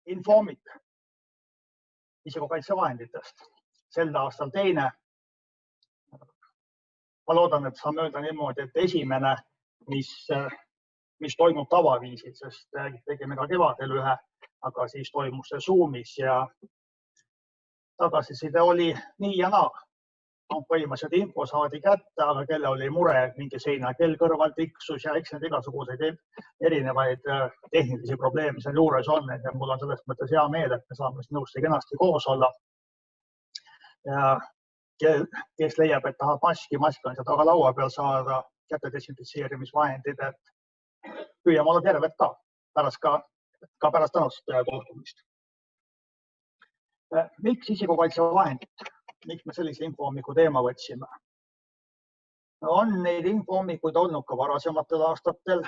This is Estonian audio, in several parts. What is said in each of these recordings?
Infoomik isikukaitsevahenditest. Sel aastal teine. Ma loodan, et saame öelda niimoodi, et esimene, mis toimub tavaviisil, sest tegime ka kevadel ühe, aga siis toimus see Zoomis ja tagasiside oli nii ja naa. Põhimõtteliselt info saadi kätte, aga kelle oli mure, mingi seinakell kõrval tiksus ja eks need igasuguseid erinevaid tehnilisi probleeme seal juures on. Ja mul on sellest mõttes hea meel, et me saame nõusti kenasti koos olla. Ja kes leiab, et tahab maski on seal taga laua peal saada, käte desinfitseerimisvahendid, et püüame olla terved ka pärast tänast kohtumist. Miks isikukaitsevahendid? Miks me sellise infoomiku teema võtsime? On neid infoomikuid olnud ka varasematel aastatel,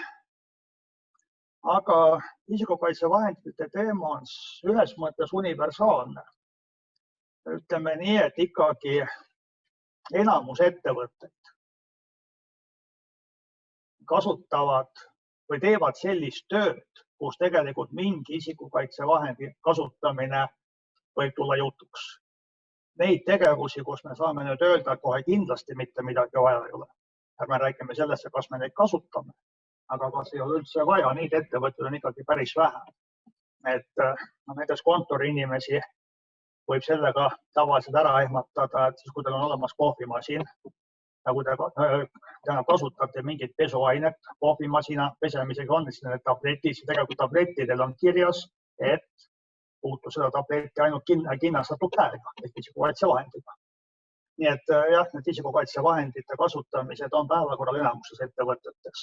aga isikukaitsevahendite teema on ühes mõttes universaalne. Ütleme nii, et ikkagi enamus ettevõtteid kasutavad või teevad sellist tööd, kus tegelikult mingi isikukaitsevahendi kasutamine võib tulla jutuks. Neid tegevusi, kus me saame nüüd öelda, et kohe kindlasti mitte midagi vaja ei ole. Me räägime sellesse, kas me neid kasutame, aga kas ei ole üldse vaja, neid ettevõtteid on ikkagi päris vähe. Et näiteks kontoriinimesi võib sellega tavaliselt ära ehmatada, et siis kui teil on olemas kohvimasin ja kui te kasutate mingit pesuainet kohvimasina pesemisega on, siis need tabletid, tegelikult tablettidel on kirjas, et puutu seda tabletti ainult kinnastatud käega, ehk isikukaitsevahendiga. Nii et jah, need isikukaitsevahendite kasutamised on päevakorral enamuses ettevõtetes.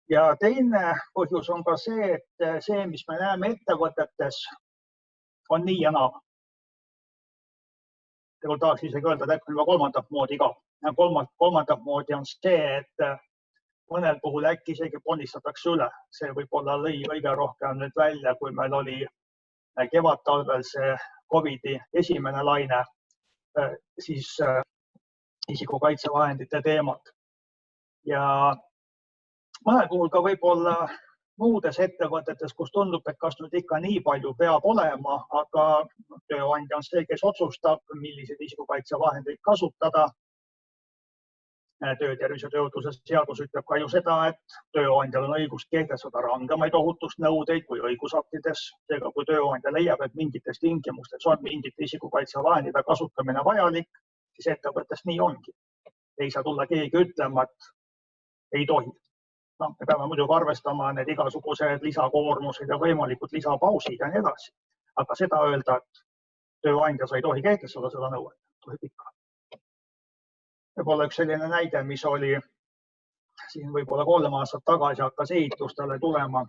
Ja teine põhjus on ka see, et see, mis me näeme ettevõtetes, on nii ja naa. Tegelikult tahaks isegi öelda, et juba kolmandat moodi ka. Kolmandat moodi on see, et mõnel puhul äkki isegi ponnistatakse üle. See võib-olla lõi kõige rohkem nüüd välja, kui meil oli kevad-talvel see COVID-i esimene laine, siis isikukaitsevahendite teemad. Ja mõnel puhul ka võib-olla muudes ettevõtetes, kus tundub, et kas nüüd ikka nii palju peab olema, aga tööandja on see, kes otsustab, milliseid isikukaitsevahendeid kasutada. Töötervise ja tööohutuse seadus ütleb ka ju seda, et tööandjal on õigus kehtestada rangemaid ohutusnõudeid kui õigusaktides. Seega, kui tööandja leiab, et mingites tingimustes on mingite isikukaitsevahendite kasutamine vajalik, siis ettevõttes nii ongi. Ei saa tulla keegi ütlema, et ei tohi. Me peame muidugi arvestama need igasugused lisakoormused ja võimalikud lisapausid ja nii edasi. Aga seda öelda, et tööandja sa ei tohi kehtestada seda nõuet, tohib ikka. Võib-olla üks selline näide, mis oli siin võib-olla 3 aastat tagasi hakkas ehitustele tulema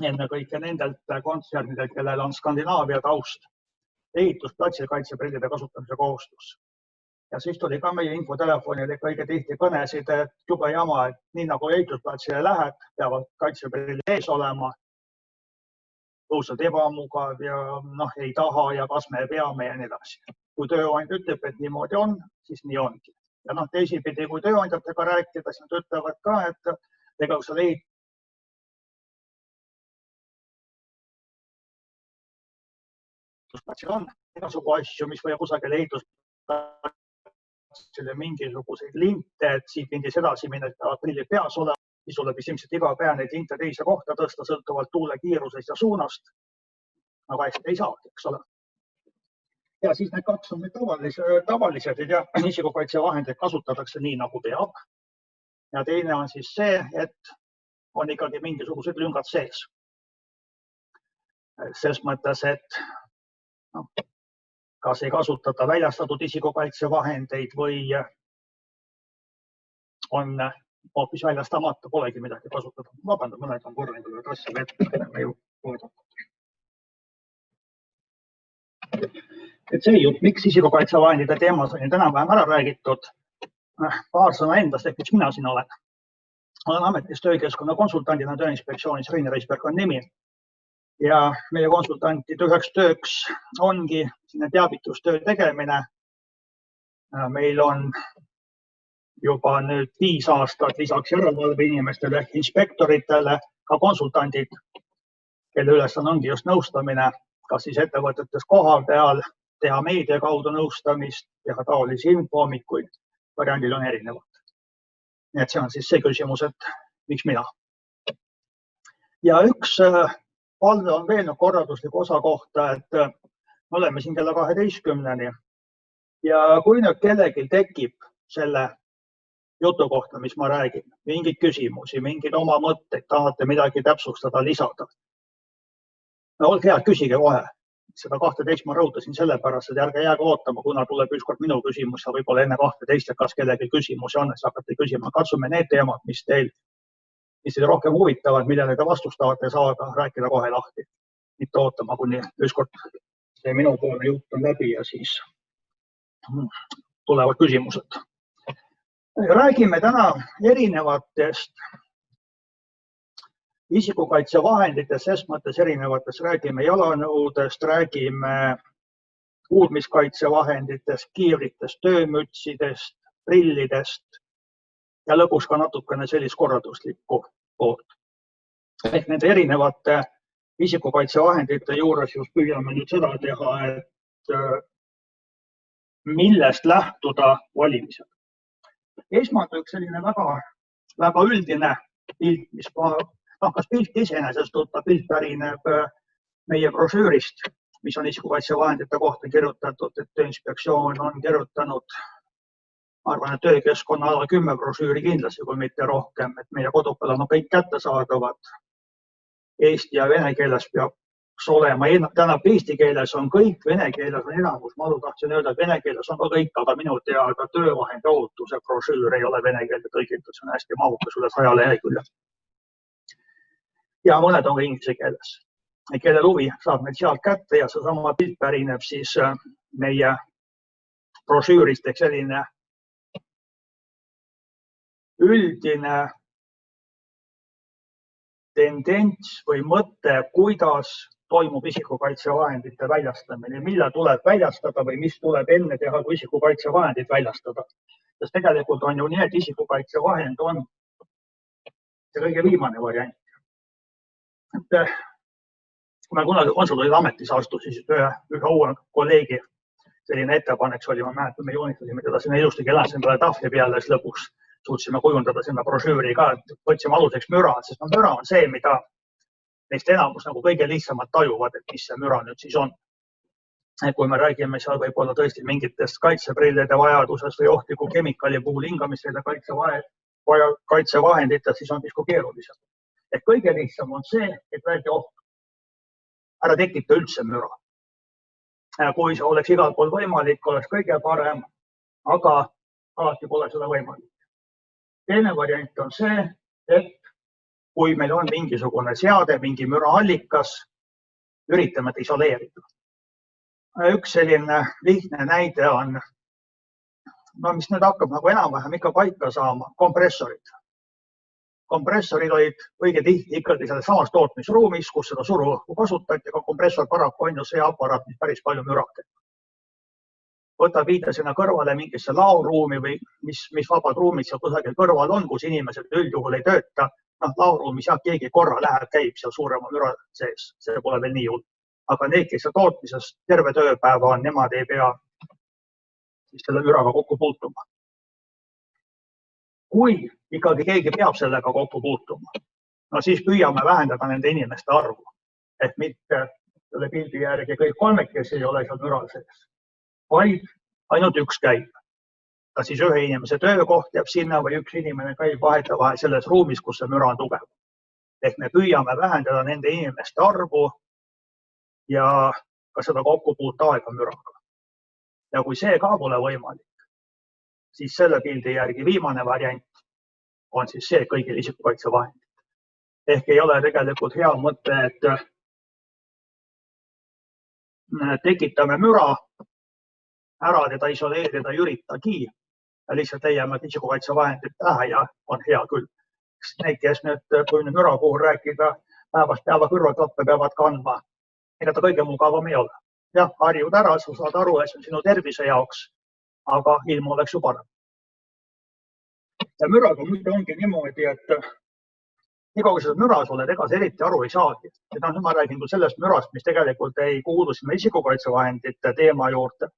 enne kõike nendelt kontsernidelt, kellel on Skandinaavia taust, ehitusplatsil kaitseprillide kasutamise kohustus. Ja siis tuli ka meie infotelefonile kõige tihti kõnesid, et jube jama, et nii nagu ehitusplatsile läheb, peavad kaitseprillid ees olema, õudselt ebamugav ja ei taha ja kas me peame ja nii edasi. Kui tööandja ütleb, et niimoodi on, siis nii ongi. Ja teisipidi, kui tööandjatega rääkida, siis nad ütlevad ka, et tegelikult seal ehitusplatsil on igasugu asju, mis või kusagil ehitusplatsile mingisuguseid linte, et siit lindis edasi minna, et peavad prillid peas olema, siis tuleb ilmselt iga päev neid linte teise kohta tõsta, sõltuvalt tuule kiirusest ja suunast. Aga hästi ei saa, eks ole. Ja siis need kaks on tavalised ja isikukaitsevahendeid kasutatakse nii, nagu peab. Ja teine on siis see, et on ikkagi mingisugused lüngad sees. Selles mõttes, et kas ei kasutata väljastatud isikukaitsevahendeid või on hoopis väljastamata, polegi midagi kasutada. Vabandab, mõned on korralikult asja vette, me ju vaadatud. Et see jutt, miks isikukaitsevahendite teemas on täna vähem ära räägitud, paar sõna endast, ehk miks mina siin olen. Olen ametis töökeskkonna konsultandina Tööinspektsioonis, Rein Reisberg on nimi. Ja meie konsultantide üheks tööks ongi teavitustöö tegemine. Meil on juba nüüd 5 aastat lisaks järelevalve inimestele, inspektoritele, ka konsultandid, kelle ülesanne ongi just nõustamine, kas siis ettevõtetes koha peal, teha meedia kaudu nõustamist, teha taolisi infohommikuid, variandid on erinevad. Nii et see on siis see küsimus, et miks mina. Ja üks palve on veel korraldusliku osa kohta, et me oleme siin kella 12-ni ja kui nüüd kellelgi tekib selle jutu kohta, mis ma räägin, mingeid küsimusi, mingeid oma mõtteid, tahate midagi täpsustada, lisada. No olge hea, küsige kohe. Seda 12 ma rõhutasin sellepärast, et ärge jääge ootama, kuna tuleb ükskord minu küsimus ja võib-olla enne 12 ja kas kellelgi küsimusi on, et hakata küsima. Katsume need teemad, mis teil rohkem huvitavad, millele te vastust tahate saada, rääkida kohe lahti. Mitte ootama, kuni ükskord see minu poole jutt on läbi ja siis tulevad küsimused. Räägime täna erinevatest isikukaitsevahenditest, ses mõttes erinevatest, räägime jalanõudest, räägime uudmiskaitsevahenditest, kiivritest, töömütsidest, prillidest ja lõpuks ka natukene sellist korralduslikku poolt. Ehk nende erinevate isikukaitsevahendite juures just püüame nüüd seda teha, et millest lähtuda valimisel. Esmalt üks selline väga üldine pilt, mis kas pilt iseenesest tuttav, pilt pärineb meie brošüürist, mis on isikukaitsevahendite kohta kirjutatud, et Tööinspektsioon on kirjutanud, ma arvan, et töökeskkonna ala 10 brošüüri kindlasti, kui mitte rohkem, et meie kodupõl on kõik kättesaadavad. Eesti ja vene keeles peaks olema, tähendab eesti keeles on kõik, vene keeles on enamus, ma tahtsin öelda, et vene keeles on ka kõik, aga minu teada töövahendi ohutuse brošüür ei ole vene keelde tõlgitud, see on hästi mahukas üle 100 lehekülje. Ja mõned on ka inglise keeles. Kelle huvi saab need sealt kätte ja see sama pilt pärineb siis meie brošüürist, ehk selline üldine tendents või mõte, kuidas toimub isikukaitsevahendite väljastamine, millal tuleb väljastada või mis tuleb enne teha, kui isikukaitsevahendid väljastada. Sest tegelikult on ju nii, et isikukaitsevahend on see kõige viimane variant. Kui me kunagi konsultandid ametis astusin, siis ühe uue kolleegi selline ettepanek oli, ma mäletan, me joonistasime teda sinna ilusti kelasime peale tahvli peale, siis lõpuks suutsime kujundada sinna brošüüri ka, et võtsime aluseks müra, sest müra on see, mida neist enamus nagu kõige lihtsamalt tajuvad, et mis see müra nüüd siis on. Kui me räägime seal võib-olla tõesti mingitest kaitseprillide vajadusest või ohtliku kemikaali puhul hingamisele kaitsevahenditest, siis on pisku keerulisem. Et kõige lihtsam on see, et väldi oht. Ära tekita üldse müra. Kui see oleks igal pool võimalik, oleks kõige parem, aga alati pole seda võimalik. Teine variant on see, et kui meil on mingisugune seade, mingi müraallikas, üritame isoleerida. Üks selline lihtne näide on, mis nüüd hakkab nagu enam-vähem ikka paika saama, kompressorid. Kompressorid olid õige tihti ikkagi selles samas tootmisruumis, kus seda suruõhku kasutati, aga kompressor paraku on ju see aparaat, mis päris palju müra teeb. Võta viida sinna kõrvale mingisse laoruumi või mis vabad ruumid seal kusagil kõrval on, kus inimesed üldjuhul ei tööta. Laoruumis jah, keegi korra läheb, käib seal suurema müra sees, see pole veel nii hull. Aga need, kes tootmises terve tööpäeva on, nemad ei pea selle müraga kokku puutuma. Kui ikkagi keegi peab sellega kokku puutuma, siis püüame vähendada nende inimeste arvu. Et mitte selle pildi järgi kõik kolmekesi ei ole seal müral sees, vaid ainult üks käib. Kas siis ühe inimese töökoht jääb sinna või üks inimene käib vahetavahe selles ruumis, kus see müra on tugev. Ehk me püüame vähendada nende inimeste arvu ja ka seda kokkupuuteaega müraga. Ja kui see ka pole võimalik, siis selle pildi järgi viimane variant on siis see kõigil isikukaitsevahendid. Ehk ei ole tegelikult hea mõte, et tekitame müra, ära teda isoleerida ei üritagi ja lihtsalt leiame, et isikukaitsevahendid ja on hea küll. Need, kes nüüd, kui müra puhul rääkida, päevast päeva kõrvaklappe peavad kandma, ega ta kõige mugavam ei ole. Jah, harjud ära, sa saad aru, et see on sinu tervise jaoks, aga ilm oleks ju parem. Ja müraga muidu ongi niimoodi, et nii kaua, kui seda müras oled, ega see eriti aru ei saagi. Ma räägin sellest mürast, mis tegelikult ei kuulu sinna isikukaitsevahendite teema juurde.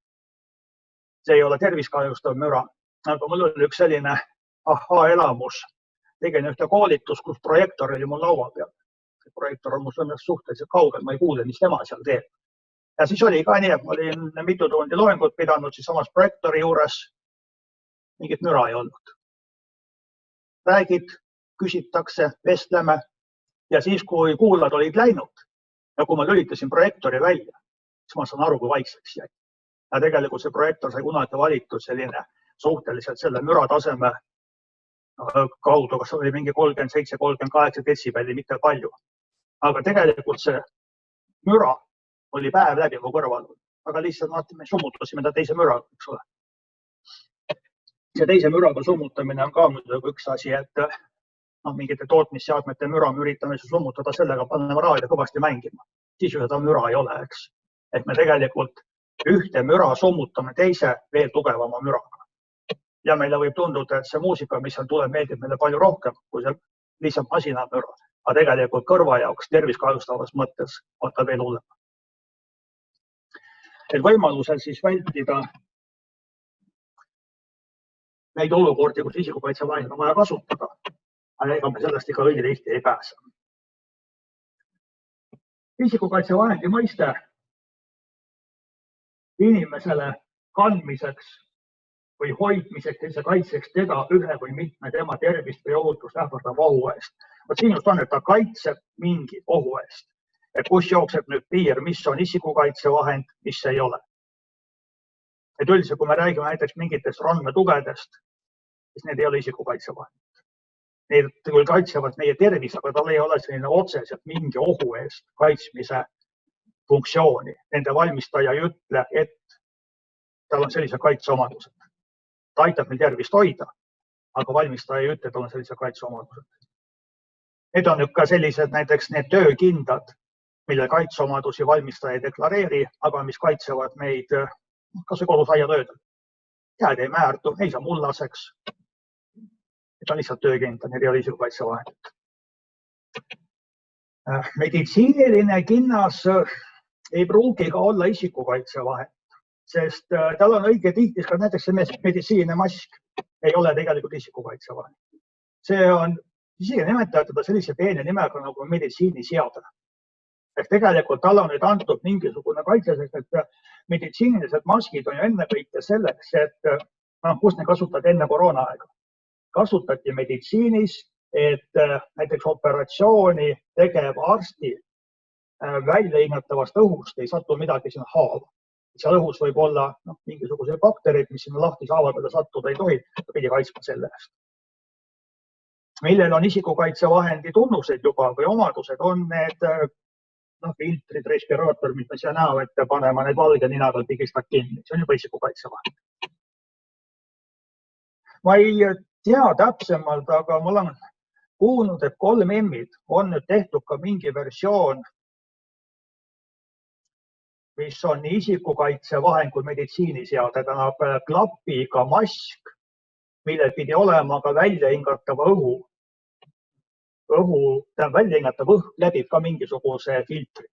See ei ole terviskahjustav müra, aga mul oli üks selline elamus. Tegin ühte koolitus, kus projektor oli mul laua peal. See projektor on mul suhteliselt kaugel, ma ei kuule, mis tema seal teeb. Ja siis oli ka nii, et ma olin mitu tundi loengut pidanud, siis samas projektori juures mingit müra ei olnud. Räägid, küsitakse, vestleme ja siis, kui kuulad olid läinud ja kui ma lülitasin projektori välja, siis ma saan aru, kui vaikseks jäi. Ja tegelikult see projektor sai kunagi valitud selline suhteliselt selle mürataseme kaudu, kas oli mingi 37-38 detsibelli, mitte palju. Aga tegelikult see müra oli päev läbi mu kõrval. Aga lihtsalt me summutasime ta teise müraga, eks ole. See teise müraga summutamine on ka muidugi üks asi, et mingite tootmisseadmete müra me üritame summutada sellega, paneme raadio kõvasti mängima. Siis ju seda müra ei ole, eks. Et me tegelikult ühte müra summutame teise veel tugevama müraga. Ja meile võib tunduda, et see muusika, mis seal tuleb, meeldib meile palju rohkem, kui see lihtsalt masinamüra. Aga tegelikult kõrva jaoks terviskahjustavas mõttes on ta veel hullem. Et võimalusel siis vältida neid olukordi, kus isikukaitsevahendit on vaja kasutada. Aga ega me sellest ikka õige tihti ei pääse. Isikukaitsevahendi mõiste inimesele kandmiseks või hoidmiseks ja kaitseks teda ühe või mitme tema tervist või ohutust ähvardava ohu eest. Siin just on, et ta kaitseb mingi ohu eest. Et kus jookseb nüüd piir, mis on isikukaitsevahend, mis ei ole. Et üldiselt, kui me räägime näiteks mingitest randmetugedest, siis need ei ole isikukaitsevahend. Need küll kaitsevad meie tervis, aga tal ei ole selline otseselt mingi ohu eest kaitsmise funktsiooni. Nende valmistaja ei ütle, et tal on sellised kaitseomadused. Ta aitab meil tervist hoida, aga valmistaja ei ütle, et tal on sellised kaitseomadused. Need on ka sellised näiteks need töökindad, mille kaitseomadusi valmistaja ei deklareeri, aga mis kaitsevad meid kas või kodus aiatöödel. Jääd ei määrdu, ei saa mullaseks. Need on lihtsalt töökindad, need ei ole isikukaitsevahendid. Meditsiiniline kinnas ei pruugi ka olla isikukaitsevahend, sest tal on õige tihti, ka näiteks see meditsiiniline mask ei ole tegelikult isikukaitsevahend. See on isegi nimetatud sellise peene nimega nagu meditsiiniseade. Ehk tegelikult tal on nüüd antud mingisugune kaitse, sest et meditsiinilised maskid on ju ennekõike selleks, et kus ne kasutati enne koroona aega. Kasutati meditsiinis, et näiteks operatsiooni tegev arsti välja hingatavast õhust ei satu midagi sinna haava. Seal õhus võib olla mingisugused bakterid, mis sinna lahti haava peale sattuda ei tohi, ta pidi kaitsma selle eest. Millel on isikukaitsevahendi tunnused juba või omadused, on need filtrid, respiraator, mis me siia näo ette panema, need valge nina peal pigistad kinni. See on juba isikukaitsevahend. Ma ei tea täpsemalt, aga mul on kuulnud, et 3M-id on nüüd tehtud ka mingi versioon, mis on nii isikukaitsevahend kui meditsiiniseade. Tähendab klapiga mask, millel pidi olema ka väljahingatava õhu. Väljahingatava õhk läbib ka mingisuguse filtri.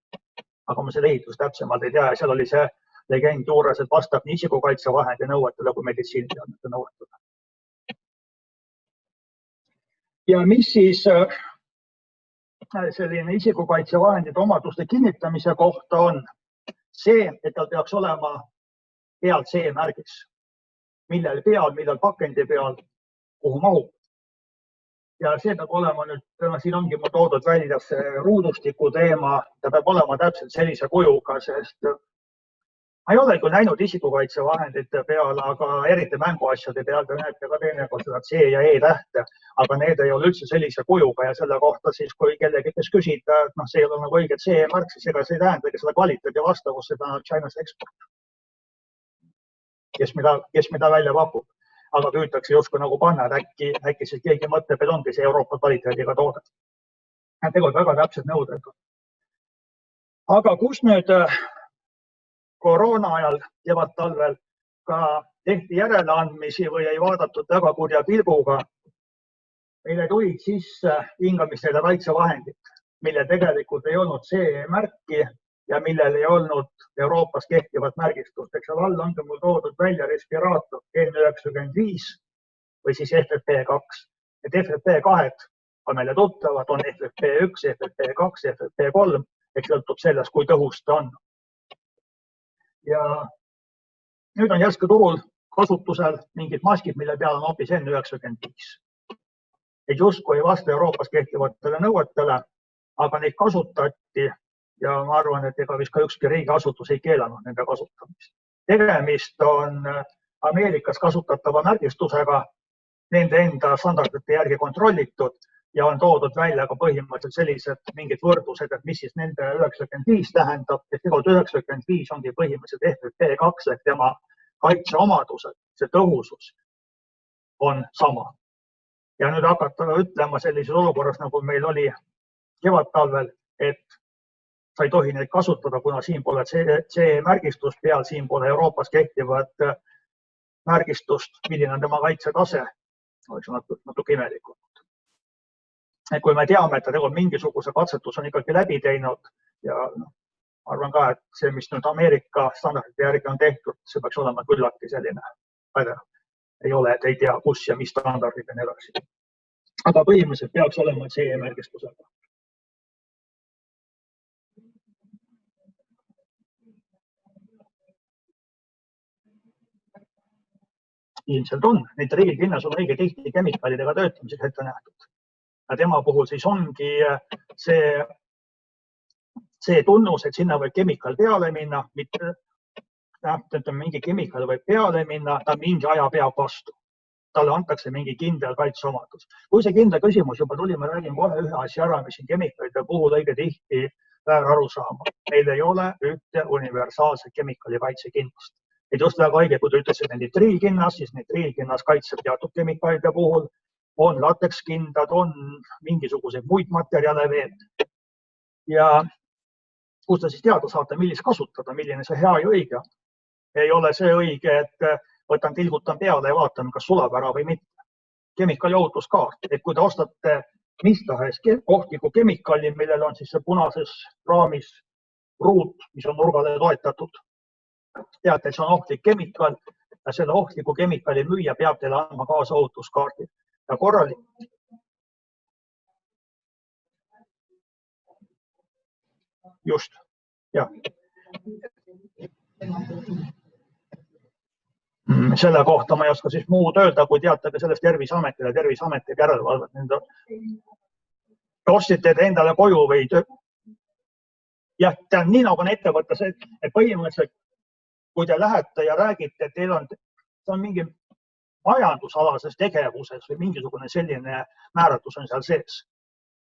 Aga ma selle ehitust täpsemalt ei tea. Seal oli see legend juures, et vastab nii isikukaitsevahendi nõuetele kui meditsiiniseadmete nõuetele. Ja mis siis selline isikukaitsevahendite omaduste kinnitamise kohta on? See, et tal peaks olema peal C-märgis, millel pakendi peal, kuhu mahub. Ja see peab olema nüüd, siin ongi mu toodud välja see ruudustiku teema, ta peab olema täpselt sellise kujuga, sest ma ei ole küll näinud isikukaitsevahendite peal, aga eriti mänguasjade peal te näete ka teinekord seda C ja E tähte, aga need ei ole üldse sellise kujuga ja selle kohta siis, kui kellegi, kes küsida, et see ei ole nagu õige C-märk, siis ega see ei tähendagi seda kvaliteedi vastavust, seda on China's export, kes mida välja pakub. Aga püütakse justkui nagu panna, et äkki siis keegi mõtleb, et ongi see Euroopa kvaliteediga toode. Tegelikult väga täpsed nõuded. Aga kus nüüd koroona ajal kevadtalvel ka tehti järeleandmisi või ei vaadatud väga kurja pilguga, meile tulid sisse hingamisele kaitsevahendid, mille tegelikult ei olnud CE-märki ja millel ei olnud Euroopas kehtivat märgistust. Eks seal all ongi mul toodud välja respiraator N95 või siis FFP2. Et FFP2 on meile tuttavad, on FFP1, FFP2, FFP3, eks sõltub sellest, kui tõhus ta on. Ja nüüd on järsku turul kasutusel mingid maskid, mille peal on hoopis N95. Et justkui ei vasta Euroopas kehtivatele nõuetele, aga neid kasutati ja ma arvan, et ega vist ka ükski riigiasutus ei keelanud nende kasutamist. Tegemist on Ameerikas kasutatava märgistusega, nende enda standardite järgi kontrollitud ja on toodud välja ka põhimõtteliselt sellised mingid võrdlused, et mis siis nende 95 tähendab, et 95 ongi põhimõtteliselt FFP2 ehk tema kaitseomadused, see tõhusus on sama. Ja nüüd hakata ütlema sellises olukorras, nagu meil oli kevadtalvel, et sa ei tohi neid kasutada, kuna siin pole CE-märgistust peal, siin pole Euroopas kehtivat märgistust, milline on tema kaitsetase, oleks natuke imelikult. Kui me teame, et ta tegelikult mingisuguse katsetus on ikkagi läbi teinud ja arvan ka, et see, mis nüüd Ameerika standardite järgi on tehtud, see peaks olema küllalt selline pädev. Ei ole, et ei tea, kus ja mis standardid on edasi. Aga põhimõtteliselt peaks olema CE-märgistusega. Ilmselt on. Neid riigihinnas on õige tihti kemikaalidega töötamiseks ette nähtud. Ja tema puhul siis ongi see tunnus, et sinna võib kemikaal peale minna, mitte mingi kemikaal võib peale minna, ta mingi aja peab vastu. Talle antakse mingi kindel kaitseomadus. Kui see kindel küsimus juba tuli, ma räägin kohe ühe asja ära, mis siin kemikaalide puhul õige tihti väär aru saama. Meil ei ole ühte universaalset kemikaali kaitsekindlust. Et just väga õige, kui te ütlesid nitriilkinnas, siis nitriilkinnas kaitseb teatud kemikaalide puhul, on latekskindad, on mingisuguseid muid materjale veel. Ja kus te siis teada saate, millist kasutada, milline see hea ja õige on. Ei ole see õige, et võtan tilgutan peale ja vaatan, kas sulab ära või mitte. Kemikaali ohutuskaart, et kui te ostate mis tahes ohtliku kemikaali, millel on siis see punases raamis ruut, mis on nurgale toetatud, teate, et see on ohtlik kemikaal ja selle ohtliku kemikaali müüja peab teile andma kaasa ohutuskaardi. Ja korralik. Just, jah. Selle kohta ma ei oska siis muud öelda, kui teatage sellest Terviseametile, Terviseameti järelevalvet. Ostite te endale koju või töö? Jah, nii nagu on ettevõttes, et põhimõtteliselt, kui te lähete ja räägite, et teil on mingi majandusalases tegevuses või mingisugune selline määratus on seal sees,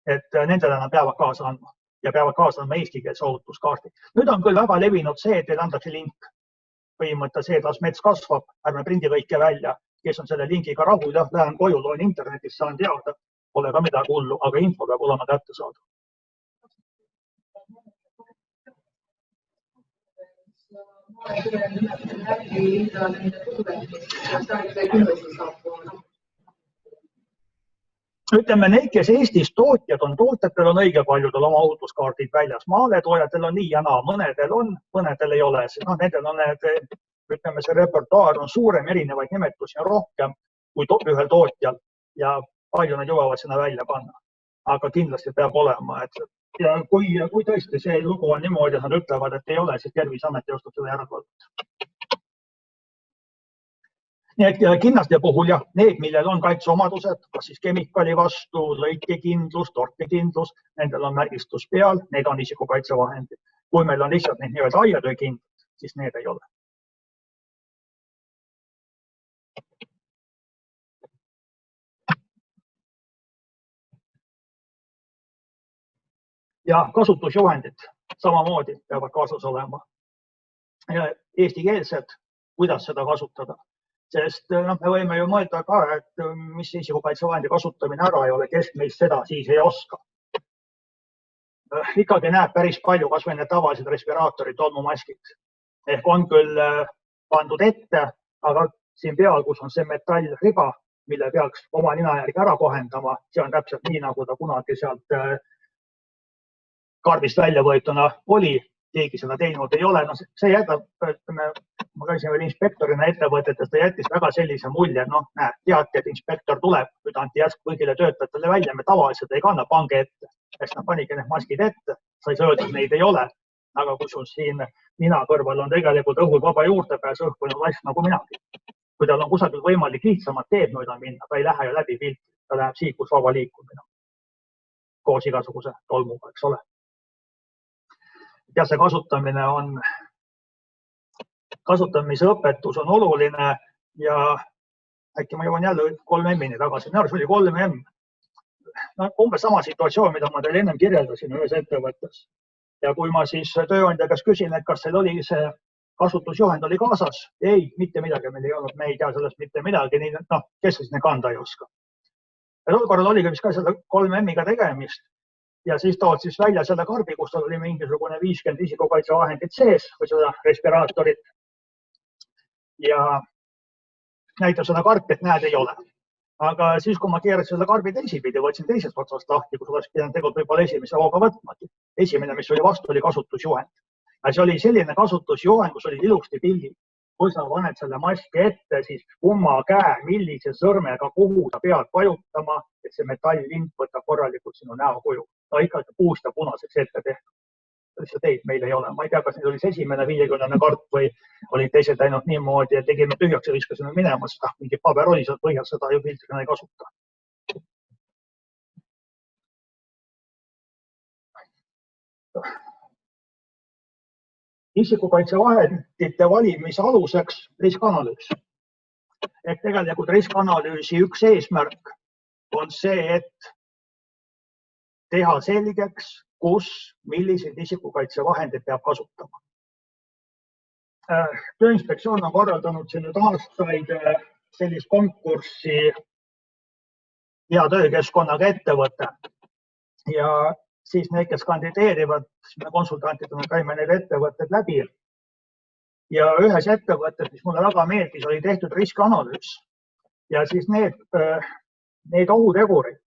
et nendele nad peavad kaasa andma ja peavad kaasa andma eestikeelse ohutuskaardi. Nüüd on küll väga levinud see, et teil antakse link. Põhimõte see, et las mets kasvab, ärme prindi kõike välja, kes on selle lingiga rahul, jah, lähen koju, loen internetis, saan teada, pole ka midagi hullu, aga info peab olema kätte saada. Ütleme, need, kes Eestis tootjad on, tootjatel on õige paljudel oma ohutuskaardid väljas. Maaletoojatel on nii ja naa, mõnedel on, mõnedel ei ole. Nendel on ütleme, see repertuaar on suurem, erinevaid nimetusi on rohkem kui ühel tootjal ja palju nad jõuavad sinna välja panna. Aga kindlasti peab olema. Ja kui tõesti see lugu on niimoodi, et nad ütlevad, et ei ole, siis Terviseamet teostab selle järelevalvet. Nii et kindlasti puhul jah, need, millel on kaitseomadused, kas siis kemikaali vastu, lõikekindlus, torkekindlus, nendel on märgistus peal, need on isikukaitsevahendid. Kui meil on lihtsalt need nii-öelda aiatöökindlad, siis need ei ole. Ja kasutusjuhendid samamoodi peavad kaasas olema. Eestikeelsed, kuidas seda kasutada. Sest me võime ju mõelda ka, et mis isikukaitsevahendi kasutamine ära ei ole, kes meist seda siis ei oska. Ikkagi näeb päris palju, kas või need tavalised respiraatorid, tolmumaskid. Ehk on küll pandud ette, aga siin peal, kus on see metallriba, mille peaks oma nina järgi ära kohendama. See on täpselt nii, nagu ta kunagi sealt karbist välja võetuna oli. Keegi seda teinud ei ole. No, see jätab, ütleme, ma käisin veel inspektorina ettevõtetes, ta jättis väga sellise mulje, näed, teati, et inspektor tuleb, nüüd anti järsku kõigile töötajatele välja, me tavaliselt ei kanna pange ette. Eks nad panigi need maskid ette, sai öelda, et neid ei ole. Aga kui sul siin nina kõrval on tegelikult õhul vaba juurdepääs, õhkuline vask nagu minagi. Kui tal on kusagil võimalik lihtsamad teed mööda minna, ta ei lähe ju läbi pilti, ta läheb siit, kus vaba liikumine. Koos igasuguse tolmuga, eks ole. Ja see kasutamise õpetus on oluline ja äkki ma jõuan jälle 3M-ini tagasi. Minu arust oli 3M. Umbes sama situatsioon, mida ma teile ennem kirjeldasin ühes ettevõttes. Ja kui ma siis tööandja käest küsin, et kas seal oli see kasutusjuhend oli kaasas, ei, mitte midagi meil ei olnud, me ei tea sellest mitte midagi, nii, kes siis ne kanda ei oska. Ja tol korral oligi vist ka seda 3M-iga tegemist. Ja siis tood siis välja selle karbi, kus tal oli mingisugune 50 isikukaitsevahendit sees või seda respiraatorit. Ja näitab seda karpi, et näed ei ole. Aga siis, kui ma keerasin selle karbi teisipidi, võtsin teisest otsast lahti, kus oleks pidanud tegelikult võib-olla esimese hooga võtmagi. Esimene, mis oli vastu, oli kasutusjuhend. Ja see oli selline kasutusjuhend, kus oli ilusti pildid. Kui sa paned selle maski ette, siis kumma käe, millise sõrmega, kuhu sa pead vajutama, et see metallint võtab korralikult sinu näokuju. Ta ikkagi puust ja punaseks ette tehtud. Seda teid meil ei ole. Ma ei tea, kas need oli esimene 50 kart või olid teised ainult niimoodi, et tegime tühjaks ja viskasime minema, sest mingi paber oli seal põhjas, seda ju piltrina ei kasuta. Isikukaitsevahendite valimise aluseks riskanalüüs. Et tegelikult riskanalüüsi üks eesmärk on see, et teha selgeks, kus, milliseid isikukaitsevahendeid peab kasutama. Tööinspektsioon on korraldanud siin nüüd aastaid sellist konkurssi hea töökeskkonnaga ettevõte. Ja siis need, kes kandideerivad, me konsultantidena käime need ettevõtted läbi. Ja ühes ettevõttes, mis mulle väga meeldis, oli tehtud riskianalüüs. Ja siis need ohutegurid,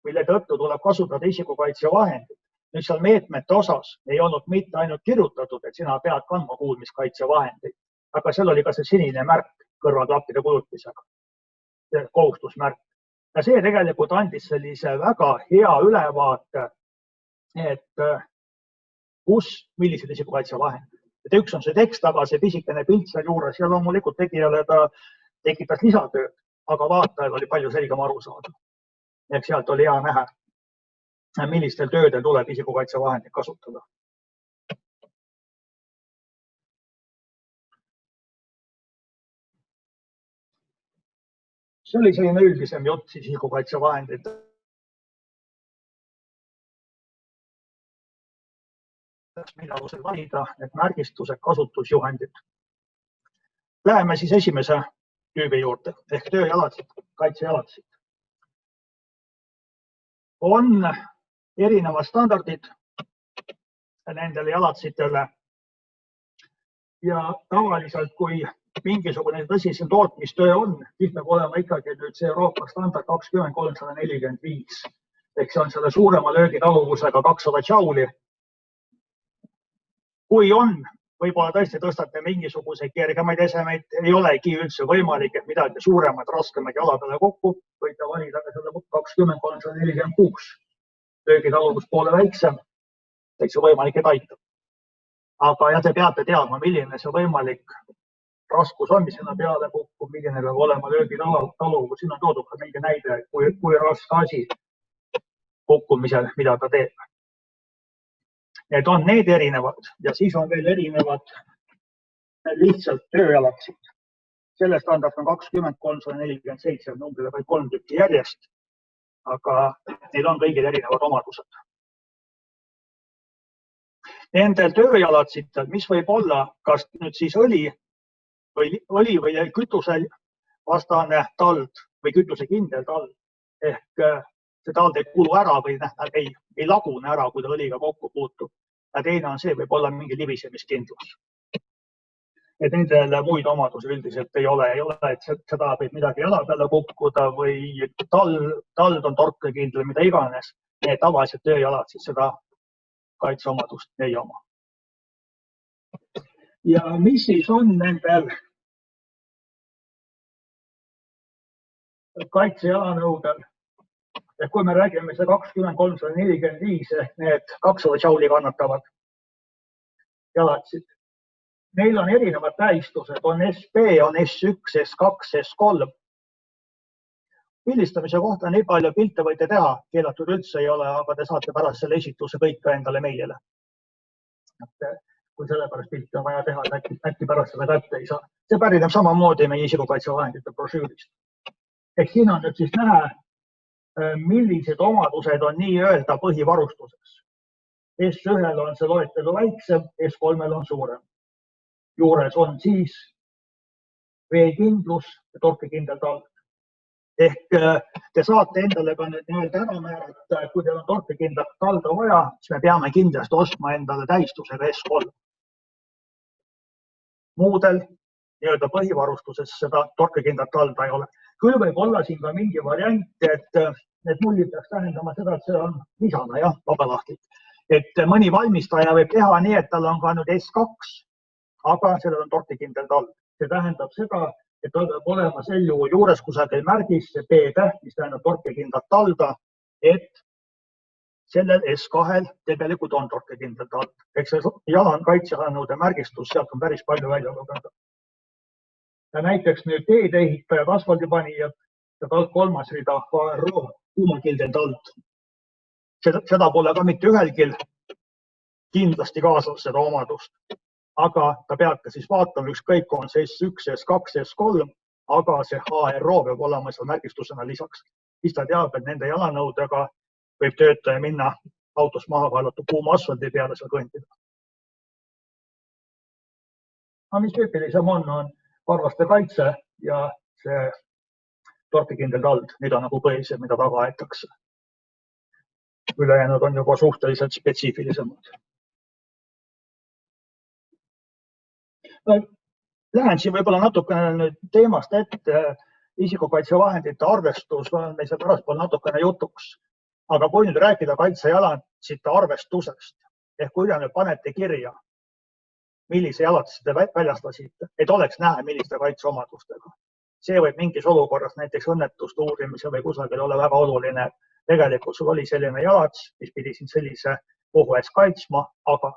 mille tõttu tuleb kasutada isikukaitsevahendid. Nüüd seal meetmete osas ei olnud mitte ainult kirjutatud, et sina pead kandma kuulmiskaitsevahendeid, aga seal oli ka see sinine märk kõrvaklappide kulutisega, kohustusmärk. Ja see tegelikult andis sellise väga hea ülevaate, et kus, millised isikukaitsevahendid. Et üks on see tekst, aga see pisikene pilt seal juures ja loomulikult tegijale ta tekitas lisatööd, aga vaatajal oli palju selgem aru saada. Ehk sealt oli hea näha, millistel töödel tuleb isikukaitsevahendid kasutada. See oli selline üldisem jutt siis isikukaitsevahendid. Mille alusel valida need märgistused, kasutusjuhendid. Läheme siis esimese tüübi juurde ehk tööjalatsid, kaitsejalatsid. On erinevad standardid nendele jalatsitele ja tavaliselt, kui mingisugune tõsisem tootmistöö on, siis peab olema ikkagi nüüd see Euroopa standard 20345. Ehk see on selle suurema löögitaluvusega 200 džauli. Kui on, võib-olla tõesti tõstate mingisuguseid kergemaid esemeid, ei olegi üldse võimalik, et midagi suuremad, raskemaid jala peale kokku, võite valida ka selle 20346. Löögitaluvus poole väiksem, täitsa võimalik, et aitab. Aga ja te peate teadma, milline see võimalik raskus on, mis sinna peale kukub, milline peab olema löögitaluvus. Siin on toodud ka mingi näide, kui raske asi kukkumisel, mida ta teeb. Need on need erinevad ja siis on veel erinevad lihtsalt tööjalatsid. Selle standard on 20347, numbrile vaid 3 tükki järjest, aga neil on kõigil erinevad omadused. Nendel tööjalatsitel, mis võib olla, kas nüüd siis õli või kütuse vastane tald või kütuse kindel tald, ehk see tald ei kulu ära või ei lagune ära, kui ta õliga kokku puutub. Ja teine on see, võib olla mingi libisemiskindlus. et nendel muid omadusi üldiselt ei ole, et seda võib midagi jala peale kukkuda või tald on torkekindel, mida iganes. Need tavalised tööjalad siis seda kaitseomadust ei oma. Ja mis siis on nendel kaitsejalanõudel? Kui me räägime see 20-345 ehk need 200 džauli kannatavad jalatsid, neil on erinevad tähistused, on SB, on S1, S2, S3. Pildistamise kohta nii palju pilte võite teha, keelatud üldse ei ole, aga te saate pärast selle esituse kõik ka endale meilile. Kui sellepärast pilti on vaja teha, äkki pärast seda kätte ei saa. See pärineb samamoodi meie isikukaitsevahendite brošüürist. Ehk siin on nüüd siis näha, millised omadused on nii-öelda põhivarustuses. S1-l on see loetelu väiksem, S3-l on suurem. Juures on siis veekindlus ja torkekindel tald. Ehk te saate endale ka nüüd nii-öelda ära määrata, kui teil on torkekindlat talda vaja, siis me peame kindlasti ostma endale tähistusega S3. Muudel nii-öelda põhivarustuses seda torkekindlat talda ei ole. Küll võib olla siin ka mingi variant, et need mullid peaks tähendama seda, et see on lisana, jah, vabalahtlik. Et mõni valmistaja võib teha nii, et tal on ka nüüd S2, aga sellel on torkekindel tald. See tähendab seda, et tal peab olema sel juhul juures kusagil märgis, see B-täht, mis tähendab torkekindlat talda, et sellel S2-l tegelikult on torkekindel tald. Eks see jalan kaitsenõude märgistus, sealt on päris palju välja lugeda. Ja näiteks nüüd teedeehitajad, asfaldipanijad ja tald kolmas rida HRO, kuumakildel tald. Seda pole ka mitte ühelgi kindlasti kaasas seda omadust. Aga ta peab ka siis vaatama, ükskõik on see S1, S2, S3, aga see HRO peab olema seal märgistusena lisaks. Siis ta teab, et nende jalanõudega võib töötaja minna autost maha kaevatud kuuma asfaldi peale seal kõndida. Aga mis tüüpilisem on varvaste kaitse ja see torkekindel tald, need on nagu põhilised, mida taga aetakse. Ülejäänud on juba suhteliselt spetsiifilisemad. Lähen siin võib-olla natukene nüüd teemast ette, isikukaitsevahendite arvestus on meil seal pärastpool natukene jutuks. Aga kui nüüd rääkida kaitsejalatsite arvestusest, ehk kui te nüüd panete kirja, millise jalatise te väljastasite, et oleks näha, milliste kaitseomadustega. See võib mingis olukorras, näiteks õnnetuste uurimise või kusagil olla väga oluline. Tegelikult sul oli selline jalats, mis pidi siin sellise ohu eest kaitsma, aga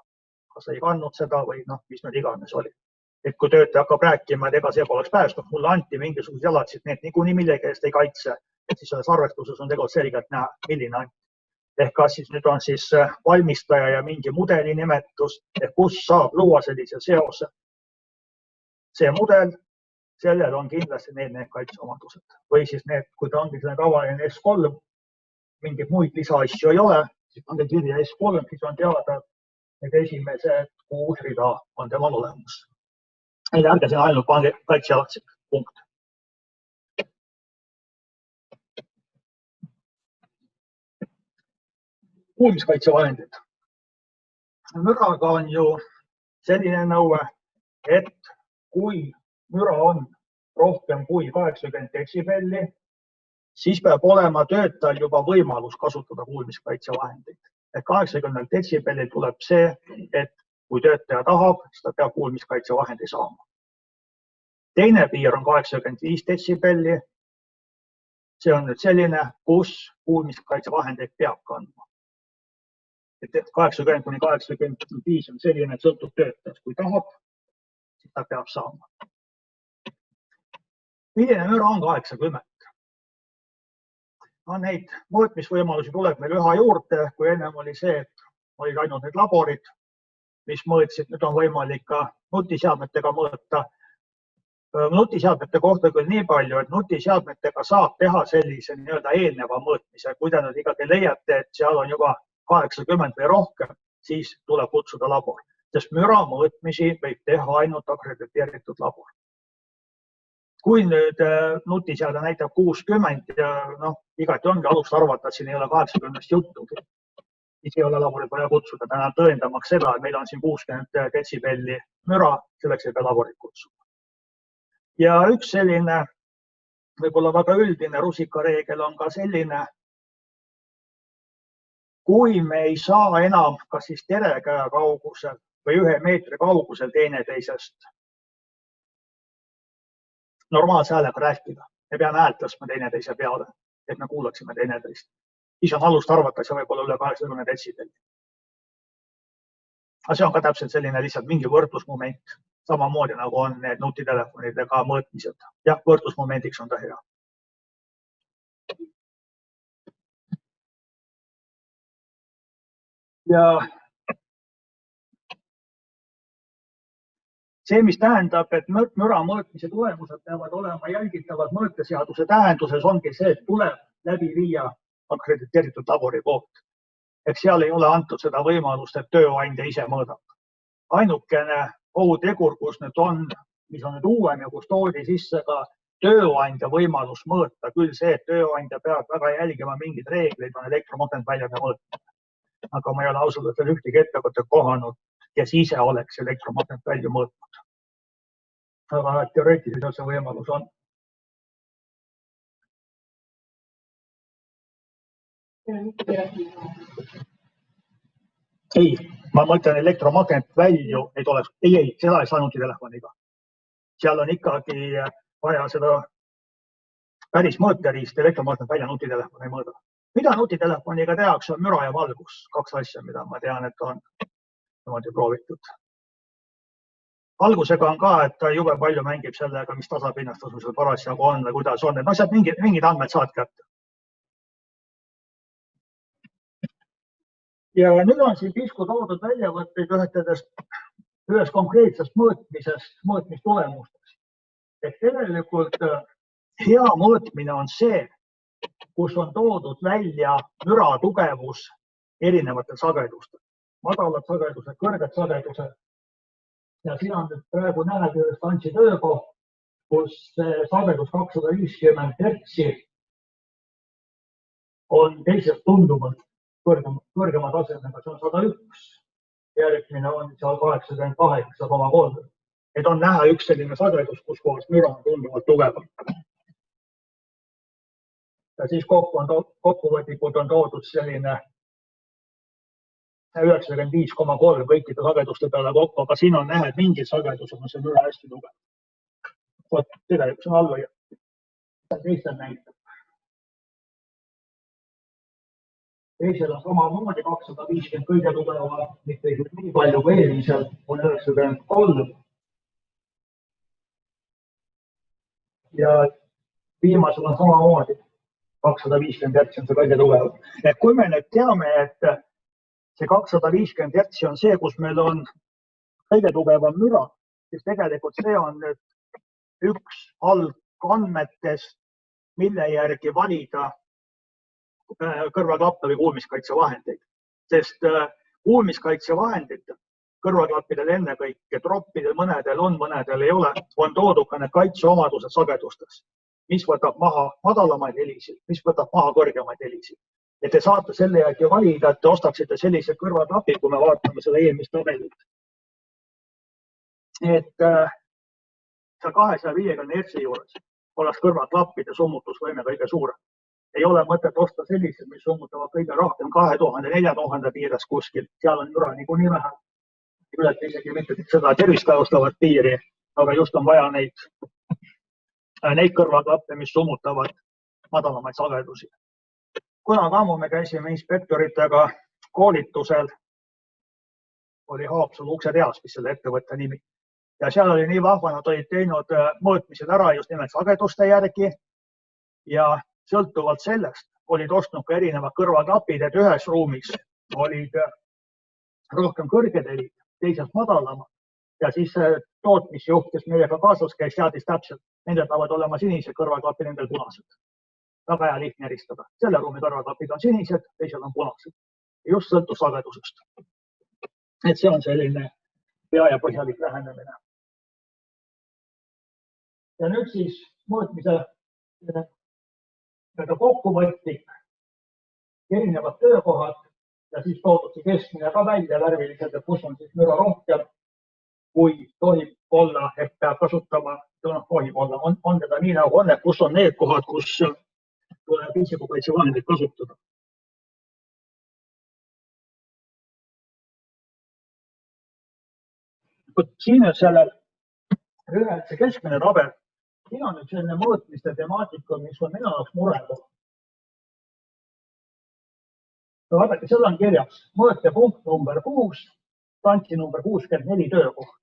kas ei kandnud seda või mis nüüd iganes oli. Et kui töötaja hakkab rääkima, et ega see poleks päästnud, mulle anti mingisugused jalatsid, need niikuinii millegi eest ei kaitse. Et siis selles arvestuses on tegelikult selgelt näha, milline anti. Ehk kas siis nüüd on siis valmistaja ja mingi mudeli nimetus, kus saab luua sellise seose. See mudel, sellel on kindlasti need kaitseomadused. Või siis need, kui ta ongi selle tavaline S3, mingid muid lisaasju ei ole, siis pange kirja S3, siis on teada, et esimesed 6 rida on temal olemas. Ärge siin ainult pange kaitsejalatsid, punkt. Kuulmiskaitsevahendid. Müraga on ju selline nõue, et kui müra on rohkem kui 80 detsibelli, siis peab olema töötajal juba võimalus kasutada kuulmiskaitsevahendeid. Et 80 detsibelli tuleb see, et kui töötaja tahab, siis ta peab kuulmiskaitsevahendi saama. Teine piir on 85 detsibelli. See on nüüd selline, kus kuulmiskaitsevahendeid peab kandma. Et 80–85 on selline, et sõltub töötajast. Kui tahab, siis ta peab saama. Milline müra on 80? Neid mõõtmisvõimalusi tuleb meil üha juurde, kui ennem oli see, et olid ainult need laborid, mis mõõtsid, nüüd on võimalik ka nutiseadmetega mõõta. Nutiseadmete kohta küll nii palju, et nutiseadmetega saab teha sellise nii-öelda eelneva mõõtmise. Kui te nüüd ikkagi leiate, et seal on juba 80 või rohkem, siis tuleb kutsuda labor. Sest müra mõõtmisi võib teha ainult akrediteeritud labor. Kui nüüd nutiseade näitab 60 ja igati ongi alust arvata, et siin ei ole 80 juttugi. siis ei ole laborit vaja kutsuda täna tõendamaks seda, et meil on siin 60 detsibelli müra, selleks ei pea laborit kutsuma. Ja üks selline võib-olla väga üldine rusikareegel on ka selline, kui me ei saa enam kas siis terekäe kaugusel või 1 meetri kaugusel teineteisest normaalse häälega rääkida. Me peame häält tõstma teineteise peale, et me kuulaksime teineteist. Siis on alust arvata, see võib olla üle 80 detsibelli. Aga see on ka täpselt selline lihtsalt mingi võrdlusmoment, samamoodi nagu on need nutitelefonidega mõõtmised. Jah, võrdlusmomendiks on ta hea. Ja see, mis tähendab, et müra mõõtmise tulemused peavad olema jälgitavad mõõteseaduse tähenduses, ongi see, et tuleb läbi viia akrediteeritud labori poolt. Ehk seal ei ole antud seda võimalust, et tööandja ise mõõdab. Ainukene ohutegur, kus nüüd on, mis on nüüd uuem ja kus toodi sisse ka tööandja võimalus mõõta, küll see, et tööandja peab väga jälgima mingeid reegleid, on elektromagnetväljade mõõtmine. Aga ma ei ole ausalt veel ühtegi ettevõtet kohanud, kes ise oleks elektromagnetvälju mõõtnud. Aga teoreetiliselt see võimalus on. Ei, ma mõtlen elektromagnetvälju, ei, seda ei saa nutitelefoniga. Seal on ikkagi vaja seda päris mõõteriist, elektromagnetvälja nutitelefon ei mõõda. Mida nutitelefoniga tehakse, on müra ja valgus. 2 asja, mida ma tean, et on niimoodi proovitud. Valgusega on ka, et ta jube palju mängib sellega, mis tasapinnastasusel parasjagu on või kuidas on. No sealt mingid andmed saad kätte. Ja nüüd on siin pisku toodud väljavõtteid ühes konkreetsest mõõtmistulemustest. Et tegelikult hea mõõtmine on see, kus on toodud välja müra tugevus erinevatel sagedustel. Madalad sagedused, kõrged sagedused. Ja siin on nüüd praegu näed ühes tantsi töökoht, kus sagedus 250 hertsi on teisest tunduvalt kõrgema tasemega, see on 101. Järgmine on seal 88,3. Et on näha üks selline sagedus, kus kohas müra on tunduvalt tugevam. Ja siis kokkuvõtlikult on toodud selline 95,3 kõikide sageduste peale kokku, aga siin on näha, et mingid sagedused on see müra hästi tugev. Vot, tegelikult see on alla ja teistel näitab. Teisel on samamoodi 250 kõige tugeva, mitte nii palju kui eelmisel, on 93. Ja viimasel on samamoodi 250 hertsi on see kõige tugevam. Et kui me nüüd teame, et see 250 hertsi on see, kus meil on kõige tugevam müra, siis tegelikult see on nüüd üks algandmetest, mille järgi valida kõrvaklappe või kuulmiskaitsevahendeid. Sest kuulmiskaitsevahendid kõrvaklappidel ennekõike, troppidel mõnedel on, mõnedel ei ole, on toodud ka need kaitseomadused sagedustes, mis võtab maha madalamaid helisid, mis võtab maha kõrgemaid helisid. Et te saate selle järgi valida, et te ostaksite sellise kõrvaklapi, kui me vaatame seda eelmist tabelit. Et 250 hertsi juures oleks kõrvaklappide summutusvõime kõige suurem. Ei ole mõtet osta sellised, mis summutavad kõige rohkem 2000-4000 piires kuskil. Seal on müra niikuinii vähe. Ületa isegi mitte seda tervist kahjustavat piiri, aga just on vaja neid kõrvaklappe, mis summutavad madalamaid sagedusi. Kuna ammu me käisime inspektoritega koolitusel, oli Haapsalu uksetehas, mis selle ettevõtte nimi. Ja seal oli nii vahva, nad olid teinud mõõtmised ära just nimelt sageduste järgi ja sõltuvalt sellest olid ostnud ka erinevad kõrvaklapid, et ühes ruumis olid rohkem kõrged helid, teises madalamad. Ja siis tootmisjuht, kes meiega kaasas käis, teadis täpselt, nendel peavad olema sinised kõrvaklapid, nendel punased. Väga hea lihtne eristada. Selle ruumi kõrvaklapid on sinised, teisel on punased. Just sõltub sagedusest. Et see on selline pea ja põhjalik lähenemine. Ja nüüd siis mõõtmise kokkuvõtlik erinevad töökohad ja siis toodud see keskmine ka välja värviliselt, et kus on siis müra rohkem, kui tohib olla, et peab kasutama, tohib olla, on teda nii nagu on, et kus on need kohad, kus tuleb isikukaitsevahendeid kasutada. Siin on sellel see keskmine tabel, siin on nüüd selline mõõtmiste temaatika, mis on minu jaoks murekoht. Vaadake, seal on kirjas mõõtepunkt number 6, stantsi number 64 töökoht.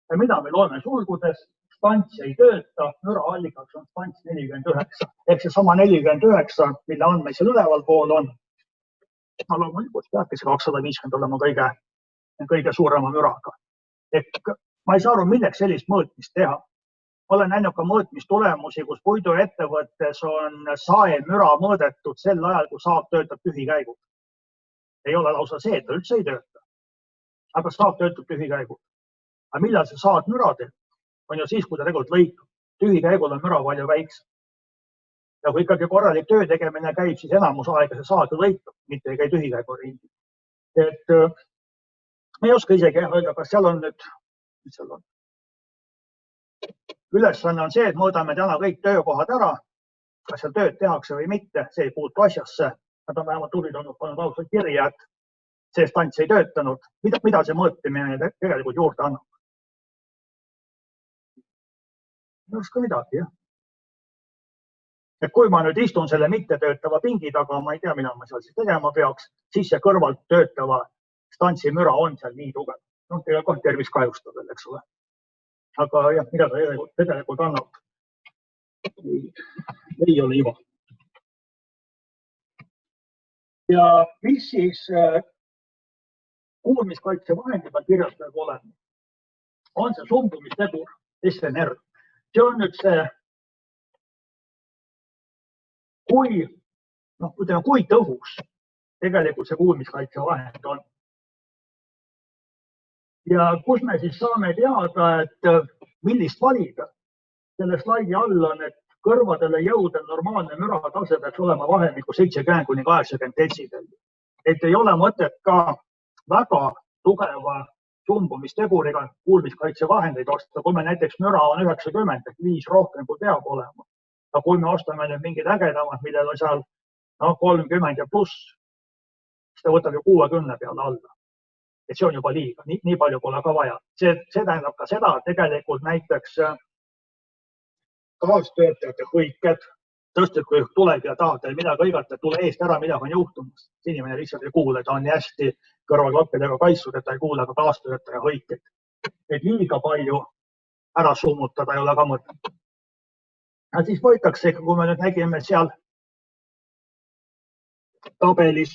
Ja mida me loeme sulgudes, stants ei tööta, müra allikaks on stants 49. Ehk see sama 49, mille andmeid seal üleval pool on. Loomulikult peabki see 250 olema kõige suurema müraga. Ma ei saa aru, milleks sellist mõõtmist teha. Olen näinud ka mõõtmistulemusi, kus puiduettevõttes on saemüra mõõdetud sel ajal, kui saab töötab tühikäigud. Ei ole lausa see, et ta üldse ei tööta. Aga saab töötab tühikäigud. Aga millal see saad müra teeb? On ju siis, kui ta tegelikult lõikab. Tühikäigul on müra palju väiksem. Ja kui ikkagi korralik töö tegemine käib, siis enamus aega see saad lõikab, mitte ei käi tühikäigu ringi. Et ma ei oska isegi öelda, kas seal on nüüd, mis seal on? Ülesanne on see, et mõõdame täna kõik töökohad ära, kas seal tööd tehakse või mitte, see ei puutu asjasse. Nad on vähemalt tublid olnud, pannud ausalt kirja, et see stants ei töötanud. Mida see mõõtmine tegelikult juurde annab? Ei oska midagi, jah. Et kui ma nüüd istun selle mittetöötava pingi taga, ma ei tea, mida ma seal siis tegema peaks, siis see kõrvalt töötava stantsi müra on seal nii tugev. Tegelikult tervis kahjustab veel, eks ole. Aga jah, mida ta tegelikult annab, ei ole iva. Ja mis siis kuulmiskaitsevahendi peal kirjas peab olema? On see sumbumistegur, SNR. See on nüüd see, kui tõhus tegelikult see kuulmiskaitsevahend on. Ja kus me siis saame teada, et millist valida? Selle slaidi all on, et kõrvadele jõudev normaalne müratase peaks olema vahemiku 70–80 detsibelli. Et ei ole mõtet ka väga tugeva sumbumisteguriga kuulmiskaitsevahendeid osta. Kui me näiteks müra on 90, et 5 rohkem kui peab olema. Aga kui me ostame nüüd mingid ägedamad, millel on seal 30 ja pluss, siis ta võtab ju 60 peale alla. Et see on juba liiga, nii palju pole ka vaja. See tähendab ka seda, et tegelikult näiteks kaastöötajate hõiked, tõstjad, kui tuleb ja tahab teil midagi hõigata, tule eest ära, midagi on juhtumas. Inimene lihtsalt ei kuule, ta on nii hästi kõrvaklappidega kaitstud, et ta ei kuule ka kaastöötaja hõikeid. Et liiga palju ära summutada ei ole ka mõtet. Ja siis võitakse, kui me nüüd nägime seal tabelis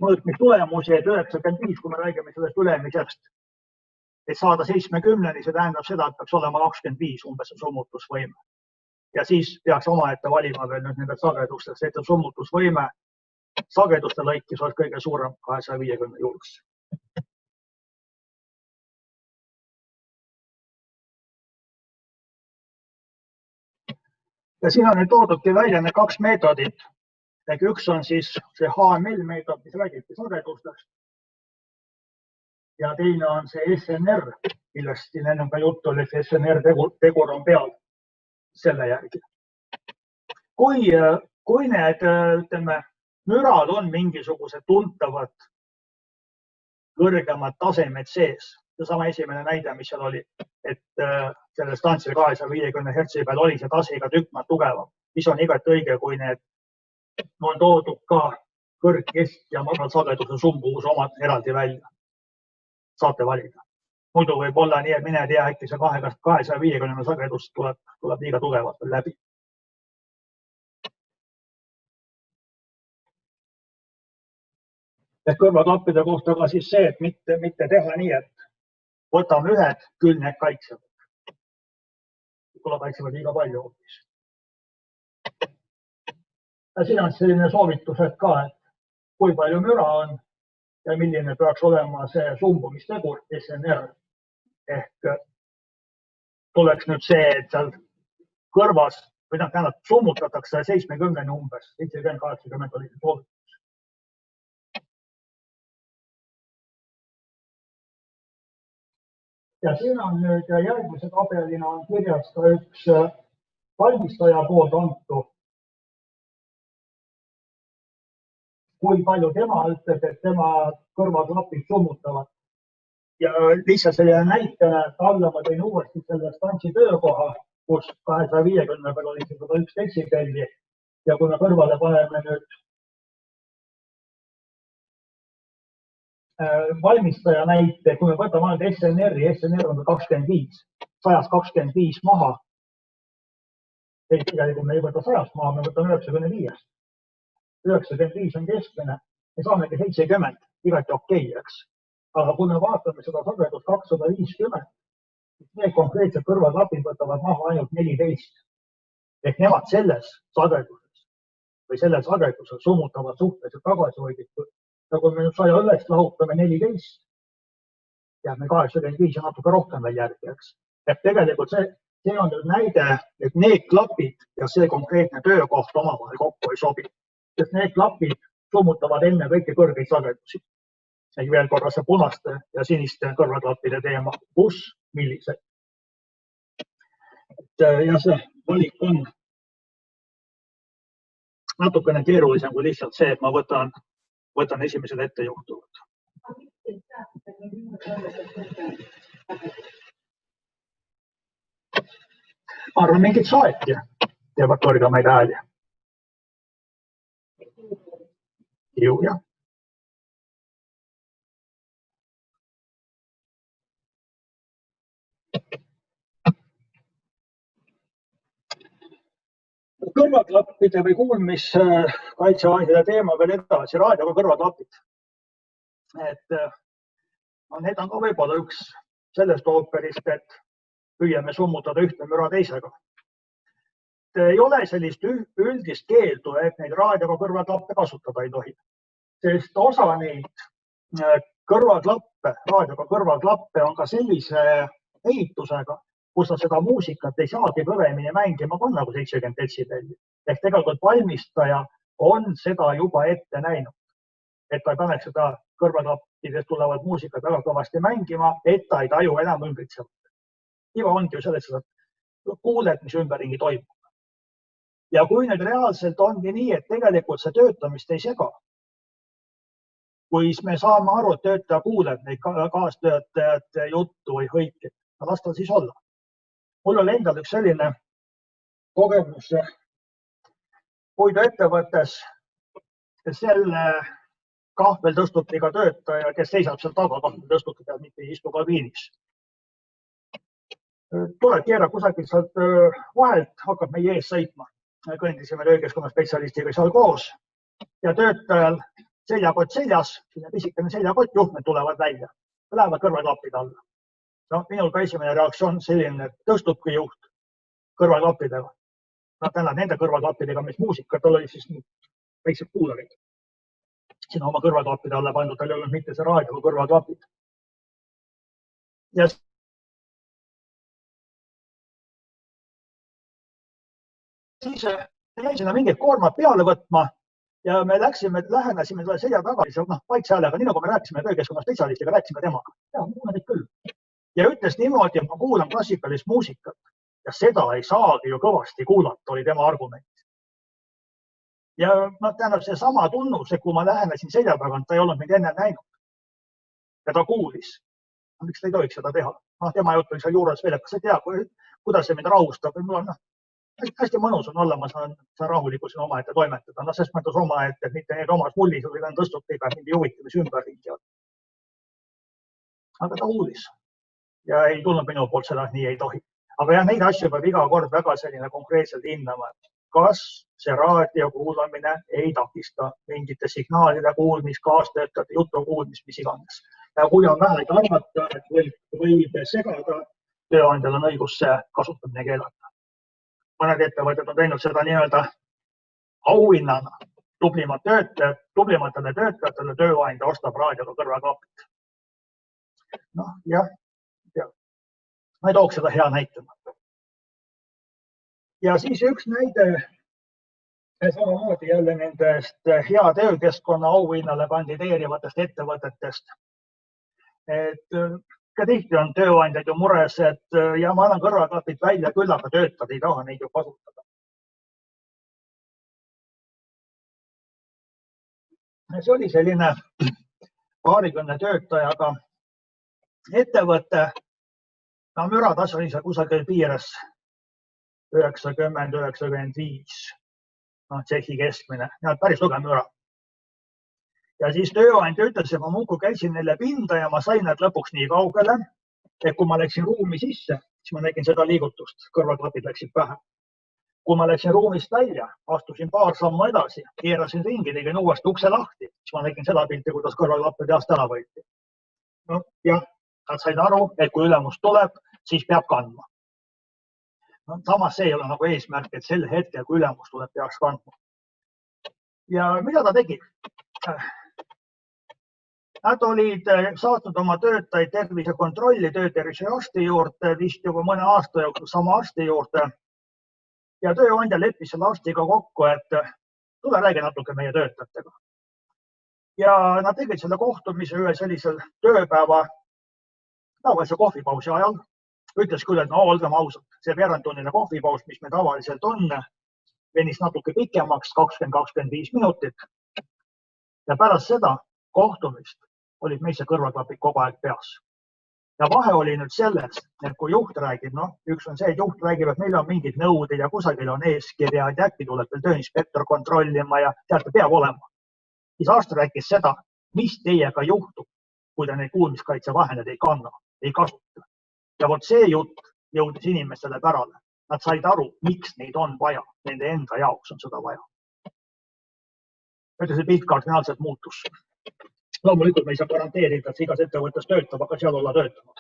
mõõtmistulemusi, et 95, kui me räägime sellest ülemisest, et saada 70-ni, see tähendab seda, et peaks olema 25 umbes summutusvõime. Ja siis peaks omaette valima veel nüüd nendest sagedustest, et summutusvõime sageduste lõikis oleks kõige suurem 250 juures. Ja siin on nüüd toodudki välja need 2 meetodit. Üks on siis see HML meetod, mis räägibki sagedustest. Ja teine on see SNR, millest siin enne ka juttu oli, see SNR tegur on peal selle järgi. Kui need, ütleme, mürad on mingisugused tuntavad kõrgemad tasemed sees, see sama esimene näide, mis seal oli, et selle stantsil 250 Hz peal oli see tase iga tükk tugevam, mis on igati õige, kui need on toodud ka kõrg-, kesk- ja madalsageduse sumbuvus omad eraldi välja. Saate valida. Muidu võib olla nii, et mine tea, äkki see 250 sagedus tuleb liiga tugevalt läbi. Et kõrvaklappide kohta ka siis see, et mitte teha nii, et võtame ühed, küll need kaitsevad. Kuna kaitsevad liiga palju hoopis. Ja siin on selline soovitused ka, et kui palju müra on ja milline peaks olema see sumbumistegur, SNR. Ehk tuleks nüüd see, et seal kõrvas, või tähendab, summutatakse 70 umbes, 70-80 oli see soovitus. Ja siin on nüüd järgmise tabelina on kirjas ka üks valmistaja poolt antu, kui palju tema ütleb, et tema kõrvaklapid summutavad. Ja lihtsalt selline näitena, et alla ma tõin uuesti selle stantsi töökoha, kus 250 peal oli 101 detsibelli. Ja kui me kõrvale paneme nüüd valmistaja näite, kui me võtame ainult SNR-i, SNR on 25, 125 maha. Tegelikult me ei võta 100 maha, me võtame 95. 95 on keskmine ja saamegi 70, igati okei, eks. Aga kui me vaatame seda sagedust 250, siis need konkreetsed kõrvaklapid võtavad maha ainult 14. Ehk nemad selles sageduses või sellel sagedusel summutavad suhteliselt tagasihoidlikult. Ja kui me nüüd 100 õllest lahutame 14, jääb me 85 ja natuke rohkem veel järgi, eks. Et tegelikult see on nüüd näide, et need klapid ja see konkreetne töökoht omavahel kokku ei sobi. Sest need klapid summutavad enne kõiki kõrgeid sagedusi. Ehk veel korra see punaste ja siniste kõrvaklappide teema, kus millised. Ja see valik on natukene keerulisem kui lihtsalt see, et ma võtan esimesed ettejuhtuvad. Ma arvan, mingid saeti teevad kõrgemaid hääli. Ju, jah. Kõrvaklappide või kuulmiskaitsevahendite teema veel edasi, raadioga kõrvaklapid. Et need on ka võib-olla üks sellest ooperist, et püüame summutada ühte müra teisega. Ei ole sellist üldist keeldu, et neid raadioga kõrvaklappe kasutada ei tohi. Sest osa neid kõrvaklappe, raadioga kõrvaklappe on ka sellise ehitusega, kus sa seda muusikat ei saagi kõvemini mängima panna kui 70 detsibelli. Ehk tegelikult valmistaja on seda juba ette näinud, et ta ei paneks seda kõrvaklappidest tulevat muusikat väga kõvasti mängima, et ta ei taju enam ümbritsevat. Iva ongi ju selles, et kuuled, mis ümberringi toimub. Ja kui nüüd reaalselt ongi nii, et tegelikult see töötamist ei sega, kui me saame aru, et töötaja kuuleb neid kaastöötajate juttu või hõike, las ta siis olla. Mul on endal üks selline kogemus puiduettevõttes, selle kahveltõstukiga töötaja, kes seisab seal taga kahveltõstukiga, mitte ei istu kabiinis. Tuleb keera kusagil sealt vahelt, hakkab meie ees sõitma. Kõndisime töökeskkonna spetsialistiga seal koos ja töötajal seljakott seljas, sinna pisikene seljakott, juhtmed tulevad välja, lähevad kõrvaklapid alla. No, minul ka esimene reaktsioon selline, et tõstubki juht kõrvaklappidega. Täna nende kõrvaklappidega, mis muusikat, tal oli siis väiksed kuularid. Sinna oma kõrvaklappide alla pandud, tal ei olnud mitte see raadioga kõrvaklapid. Ja siis jäin sinna mingid koormad peale võtma ja me lähenesime selle selja taga, vaikse häälega, nii nagu me rääkisime töökeskkonna spetsialistiga, rääkisime temaga. Ja, kuulen neid küll. Ja ütles niimoodi, et ma kuulan klassikalist muusikat ja seda ei saagi ju kõvasti kuulata, oli tema argument. Ja tähendab see sama tunnus, et kui ma lähenesin selja tagant, ta ei olnud mind enne näinud. Ja ta kuulis. Miks ta ei tohiks seda teha? Tema jutt oli seal juures veel, et kas ei tea, kuidas see mind rahustab. Hästi mõnus on olla, ma saan rahulikult siin omaette toimetada. Sest mõttes omaette, et mitte need omas mullis või tõstukiga mingi huvitamise ümberringi on. Aga ta kuulis. Ja ei tulnud minu poolt seda, nii ei tohi. Aga jah, neid asju peab iga kord väga selline konkreetselt hinnama. Kas see raadio kuulamine ei takista mingite signaalide kuulmist, kaastöötajate jutu kuulmist, mis iganes. Ja kui on vähe arvata, et võib segada, tööandjal on õigus see kasutamine keelata. Mõned ettevõtted on teinud seda nii-öelda auhinnana. Tublimatele töötajatele tööandja ostab raadioga kõrvaklapid. Jah. Ma ei tooks seda hea näitena. Ja siis üks näide samamoodi jälle nendest hea töökeskkonna auhinnale kandideerivatest ettevõtetest. Et ka tihti on tööandjad ju mures, et ja ma annan kõrvaklapid välja, küll aga töötajad ei taha neid ju kasutada. See oli selline 20 töötajaga ettevõte. No, müratase oli seal kusagil piires 90-95. Tšehhi keskmine. Päris tugev müra. Ja siis tööandja ütles, et ma muudkui käisin neile pinda ja ma sain nad lõpuks nii kaugele, et kui ma läksin ruumi sisse, siis ma nägin seda liigutust. Kõrvaklapid läksid pähe. Kui ma läksin ruumist välja, astusin paar sammu edasi, keerasin ringi, tegin uuesti ukse lahti, siis ma nägin seda pilti, kuidas kõrvaklappe peast ära võeti. No, jah, nad said aru, et kui ülemus tuleb, siis peab kandma. No, samas see ei ole nagu eesmärk, et sel hetkel, kui ülemus tuleb, peaks kandma. Ja mida ta tegi? Nad olid saatnud oma töötajaid tervisekontrolli töötervishoiuarsti juurde, vist juba mõne aasta jooksul sama arsti juurde. Ja tööandja leppis selle arstiga kokku, et tule räägi natuke meie töötajatega. Ja nad tegid selle kohtumise ühe sellisel tööpäeva tavalise kohvipausi ajal. Ütles küll, et no olgem ausad, see veerandtunnine kohvipaus, mis me tavaliselt on, venis natuke pikemaks, 20-25 minutit. Ja pärast seda kohtumist olid meisse kõrvaklapid kogu aeg peas. Ja vahe oli nüüd selles, et kui juht räägib, üks on see, et juht räägib, et meil on mingid nõuded ja kusagil on eeskirjad ja äkki tuleb veel tööinspektor kontrollima ja teate, peab olema. Siis arst rääkis seda, mis teiega juhtub, kui te neid kuulmiskaitsevahendeid ei kanna, ei kasuta. Ja vot see jutt jõudis inimestele pärale. Nad said aru, miks neid on vaja. Nende enda jaoks on seda vaja. See pilt kardinaalselt muutus. Loomulikult me ei saa garanteerida, et see igas ettevõttes töötab, aga seal olla töötanud.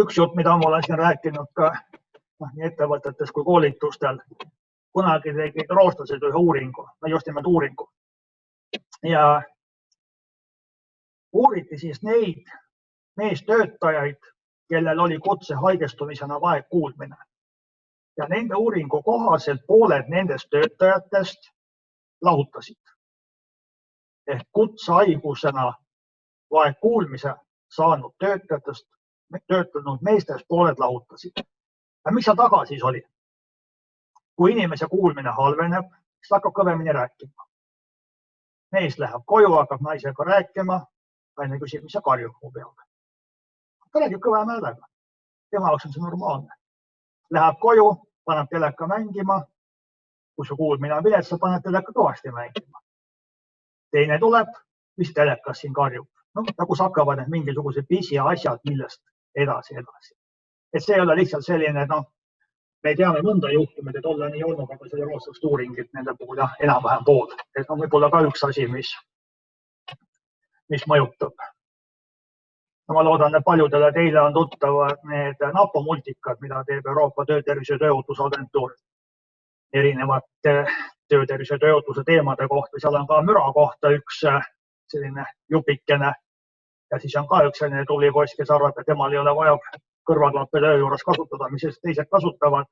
Üks jutt, mida ma olen siin rääkinud ka nii ettevõtetes kui koolitustel, kunagi tegid rootslased ühe uuringu, just nimelt uuringu. Ja uuriti siis neid meestöötajaid, kellel oli kutse haigestumisena vaegkuulmine. Ja nende uuringu kohaselt pooled nendest töötajatest lahutasid. Ehk kutsehaigusena vaegkuulmise saanud töötajatest, töötanud meestest pooled lahutasid. Ja mis seal taga siis oli? Kui inimese kuulmine halveneb, siis hakkab kõvemini rääkima. Mees läheb koju, hakkab naisega rääkima, naine küsib, mis sa karjub mu peale. Ta räägib kõvema häälega. Tema jaoks on see normaalne. Läheb koju, paneb teleka mängima. Kui su kuulmine on vilets, sa paned teleka kõvasti mängima. Teine tuleb, mis telekas siin karjub. Ja kus hakkavad need mingisugused pisiasjad, millest edasi. Et see ei ole lihtsalt selline, me teame mõnda juhtumit, et olla nii olnud, aga selle roostast uuringit nende puhul enam-vähem pool. Et võib-olla ka üks asi, mis mõjutab. Ma loodan, et paljudele teile on tuttavad need napomultikad, mida teeb Euroopa Töötervishoiu ja Tööohutusagentuur erinevad töötervishoiu ja tööohutuse teemade kohta. Seal on ka müra kohta üks selline jupikene ja siis on ka üks selline tubli poiss, kes arvab, et temal ei ole vaja kõrvaklappe töö juures kasutada, mis teised kasutavad.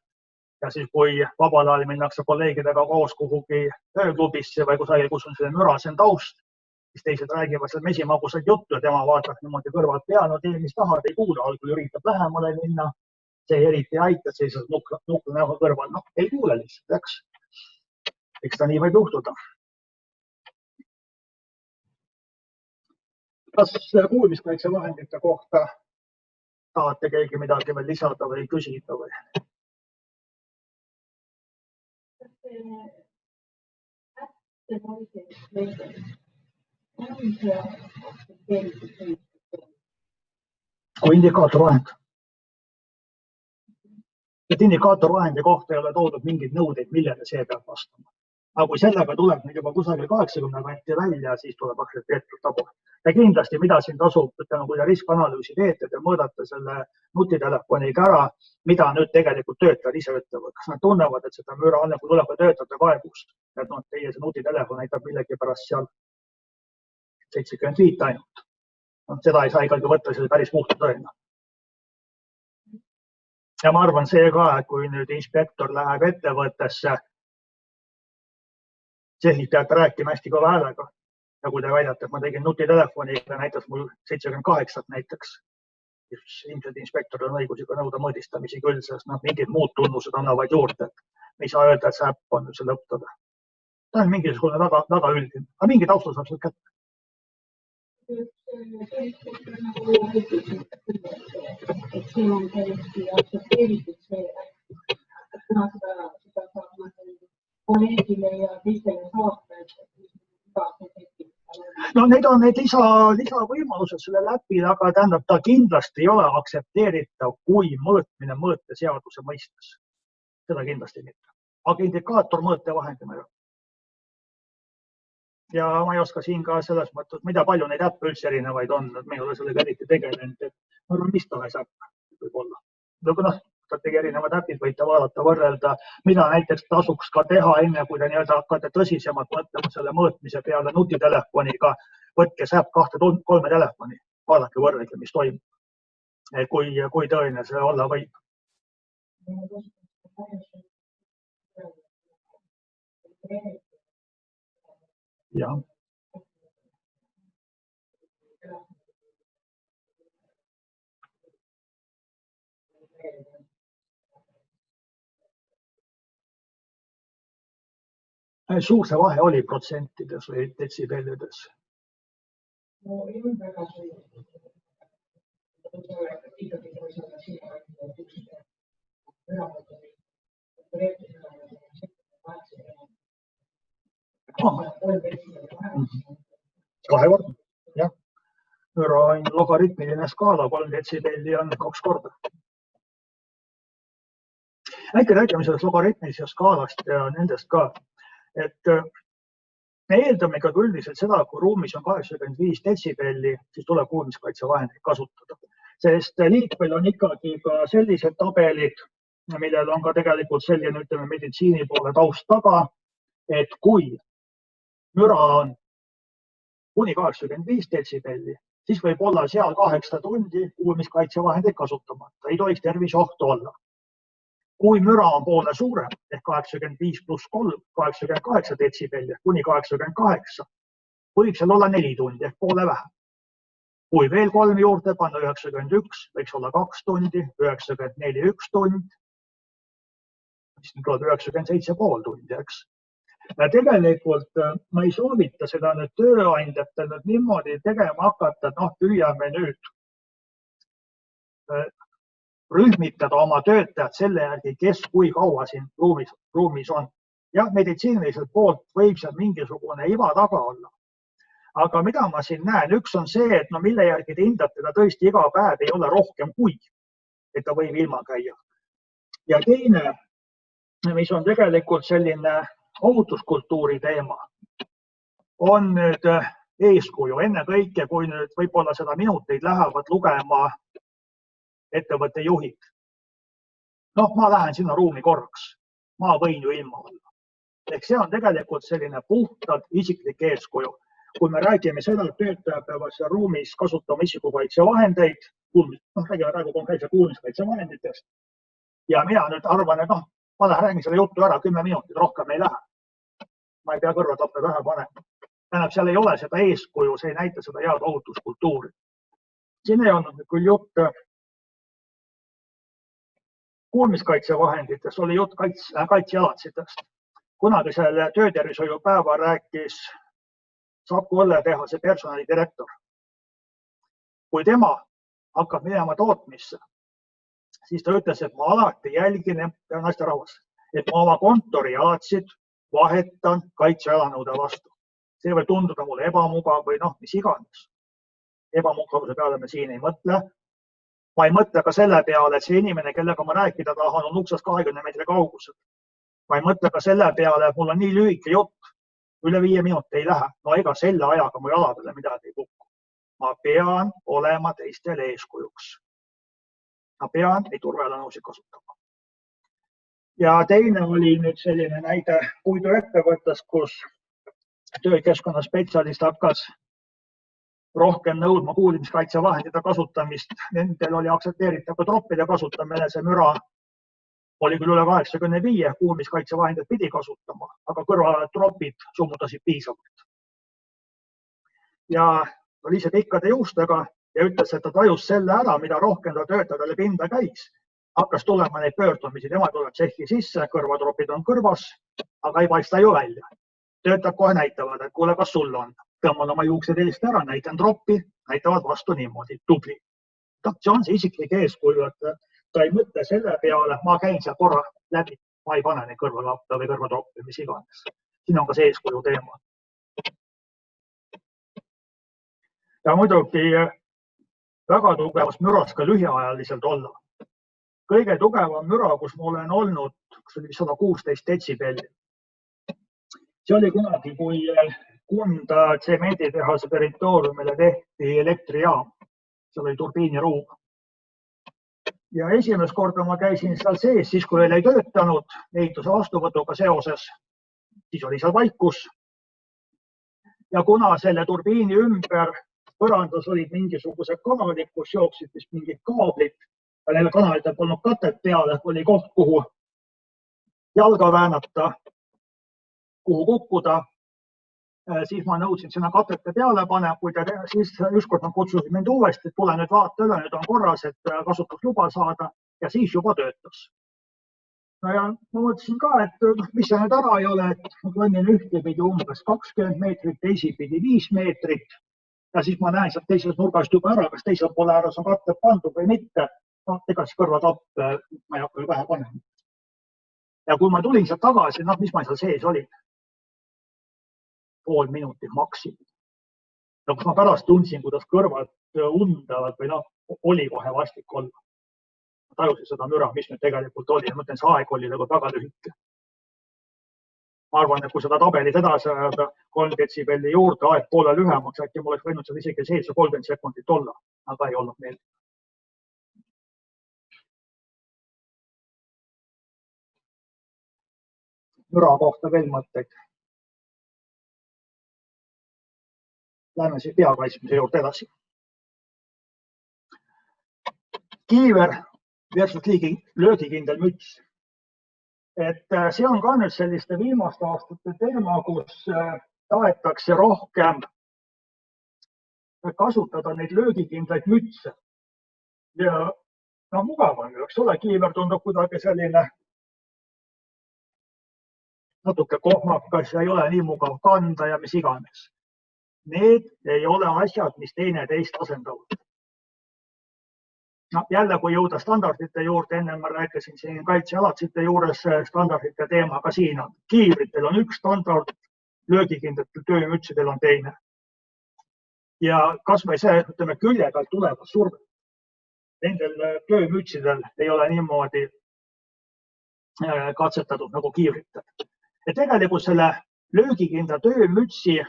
Ja siis kui vabal ajal minnakse kolleegidega koos kuhugi tööklubisse või kusagil, kus on selline mürasen taust, siis teised räägivad seal mesimagused juttu ja tema vaatab niimoodi kõrvalt peal, tee mis tahad, ei kuule, algul üritab lähemale minna, see eriti ei aita, seisab nukla näoga kõrval, ei kuule lihtsalt, eks ta nii võib juhtuda. Kas kuulmiskaitsevahendite kohta tahate keegi midagi veel lisada või küsida või? Kui indikaatorvahend. Et indikaatorvahendi kohta ei ole toodud mingeid nõudeid, millele see peab vastama. Aga kui sellega tuleb nüüd juba kusagil 80 kanti välja, siis tuleb aktsepteeritud tabu. Ja kindlasti, mida siin tasub, kui te riskanalüüsi teete, te mõõdate selle nutitelefoniga ära, mida nüüd tegelikult töötajad ise ütlevad. Kas nad tunnevad, et seda müra on, kui tuleb töötajate kaebus, et teie see nutitelefon näitab millegi pärast seal 75 ainult. Seda ei saa ikkagi võtta selle päris puhta tõena. Ja ma arvan see ka, et kui nüüd inspektor läheb ettevõttesse, siis peab rääkima hästi kõva häälega Ja kui te väidate, et ma tegin nutitelefoni ja näitas mul 78 näiteks, siis ilmselt inspektoril on õigus ikka nõuda mõõdistamisi küll, sest mingid muud tunnused annavad juurde. Me ei saa öelda, et see äpp on nüüd see lõpptõde. Ta on mingisugune väga üldine. Aga mingi taustal saab sealt kätte. Et see on täiesti aktsepteeritud see, et kuna seda saab kolleegile ja teistele saata, No need on need lisavõimalused selle läbi, aga tähendab, ta kindlasti ei ole aktsepteeritav kui mõõtmine mõõteseaduse mõistes. Seda kindlasti mitte. Aga indikaator mõõtevahendina. Ja ma ei oska siin ka selles mõttes, mida palju neid äppe üldse erinevaid on, et me ei ole sellega eriti tegelenud, et ma arvan, mis tahes äpp võib olla. Kui ta tegi erinevad äpid, võite vaadata, võrrelda, mida näiteks tasuks ka teha enne, kui te hakkate tõsisemalt mõtlema selle mõõtmise peale nutitelefoniga. Võtke see äpp 2-3 telefoni, vaadake võrrelda, mis toimub. Kui tõene see olla võib. Jah. Suur see vahe oli protsentides või detsibellides? No ei olnud väga suur. Ikkagi toisaalda siin kahekordne, jah. Müra on logaritmiline skaala, 3 detsibelli on 2 korda. Äkki räägime sellest logaritmilisest skaalast ja nendest ka. Et me eeldame ka üldiselt seda, kui ruumis on 85 detsibelli, siis tuleb kuulmiskaitsevahendeid kasutada. Sest liikvel on ikkagi ka sellised tabelid, millel on ka tegelikult selline, ütleme, meditsiini poole taust taga, et kui müra on kuni 85 detsibelli, siis võib olla seal 8 tundi kuulmiskaitsevahendeid kasutamata. Ei tohiks terviseohtu olla. Kui müra on poole suurem, ehk 85 pluss 3, 88 detsibelli, kuni 88, võib seal olla 4 tundi, ehk poole vähem. Kui veel 3 juurde panna 91, võiks olla 2 tundi, 94 1 tund, siis tuleb 97,5 tundi, eks. Ja tegelikult ma ei soovita seda nüüd tööandjatel nüüd niimoodi tegema hakata, et püüame nüüd rühmitada oma töötajad selle järgi, kes kui kaua siin ruumis on. Jah, meditsiiniliselt poolt võib seal mingisugune iva taga olla. Aga mida ma siin näen? Üks on see, et mille järgi te hindate, ta tõesti iga päev ei ole rohkem kui, et ta võib ilma käia. Ja teine, mis on tegelikult selline ohutuskultuuri teema, on nüüd eeskuju. Enne kõike, kui nüüd võib-olla seda minuteid lähevad lugema ettevõtte juhid. Ma lähen sinna ruumi korraks. Ma võin ju ilma olla. Ehk see on tegelikult selline puhtalt isiklik eeskuju. Kui me räägime seda, et töötajad peavad seal ruumis kasutama isikukaitsevahendeid, räägime praegu konkreetse kuulmiskaitsevahenditest, ja mina nüüd arvan, et ma räägin selle juttu ära 10 minutit, rohkem ei lähe. Ma ei pea kõrvatappe pähe panema. Tähendab, seal ei ole seda eeskuju, see ei näita seda head ohutuskultuuri. Siin ei olnud küll jutt kuulmiskaitsevahenditest, oli jutt kaitsealatsidest. Kunagi selle töötervishoiupäeva rääkis Saku õlletehase personalidirektor. Kui tema hakkab minema tootmisse, siis ta ütles, et ma alati jälgin, et ma oma kontori alatsid vahetan kaitsealanõude vastu. See võib tunduda mulle ebamugav või mis iganes. Ebamugavuse peale me siin ei mõtle. Ma ei mõtle ka selle peale, et see inimene, kellega ma rääkida tahan, on uksest 20 meetri kaugusel. Ma ei mõtle ka selle peale, et mul on nii lühike jutt, üle 5 minuti ei lähe. Ega selle ajaga mu jaladele midagi ei kukku. Ma pean olema teistele eeskujuks. Ma pean neid turvaalanõusid kasutama. Ja teine oli nüüd selline näide puiduettevõttes, kus töökeskkonna spetsialist hakkas rohkem nõudma kuulmiskaitsevahendite kasutamist. Nendel oli aktsepteeritav ka troppide kasutamine, see müra oli küll üle 85, kuulmiskaitsevahendid pidi kasutama, aga kõrval tropid summutasid piisavalt. ja oli ise pikkade juustega ja ütles, et ta tajus selle ära, mida rohkem ta töötajale pinda käis. Hakkas tulema neid pöördumisi, tema tuleb tsehhi sisse, kõrvatropid on kõrvas, aga ei paista ju välja. Töötajad kohe näitavad, et kuule, kas sul on. Tõmban oma juuksed eest ära, näitan troppi, näitavad vastu niimoodi, tubli. See on see isiklik eeskuju, et ta ei mõtle selle peale, ma käin seal korra läbi, ma ei pane neid kõrvalappe või kõrvatroppi, mis iganes. Siin on ka see eeskuju teema. Ja muidugi väga tugevas müras ka lühiajaliselt olla. Kõige tugevam müra, kus ma olen olnud, see oli 116 detsibelli. See oli kunagi, kui Kunda tsemenditehase territooriumile tehti elektrijaam. Seal oli turbiiniruum. Ja esimest korda ma käisin seal sees, siis kui ei töötanud ehituse vastuvõtuga seoses, siis oli seal vaikus. Ja kuna selle turbiini ümber põrandas olid mingisugused kanalid, kus jooksid vist mingid kaablid, ja neil kanalitel polnud katet peale, oli koht, kuhu jalga väänata, kuhu kukkuda, siis ma nõudsin sinna katete peale panekuid ja siis ükskord nad kutsusid mind uuesti, et tule nüüd vaata üle, nüüd on korras, et kasutusluba saada ja siis juba töötas. No ja ma mõtlesin ka, et mis see nüüd ära ei ole, et ma kõnnin ühtepidi umbes 20 meetrit, teisipidi 5 meetrit ja siis ma näen sealt teisest nurgast juba ära, kas teisel poole ääres on katte pandud või mitte. No, ega siis kõrvatapp ma ei hakka ju vähe panema. Ja kui ma tulin sealt tagasi, mis ma seal sees olin? Pool minutit maksimum. Ja kus ma pärast tundsin, kuidas kõrvad undavad või oli kohe vastik olla. Ma tajusin seda müra, mis nüüd tegelikult oli. Ma mõtlen, see aeg oli nagu väga lühike. Ma arvan, et kui seda tabelit edasi ajada 3 detsibelli juurde, aeg poole lühemaks, äkki ma oleks võinud seal isegi 7-30 sekundit olla, aga ei olnud meeldiv. Müra kohta veel mõtteid. Lähme siis peakaitsmise juurde edasi. Kiiver versus löögikindel müts. Et see on ka nüüd selliste viimaste aastate teema, kus tahetakse rohkem kasutada neid löögikindlaid mütse. Ja mugav on ju, eks ole, kiiver tundub kuidagi selline natuke kohmakas ja ei ole nii mugav kanda ja mis iganes. Need ei ole asjad, mis teineteist asendavad. Jälle, kui jõuda standardite juurde, enne ma rääkisin siin kaitsealatsite juures standardite teema, ka siin on. Kiivritel on üks standard, löögikindlatel töömütsidel on teine. Ja kas või see, ütleme, küljega tulevad surve. Nendel töömütsidel ei ole niimoodi katsetatud nagu kiivritel. Ja tegelikult selle löögikindla töömütsi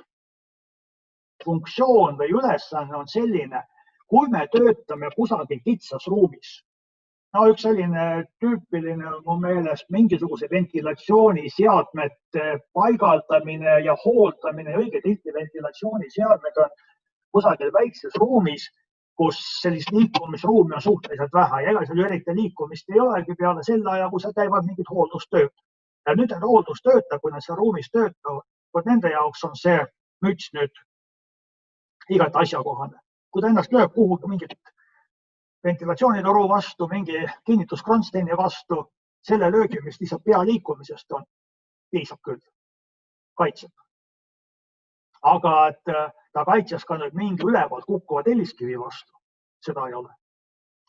funktsioon või ülesanne on selline, kui me töötame kusagil kitsas ruumis. Üks selline tüüpiline mu meelest mingisuguse ventilatsiooniseadmete paigaldamine ja hooldamine, õige tihti ventilatsiooniseadmed on kusagil väikses ruumis, kus sellist liikumisruumi on suhteliselt vähe ja ega seal eriti liikumist ei olegi peale selle aja, kui seal käivad mingid hooldustööd. Ja nüüd need hooldustöötajad, kui nad seal ruumis töötavad, nende jaoks on see müts nüüd igati asjakohane. Kui ta ennast lööb kuhugi mingit ventilatsioonitoru vastu, mingi kinnituskronsteini vastu, selle löögi, mis lihtsalt pea liikumisest on, piisab küll, kaitseb. Aga et ta kaitses ka nüüd mingi ülevalt kukkuva telliskivi vastu, seda ei ole.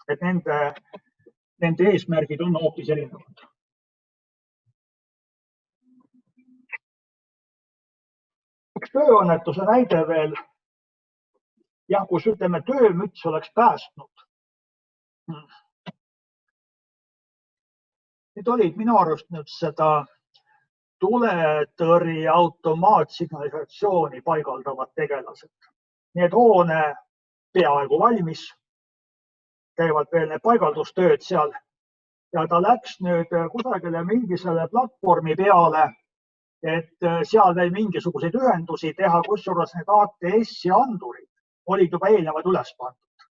Et nende eesmärgid on hoopis erinevad. Üks tööõnnetuse näide veel. Ja kus ütleme, töömüts oleks päästnud. Need olid minu arust nüüd seda tuletõrje automaatsignalisatsiooni paigaldavad tegelased. Need hoone peaaegu valmis, käivad veel need paigaldustööd seal ja ta läks nüüd kusagile mingisele platvormi peale, et seal veel mingisuguseid ühendusi teha, kusjuures need ATS-i andurid olid juba eelnevad üles pandud.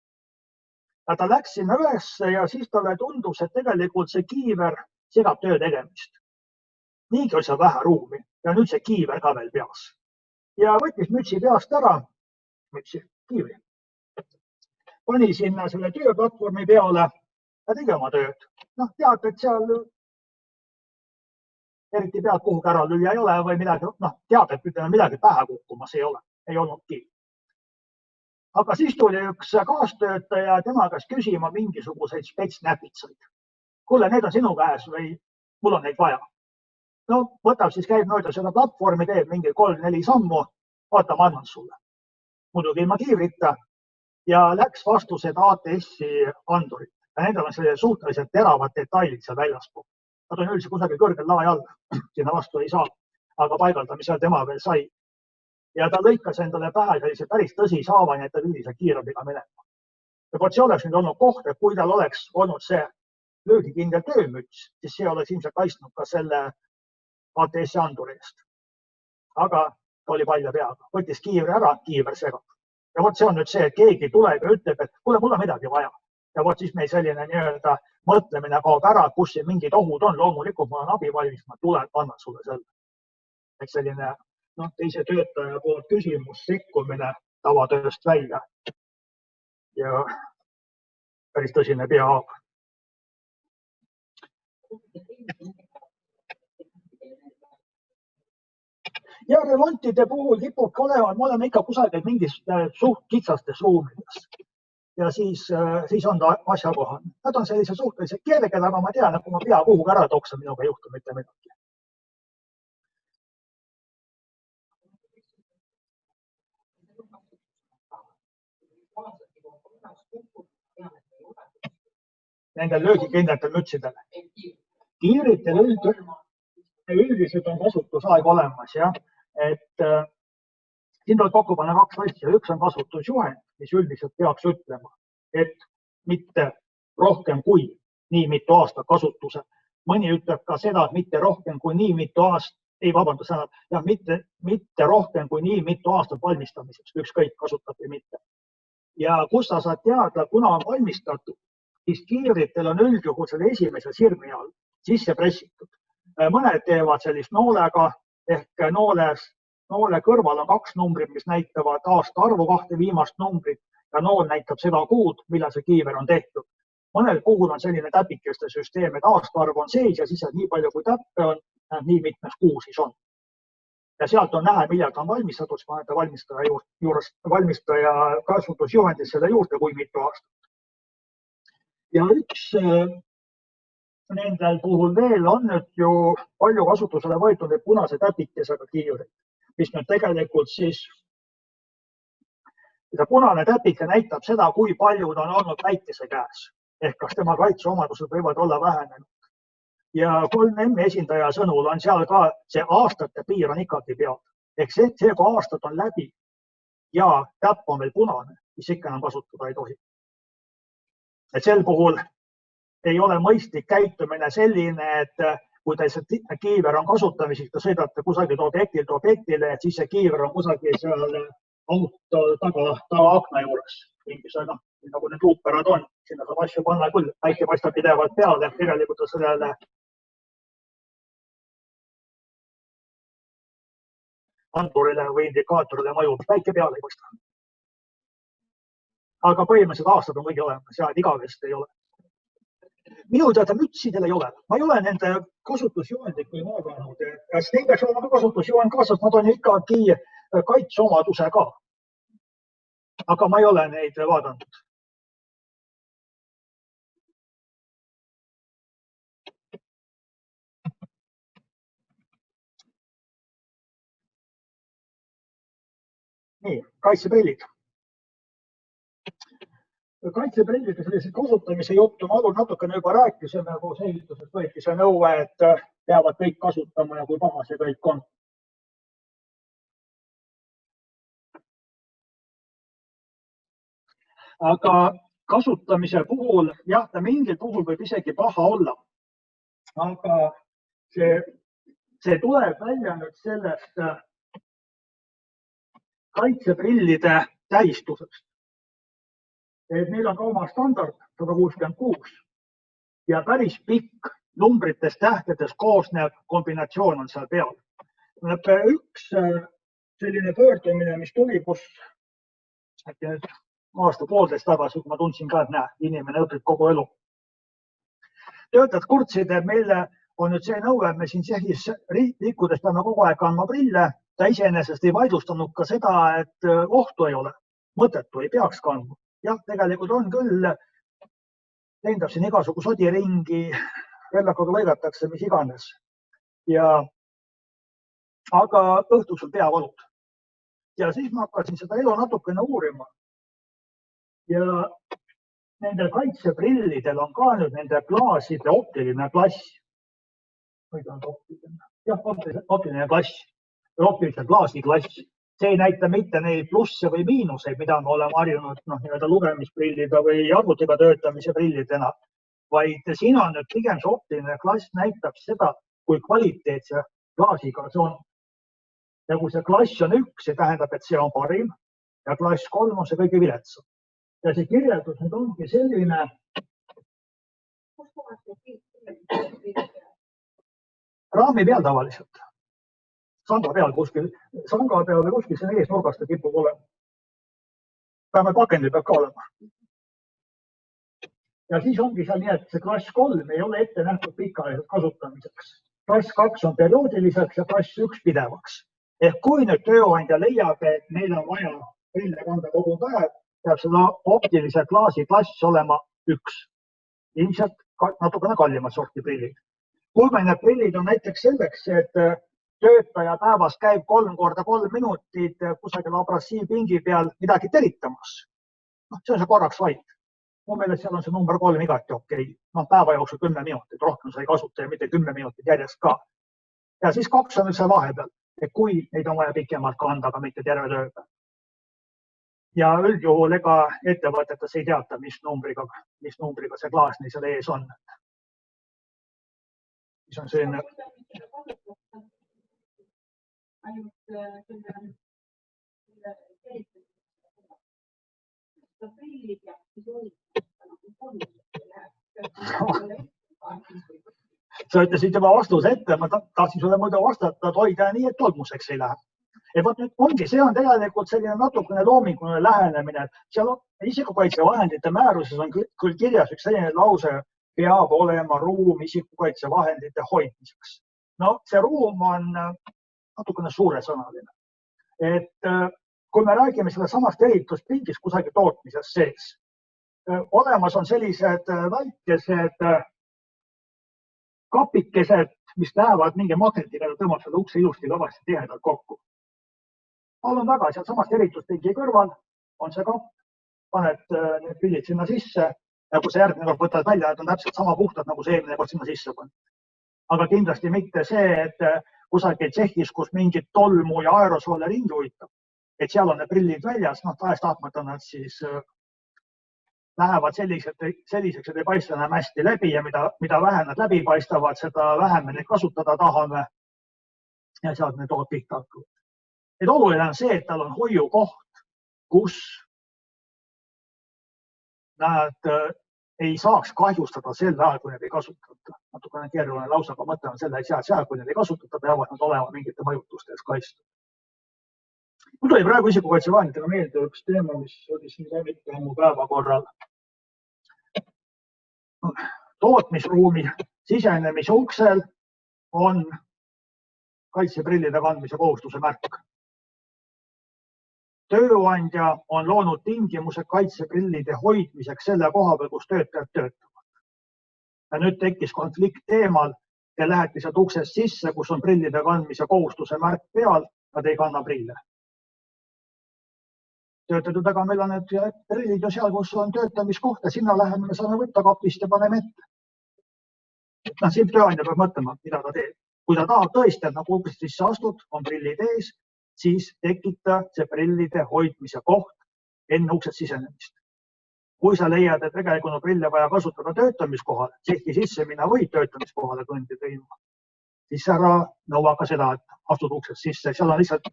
Ja ta läks sinna üles ja siis talle tundus, et tegelikult see kiiver segab töö tegemist. Niigi on seal vähe ruumi ja nüüd see kiiver ka veel peas. Ja võttis mütsi peast ära mütsi, kiivri. Pani sinna selle tööplatvormi peale ja tegi oma tööd. Noh, tead, et seal eriti pead kuhugi ära lüüa ei ole või midagi, noh, tead, et ütleme midagi pähe kukkumas ei ole, ei olnudki. Aga siis tuli üks kaastöötaja tema käest küsima mingisuguseid spetsnäpitsaid. Kuule, need on sinu käes või mul on neid vaja? No, võtab siis, käib mööda seda platvormi, teeb mingi 3-4 sammu, vaata, ma annan sulle. Muidugi ilma kiivrita ja läks vastused ATS-i andurit. Ja nendel on sellised suhteliselt teravad detailid seal väljaspool. Nad on üldse kusagil kõrgel lae all, sinna vastu ei saa, aga paigaldamisel tema veel sai. Ja ta lõikas endale pähe sellise päris tõsise haava, nii et ta üldise kiirabiga minema. Ja see oleks nüüd olnud koht, et kui tal oleks olnud see löögikindel töömüts, siis see oleks ilmselt kaitsnud ka selle ATS-i anduri eest. Aga ta oli palja peaga, võttis kiivri ära, kiiver segab. Ja vot see on nüüd see, et keegi tuleb ja ütleb, et kuule, mul on midagi vaja. Ja vot siis meil selline nii-öelda mõtlemine kaob ära, kus siin mingid ohud on. Loomulikult mul on abi valmis, ma tulen, annan sulle selle. Et selline teise töötaja poolt küsimus, sekkumine tavatööst välja. Ja päris tõsine peahaab. Ja remontide puhul kipubki olema, me oleme ikka kusagil mingis suht kitsastes ruumides. Ja siis on ta asjakohane. Nad on sellise suhteliselt kerged, aga ma tean, et kui ma pea kuhugi ära toksan, minuga ei juhtu mitte midagi. Nendel löögikindlatel mütsidel. Kiivritel üldiselt on kasutusaeg olemas, jah. Et siin tuleb kokku panna kaks asja. Üks on kasutusjuhend, mis üldiselt peaks ütlema, et mitte rohkem kui nii mitu aastat kasutuse. Mõni ütleb ka seda, et mitte rohkem kui nii mitu aastat, mitte rohkem kui nii mitu aastat valmistamiseks, ükskõik kasutab või mitte. Ja kus sa saad teada, kuna on valmistatud, siis kiivritel on üldjuhul selle esimese sirmi all sisse pressitud. Mõned teevad sellist noolega ehk noole kõrval on 2 numbrit, mis näitavad aasta arvu 2 viimast numbrit ja nool näitab seda kuud, millal see kiiver on tehtud. Mõnel puhul on selline täpikeste süsteem, et aasta arv on sees ja siis nii palju kui täppe on, nii mitmes kuu siis on. Ja sealt on näha, millal ta on valmistatud, siis panete valmistaja kasutusjuhendis selle juurde kui mitu aastat. Ja üks nendel puhul veel on nüüd ju palju kasutusele võetud punase täpikesega kiivrid, mis nüüd tegelikult siis see punane täpike näitab seda, kui palju ta on olnud päikese käes, ehk kas tema kaitseomadused võivad olla vähenenud. Ja 3M esindaja sõnul on seal ka see aastate piir on ikkagi peal. Ehk see, kui aastad on läbi ja täpp on veel punane, siis ikka enam kasutada ei tohi. Et sel puhul ei ole mõistlik käitumine selline, et kui teil see kiiver on kasutamiseks, te sõidate kusagilt objektilt objektile, et siis see kiiver on kusagil seal auto taga akna juures. Nagu need luuperad on, sinna saab asju panna küll, päike paistab pidevalt peale, tegelikult on sellele andurile või indikaatorile mõjub, päike peale ei paista. Aga põhimõtteliselt aastad on kõigi olemas ja igavest ei ole. Minu teada mütsidel ei ole. Ma ei ole nende kasutusjuhendit kui vaadanud. Kas neil peaks olema kasutusjuhend kaasas? Nad on ikkagi kaitseomaduse ka. Aga ma ei ole neid vaadanud. Nii, kaitseprillid. Kaitseprillide sellise kasutamise juttu ma natukene juba rääkisime, kui selgitusest võeti see nõue, et peavad kõik kasutama ja kui paha see kõik on. Aga kasutamise puhul, jah, ta mingil puhul võib isegi paha olla. Aga see tuleb välja nüüd sellest kaitseprillide tähistusest. Et neil on ka oma standard 166 ja päris pikk numbritest tähtedest koosnev kombinatsioon on seal peal. Üks selline pöördumine, mis tuli, kus äkki nüüd aasta-poolteist tagasi, kui ma tundsin ka, et näe, inimene õpib kogu elu. Töötajad kurtsid, et meile on nüüd see nõue, et me siin Tšehhis liikudes peame kogu aeg kandma prille. Ta iseenesest ei vaidlustanud ka seda, et ohtu ei ole, mõttetu, ei peaks kandma. Jah, tegelikult on küll, lendab siin igasugu sodiringi, rellakaga lõigatakse, mis iganes. Aga õhtul sul peavalud. Ja siis ma hakkasin seda elu natukene uurima. Ja nendel kaitseprillidel on ka nüüd nende klaaside optiline klass. Jah, optiline klass. Optilise klaasi klass. See ei näita mitte neid plusse või miinuseid, mida me oleme harjunud lugemisprillida või arvutiga töötamise prillidena, vaid siin on nüüd pigem see optiline klass näitab seda, kui kvaliteetse klaasiga see on. Ja kui see klass on 1, see tähendab, et see on parim ja klass 3 on see kõige viletsam. Ja see kirjeldus nüüd ongi selline. Raami peal tavaliselt. Sanga peal või kuskil siin ees nurgast kipub olema. Vähemalt pakendil peab ka olema. Ja siis ongi seal nii, et see klass 3 ei ole ette nähtud pikaajaliseks kasutamiseks. Klass 2 on perioodiliseks ja klass 1 pidevaks. Ehk kui nüüd tööandja leiab, et meil on vaja prille kanda kogu päev, peab seda optilise klaasi klass olema 1. Ilmselt natukene kallimad sorti prillid. Kui meil need prillid on näiteks selleks, et töötaja päevas käib 3 korda 3 minutit kusagil abrassiivpingi peal midagi teritamas. See on see korraks vaid. Mu meelest seal on see number 3 igati okei. Päeva jooksul 10 minutit, rohkem sa ei kasuta ja mitte 10 minutit järjest ka. Ja siis 2 on üldse vahepeal, et kui neid on vaja pikemalt kanda, aga mitte terve tööpäev. Ja üldjuhul ega ettevõtetes ei teata, mis numbriga see klaas neil seal ees on. Mis on selline... Sa ütlesid juba vastuse ette, ma tahtsin sulle muidu vastata, et hoida nii, et tolmuseks ei lähe. Ja võt nüüd ongi, see on tegelikult selline natukene loominguline lähenemine. Seal on isikukaitsevahendite määruses on küll kirjas üks selline lause, peab olema ruum isikukaitsevahendite hoidmiseks. No see ruum on natukene suuresõnaline. Et kui me räägime selle samast erituspingist kusagil tootmises sees, olemas on sellised väikesed kapikesed, mis lähevad mingi magnetiga ja tõmbab selle ukse ilusti kõvasti tihedalt kokku. Palun väga, seal samast erituspingi kõrval on see kapp, paned need pillid sinna sisse ja kui sa järgmine kord võtad välja, et on täpselt sama puhtad, nagu see eelmine kord sinna sisse pannud. Aga kindlasti mitte see, et kusagil Tšehhis, kus mingit tolmu ja aerosoole ringi uitab, et seal on need prillid väljas, tahes tahtmata nad siis lähevad selliseks, et ei paista enam hästi läbi ja mida vähem nad läbi paistavad, seda vähem me neid kasutada tahame ja sealt need tood pihta hakkavad. Et oluline on see, et tal on hoiukoht, kus nad ei saaks kahjustada sel ajal, kui need ei kasutata. Natukene keeruline lause, aga mõte on selle, et seal, kui need ei kasutata, peavad nad olema mingite mõjutuste ees kaitstud. Mul tuli praegu isikukaitsevahenditega meelde üks teema, mis oli siin ka mitte ammu päevakorral. Tootmisruumi sisenemise uksel on kaitseprillide kandmise kohustuse märk. Tööandja on loonud tingimused kaitseprillide hoidmiseks selle koha peal, kus töötajad töötavad. Ja nüüd tekkis konflikt teemal, te lähete sealt uksest sisse, kus on prillide kandmise kohustuse märk peal, nad ei kanna prille. Töötatud, aga meil on need prillid ju seal, kus on töötamiskoht ja sinna läheme, me saame võtta kapist ja paneme ette. Siin tööandja peab mõtlema, mida ta teeb. Kui ta tahab tõesti, et nagu uksest sisse astud, on prillid ees, siis tekita see prillide hoidmise koht enne uksest sisenemist. Kui sa leiad, et tegelikult on prille vaja kasutada töötamiskohal, Tšehhi sisse minna või töötamiskohale kõndida ilma, siis ära nõua ka seda, et astud uksest sisse. Seal on lihtsalt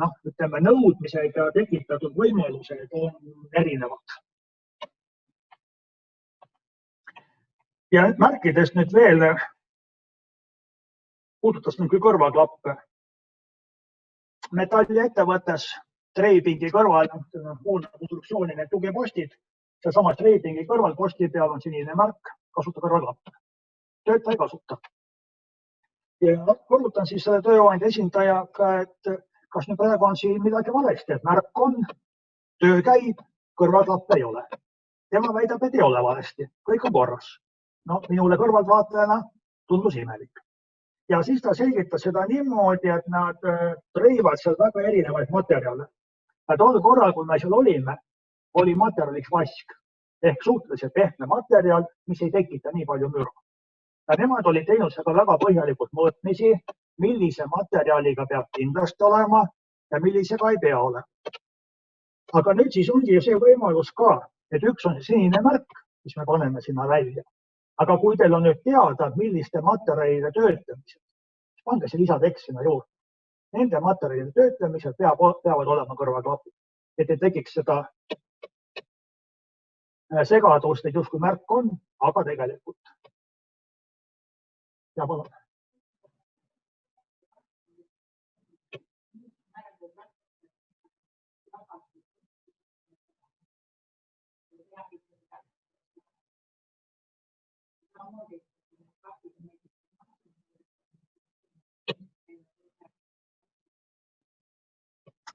nõudmised ja tekitatud võimalused on erinevad. Ja märkides nüüd veel, puudutas nüüd kui kõrvaklappe. Metalliettevõttes treipingi kõrval, konstruktsiooni need tugipostid, sealsamas treipingi kõrval posti peal on sinine märk, kasuta kõrvaklappe. Töötaja ei kasuta. Ja korrutan siis selle tööandja esindajaga, et kas nüüd praegu on siin midagi valesti, et märk on, töö käib, kõrvaklappe ei ole. Tema väidab, et ei ole valesti, kõik on korras. No, minule kõrvaltvaatajana tundus imelik. Ja siis ta selgitas seda niimoodi, et nad treivad seal väga erinevaid materjale. Ja tol korral, kui me seal olime, oli materjaliks vask ehk suhteliselt pehme materjal, mis ei tekita nii palju müra. Ja nemad olid teinud seda väga põhjalikult mõõtmisi, millise materjaliga peab kindlasti olema ja millisega ei pea olema. Aga nüüd siis ongi see võimalus ka, et üks on sinine märk, mis me paneme sinna välja. Aga kui teil on nüüd teada, milliste materjalide töötamised, siis pange see lisatekst sinna juurde. Nende materjalide töötamised peavad olema kõrvaklapid, et ei tekiks seda segadust, et justkui märk on, aga tegelikult. Ja palun.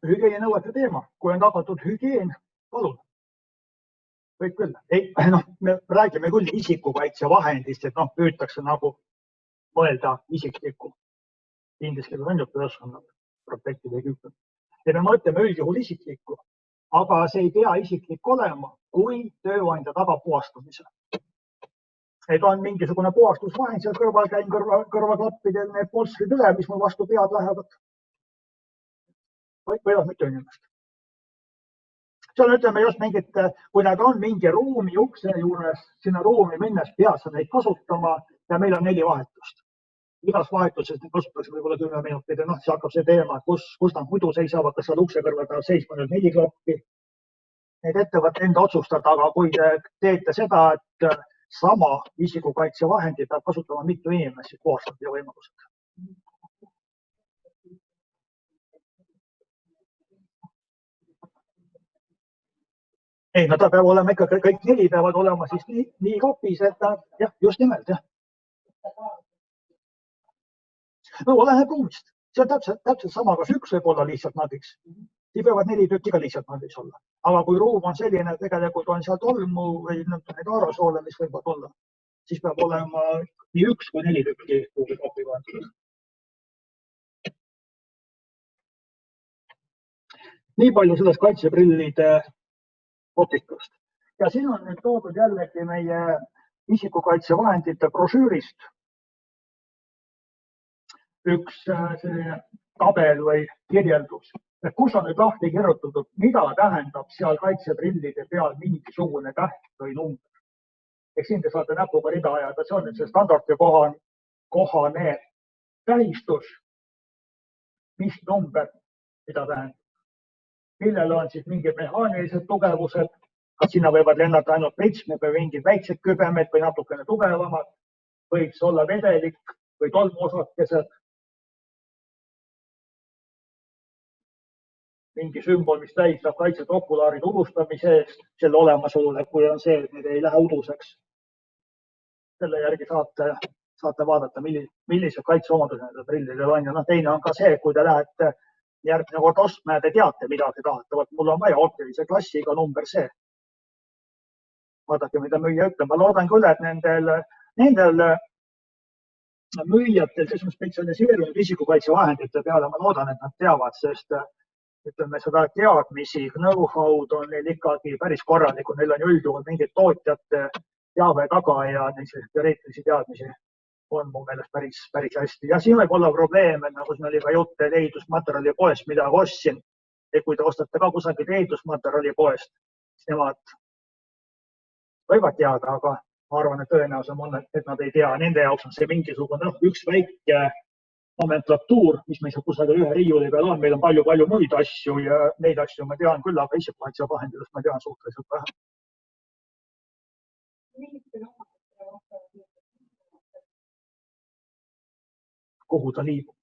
Hügieeninõuete teema, kui on tagatud hügieen, palun. Võib küll. Ei, me räägime küll isikukaitsevahendist, et püütakse nagu mõelda isiklikku. Inglise keeles on ju personal protective equipment. Ja me mõtleme üldjuhul isiklikku, aga see ei pea isiklik olema, kui tööandja tagab puhastamise. Et on mingisugune puhastusvahend, seal kõrval käin kõrvaklappidel need polstrid üle, mis mul vastu pead lähevad. Võivad mitte inimest. See on, ütleme just mingit, kui nad on mingi ruumi ukse juures, sinna ruumi minnes pead sa neid kasutama ja meil on 4 vahetust. Igas vahetuses neid kasutatakse võib-olla 10 minutit ja siis hakkab see teema, kus nad muidu seisavad, kas seal ukse kõrval peab seisma nüüd 4 klappi. Need ettevõtte enda otsustada, aga kui te teete seda, et sama isikukaitsevahendi peab kasutama mitu inimest, puhastamise võimalused. Ei, ta peab olema ikka, kõik 4 peavad olema siis nii klapis, et jah, just nimelt, jah. No oleneb ruumist. See on täpselt sama, kas üks võib olla lihtsalt nadiks. Siis peavad 4 tükki ka lihtsalt nadiks olla. Aga kui ruum on selline, et tegelikult on seal tolmu või need aerosoole, mis võivad olla, siis peab olema nii 1 kui 4 tükki kuhugi klapi vahendada. Nii palju sellest kaitseprillide optikast. Ja siin on nüüd toodud jällegi meie isikukaitsevahendite brošüürist üks tabel või kirjeldus, et kus on nüüd lahti kirjutatud, mida tähendab seal kaitseprillide peal mingisugune täht või number. Ehk siin te saate näpuga rida ajada, see on nüüd see standardi kohane tähistus, mis number, mida tähendab. Millel on siis mingid mehaanilised tugevused, kas sinna võivad lennata ainult pritsmed või mingid väiksed kübemed või natukene tugevamad, võiks olla vedelik või tolmuosakesed. Mingi sümbol, mis tähistab kaitset okulaari tuvustamise eest, selle olemasolule, kui on see, et need ei lähe uduseks. Selle järgi saate vaadata, millised kaitseomadused nendel prillidel on. Ja teine on ka see, kui te lähete järgmine kord ostma ja te teate, mida te tahate. Mul on vaja optilise klassiga number see. Vaadake, mida müüja ütleb. Ma loodan küll, et nendel müüjatel, kes on spetsialiseerunud isikukaitsevahendite peale, ma loodan, et nad teavad, sest ütleme seda teadmisi, know-how'd on neil ikkagi päris korralikud. Neil on üldjuhul mingid tootjate teave taga ja teoreetilisi teadmisi on mu meelest päris hästi. Ja siin võib olla probleem, et nagu siin oli ka jutt ehitusmaterjali poest, mida ostsin. Et kui te ostate ka kusagil ehitusmaterjali poest, siis nemad võivad teada, aga ma arvan, et tõenäosem on, et nad ei tea. Nende jaoks on see mingisugune üks väike nomenklatuur, mis meil kusagil ühe riiuli peal on. Meil on palju muid asju ja neid asju ma tean küll, aga isikukaitsevahenditest ma tean suhteliselt vähe. Kuhu ta liibub?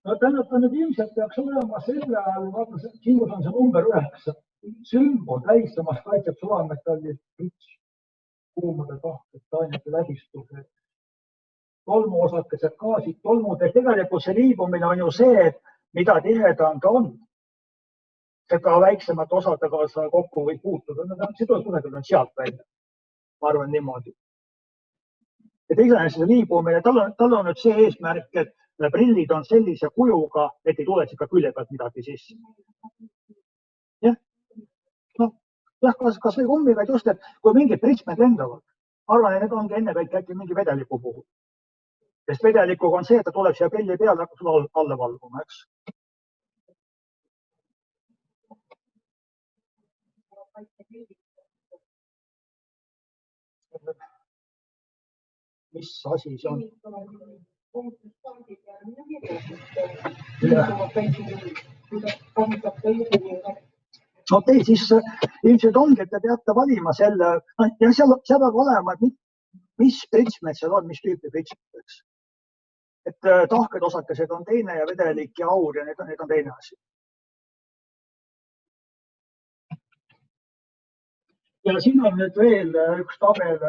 No tähendab, nüüd ilmselt peaks olema selle ajal, vaata, sinus on see number 9, sümbol tähistamas kaitseb sulametallid, kuumade tahted, tainete läbistused, tolmuosakesed, gaasid, tolmud. Tegelikult see liibumine on ju see, et mida tihedam ta on, seda väiksemate osadega sa kokku võib puutuda. See tuleb kusagil sealt välja. Ma arvan niimoodi. Et iseenesest see liibumine, tal on nüüd see eesmärk, et prillid on sellise kujuga, et ei tuleks ikka külje pealt midagi sisse. Jah, noh, kas või kummiga just, et kui mingid pritsmed lendavad, arvan, et need ongi enne kõik äkki mingi vedeliku puhul. Sest vedelikuga on see, et ta tuleb siia prilli peale, hakkab sulle alla valguma, eks. Mis asi see on? Okei, siis ilmselt ongi, et te peate valima selle, ja seal peab olema, mis pritsmed seal on, mis tüüpi pritsmed. Et tahked osakesed on teine ja vedelik ja aur ja need on teine asi. Ja siin on nüüd veel üks tabel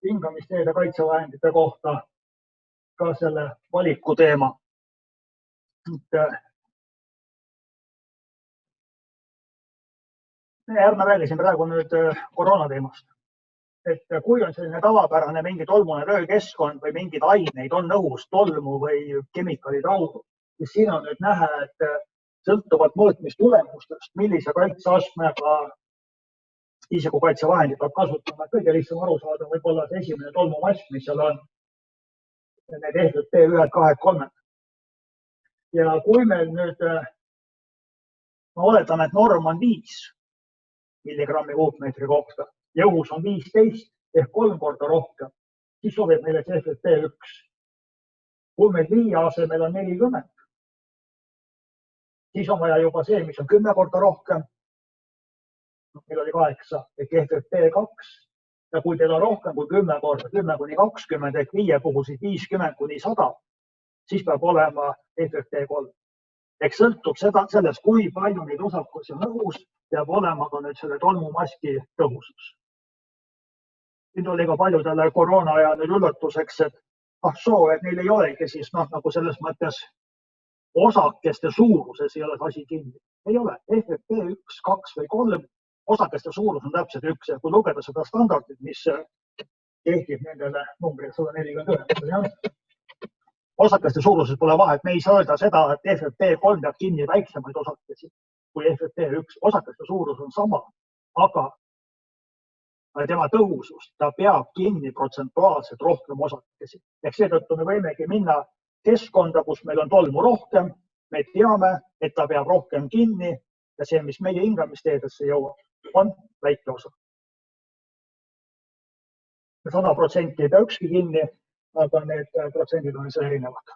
hingamisteede kaitsevahendite kohta, ka selle valiku teema. Ärme räägisin praegu nüüd koroona teemast. Et kui on selline tavapärane mingi tolmune töökeskkond või mingid aineid on õhus, tolmu või kemikaalid auru, siis siin on nüüd näha, et sõltuvalt mõõtmistulemustest, millise kaitseastmega isikukaitsevahendid peab kasutama. Kõige lihtsam aru saada võib olla see esimene tolmumask, mis seal on. Need FFP1, 2, 3. Ja kui meil nüüd, ma oletame, et norm on 5 milligrammi kuupmeetri kohta ja õhus on 15 ehk 3 korda rohkem, siis sobib meile see FFP1. Kui meil 5 asemel on 40, siis on vaja juba see, mis on 10 korda rohkem. Meil oli 8 ehk FFP2 ja kui teil on rohkem kui 10 korda, 10 kuni 20 ehk 5 puhul siis 50 kuni 100, siis peab olema FFP3. Ehk sõltub sellest, kui palju neid osakusi on õhus, peab olema ka nüüd selle tolmumaski tõhusus. Nüüd oli ka paljudele koroona aja nüüd üllatuseks, et et neil ei olegi siis nagu selles mõttes osakeste suuruses ei ole asi kinni. Ei ole. FFP1, 2 või 3 osakeste suurus on täpselt 1 ja kui lugeda seda standardit, mis kehtib nendele numbrile 149. Osakeste suuruses pole vahet. Me ei saa öelda seda, et FFP3 peab kinni väiksemaid osakesi kui FFP1. Osakeste suurus on sama, aga tema tõhusus, ta peab kinni protsentuaalselt rohkem osakesi. Ehk seetõttu me võimegi minna keskkonda, kus meil on tolmu rohkem, me teame, et ta peab rohkem kinni ja see, mis meie hingamisteedesse jõuab, on väike osa. 100% ei pea ükski kinni, aga need protsendid on seal erinevad.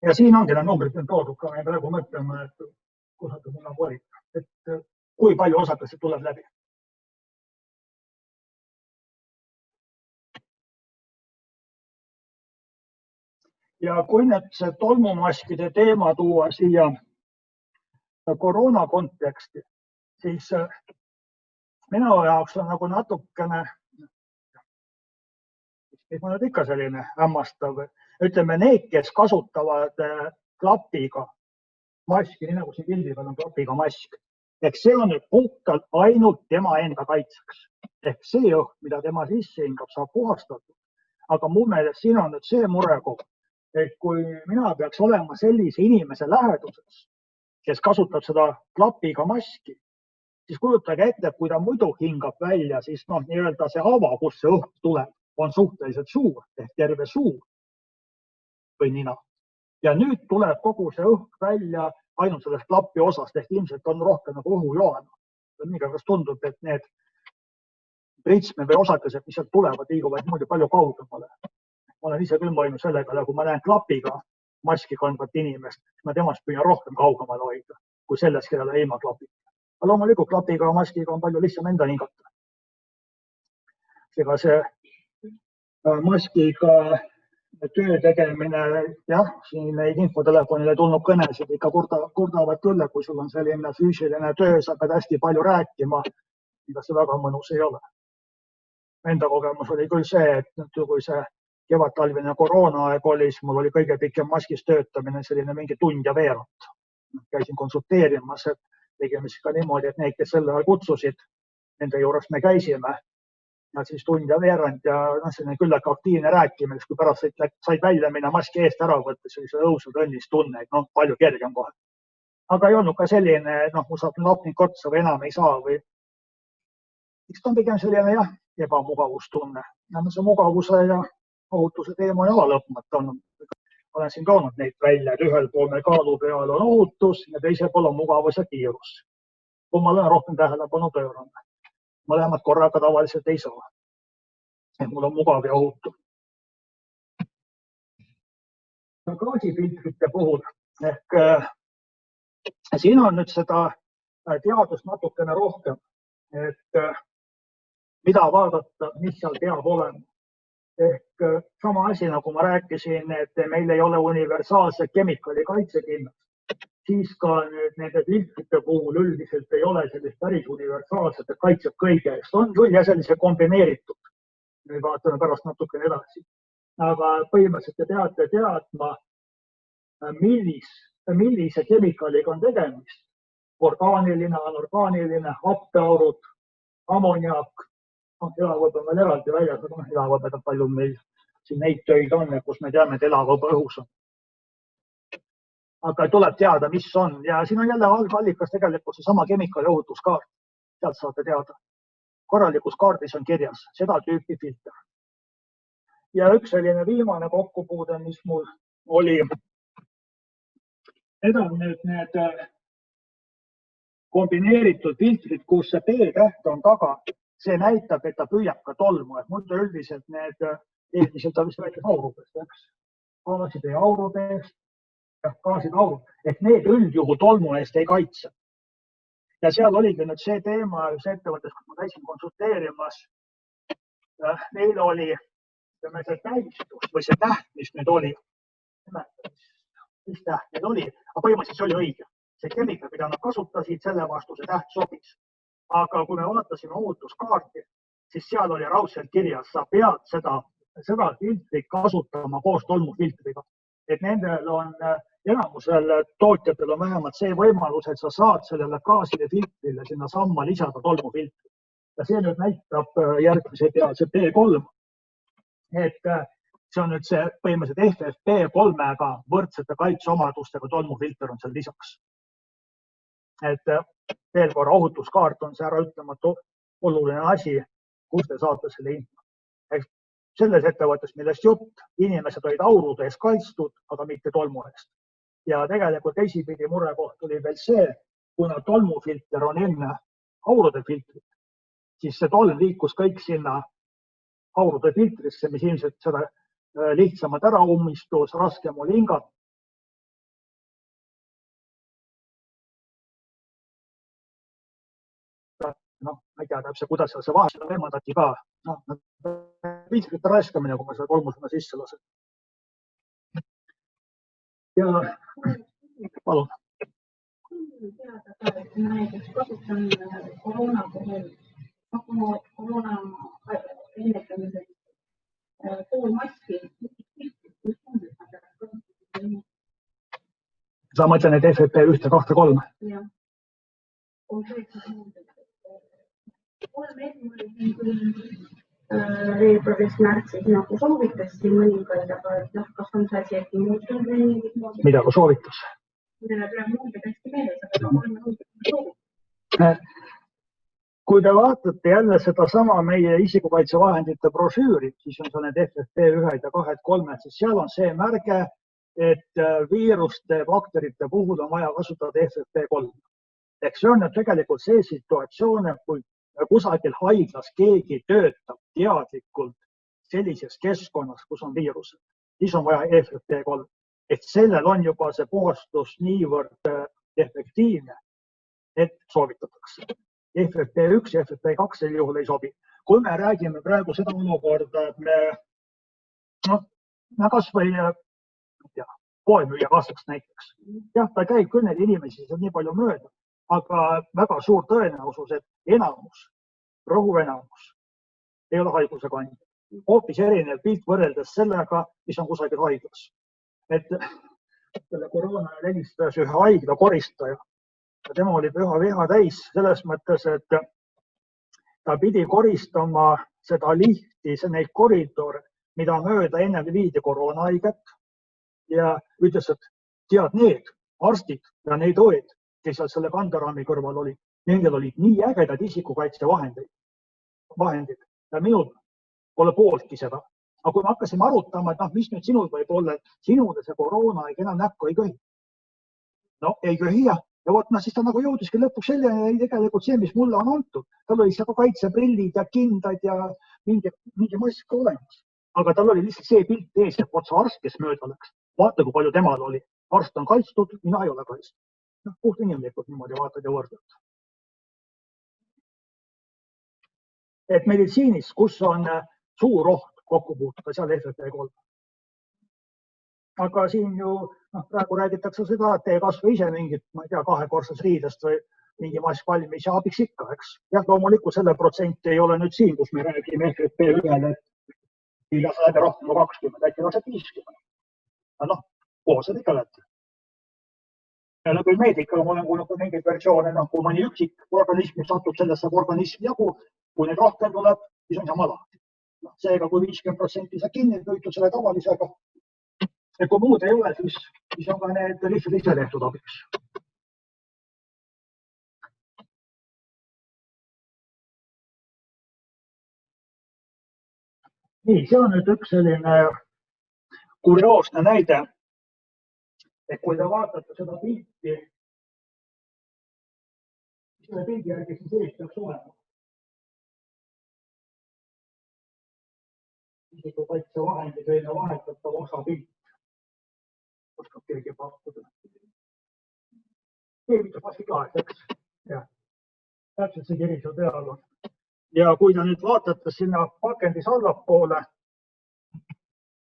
Ja siin ongi need numbrid toodud ka, me praegu mõtleme, et kusagil mul on valida, et kui palju osakesi tuleb läbi. Ja kui nüüd see tolmumaskide teema tuua siia koroona konteksti, siis minu jaoks on nagu natukene, mis on nüüd ikka selline hämmastav, ütleme need, kes kasutavad klapiga maski, nii nagu siin pildi peal on klapiga mask, ehk see on nüüd puhtalt ainult tema enda kaitseks. Ehk see õhk, mida tema sisse hingab, saab puhastatud. Aga mu meelest siin on nüüd see murekoht, et kui mina peaks olema sellise inimese läheduses, kes kasutab seda klapiga maski, siis kujutage ette, kui ta muidu hingab välja, siis nii-öelda see ava, kus see õhk tuleb, on suhteliselt suur ehk terve suu või nina. Ja nüüd tuleb kogu see õhk välja ainult sellest klapi osast ehk ilmselt on rohkem nagu õhujoana. Niikagas tundub, et need pritsmed või osakesed, mis sealt tulevad, liiguvad niimoodi palju kaugemale. Ma olen ise küll mõelnud sellega, kui ma näen klapiga maski kandvat inimest, ma temast püüan rohkem kaugemale hoida kui sellest, kellele ilma klapib. Aga loomulikult klapiga ja maskiga on palju lihtsam enda hingata. Ega see maskiga töö tegemine, jah, siin neid infotelefonile tulnud kõnesid ikka kurdavad küll, kui sul on selline füüsiline töö, sa pead hästi palju rääkima, ega see väga mõnus ei ole. Enda kogemus oli küll see, et kui see kevadtalvine koroonaaeg oli, siis mul oli kõige pikem maskis töötamine selline mingi tund ja veerand. Käisin konsulteerimas, et tegime siis ka niimoodi, et need, kes selle ajal kutsusid, nende juures me käisime ja siis tund ja veerand ja selline küllalt aktiivne rääkimine, kui pärast said välja minna maski eest ära võttes, oli see õusu tõnnis tunne, et palju kergem kohe. Aga ei olnud ka selline, mul saab napnik otsa või enam ei saa või. Eks ta on pigem selline jah, ebamugavustunne. See mugavuse ja ohutuse teema on ala lõpmata olnud. Olen siin toonud neid välja, et ühel pool meil kaalu peal on ohutus ja teisel pool on mugavus ja kiirus. Kummale rohkem tähelepanu pöörame. Mõlemad korraga tavaliselt ei saa. Mul on mugav ja ohutu. Gaasifiltrite puhul ehk siin on nüüd seda teadust natukene rohkem, et mida vaadata, mis seal peab olema. Ehk sama asi, nagu ma rääkisin, et meil ei ole universaalse kemikaali kaitsekinnast, siis ka nüüd nende filtrite puhul üldiselt ei ole sellist päris universaalset, et kaitseb kõige eest. On küll ja sellise kombineeritud. Me vaatame pärast natukene edasi. Aga põhimõtteliselt te peate teadma, millise kemikaaliga on tegemist. Orgaaniline, anorgaaniline, happeaurud, ammoniak. Elavõbe on veel eraldi väljas, aga elavõbeda palju meil siin neid töid on, kus me teame, et elavõbe õhus on. Aga tuleb teada, mis on. Ja siin on jälle algallikas tegelikult see sama kemikaali ohutuskaart. Sealt saate teada. Korralikus kaardis on kirjas seda tüüpi filter. Ja üks selline viimane kokkupuude, mis mul oli. Need on nüüd need kombineeritud filtrid, kus see B-täht on taga. See näitab, et ta püüab ka tolmu. Et muidu üldiselt need eeldiselt ta vist rääkis aurudest, eks? Gaasid ja aurudest. Gaasid aurud. Et need üldjuhu tolmu eest ei kaitse. Ja seal oligi nüüd see teema, see ettevõttes, kus ma käisin konsulteerimas. Neil oli see tähistus või see täht, mis nüüd oli. Mis täht need oli? Aga põhimõtteliselt see oli õige. See kemikaal, mida nad kasutasid, selle vastu see täht sobis. Aga kui me vaatasime ohutuskaarti, siis seal oli raudselt kirjas, sa pead seda filtrit kasutama koos tolmufiltriga. Et nendel on, enamusel tootjatel on vähemalt see võimalus, et sa saad sellele gaaside filtrile sinna samma lisada tolmufiltri. Ja see nüüd näitab järgmise peal, see B3. Et see on nüüd see põhimõtteliselt FFP3-ga võrdsete kaitseomadustega tolmufilter on seal lisaks. Et veel korra ohutuskaart on see ära ütlematu oluline asi, kus te saate selle info. Selles ettevõttes, millest jutt, inimesed olid aurude eest kaitstud, aga mitte tolmu eest. Ja tegelikult teisipidi murekoht oli veel see, kuna tolmufilter on enne aurude filtrit, siis see tolm liikus kõik sinna aurude filtrisse, mis ilmselt seda lihtsamalt ära ummistus, raskem oli hingata. Ma ei tea täpselt, kuidas see vahel võimaldati ka. Filtrite raiskamine, kui ma seda tolmusena sisse lasen. Ja palun. Teada ka, et näiteks kasutan koroona puhul, koroona ennetamiseks pool maski. Sa mõtlen, et FFP 1, 2, 3? Jah. Veebruaris, märtsis nagu soovitas siin mõningaid, aga kas on see asi, et muutunud? Mida kui soovitas? Kui te vaatate jälle seda sama meie isikukaitsevahendite brošüüri, siis on seal need FFP 1 ja 2, 3, siis seal on see märge, et viiruste, bakterite puhul on vaja kasutada FFP 3. Ehk see on tegelikult see situatsioon, kui kusagil haiglas keegi töötab teadlikult sellises keskkonnas, kus on viirused, siis on vaja FFP 3. Et sellel on juba see puhastus niivõrd efektiivne, et soovitatakse. FFP1 ja FFP2 sel juhul ei sobi. Kui me räägime praegu seda olukorda, et me kas või poemüüja kasvaks näiteks. Jah, ta käib küll neid inimesi nii palju mööda, aga väga suur tõenäosus, et rõhuv enamus ei ole haiguse kandja. Hoopis erinev pilt võrreldes sellega, mis on kusagil haiglas. Et selle koroona helistas ühe haigla koristaja. Tema oli püha viha täis selles mõttes, et ta pidi koristama seda lihti, neid koridore, mida mööda enne viidi koroonahaiget ja ütles, et tead, need arstid ja need õed, kes seal selle kandaraami kõrval olid, nendel olid nii ägedad isikukaitsevahendid ja minul pole pooltki seda. Aga kui me hakkasime arutama, et mis nüüd sinul võib olla, et sinule see koroonahaig enam näkku ei köhi. No ei köhi ja vot siis ta nagu jõudiski lõpuks selleni tegelikult see, mis mulle on antud. Tal oli seal kaitseprillid ja kindad ja mingi mask olemas. Aga tal oli lihtsalt see pilt ees, et vot see arst, kes mööda läks. Vaata, kui palju temal oli. Arst on kaitstud, mina ei ole kaitstud. Puht inimlikult niimoodi vaatad ja võrdad. Et meditsiinis, kus on suur oht kokku puutuda, seal FFP3. Aga siin ju praegu räägitakse seda, et tee kasvõi ise mingit, ma ei tea, kahekordsest riidest või mingi mask valmis ja abiks ikka, eks. Jah, loomulikult selle protsent ei ole nüüd siin, kus me räägime FFP1-le, et ei lase läbi rohkem kui 20, äkki laseb 50. Aga koos seda ikka läbi. Ja küll meedikal ma olen kuulnud mingeid versioone, kui mõni üksik organism satub sellesse organismi jagu, kui neid rohkem tuleb, siis on sama lahti. Seega, kui 50% saab kinni püütud selle tavalisega, ja kui muud ei ole, siis on ka need lihtsalt ise tehtud abiks. Nii, see on nüüd üks selline kurioosne näide, et kui te vaatate seda pilti, selle pildi järgi siis ees peaks olema. Isikukaitsevahendid või vahetatav osa pilt. Oskab keegi pakkuda. Keevitusmaski klaas, eks? Jah. Täpselt see kiri seal peal on. Ja kui te nüüd vaatate sinna pakendis allapoole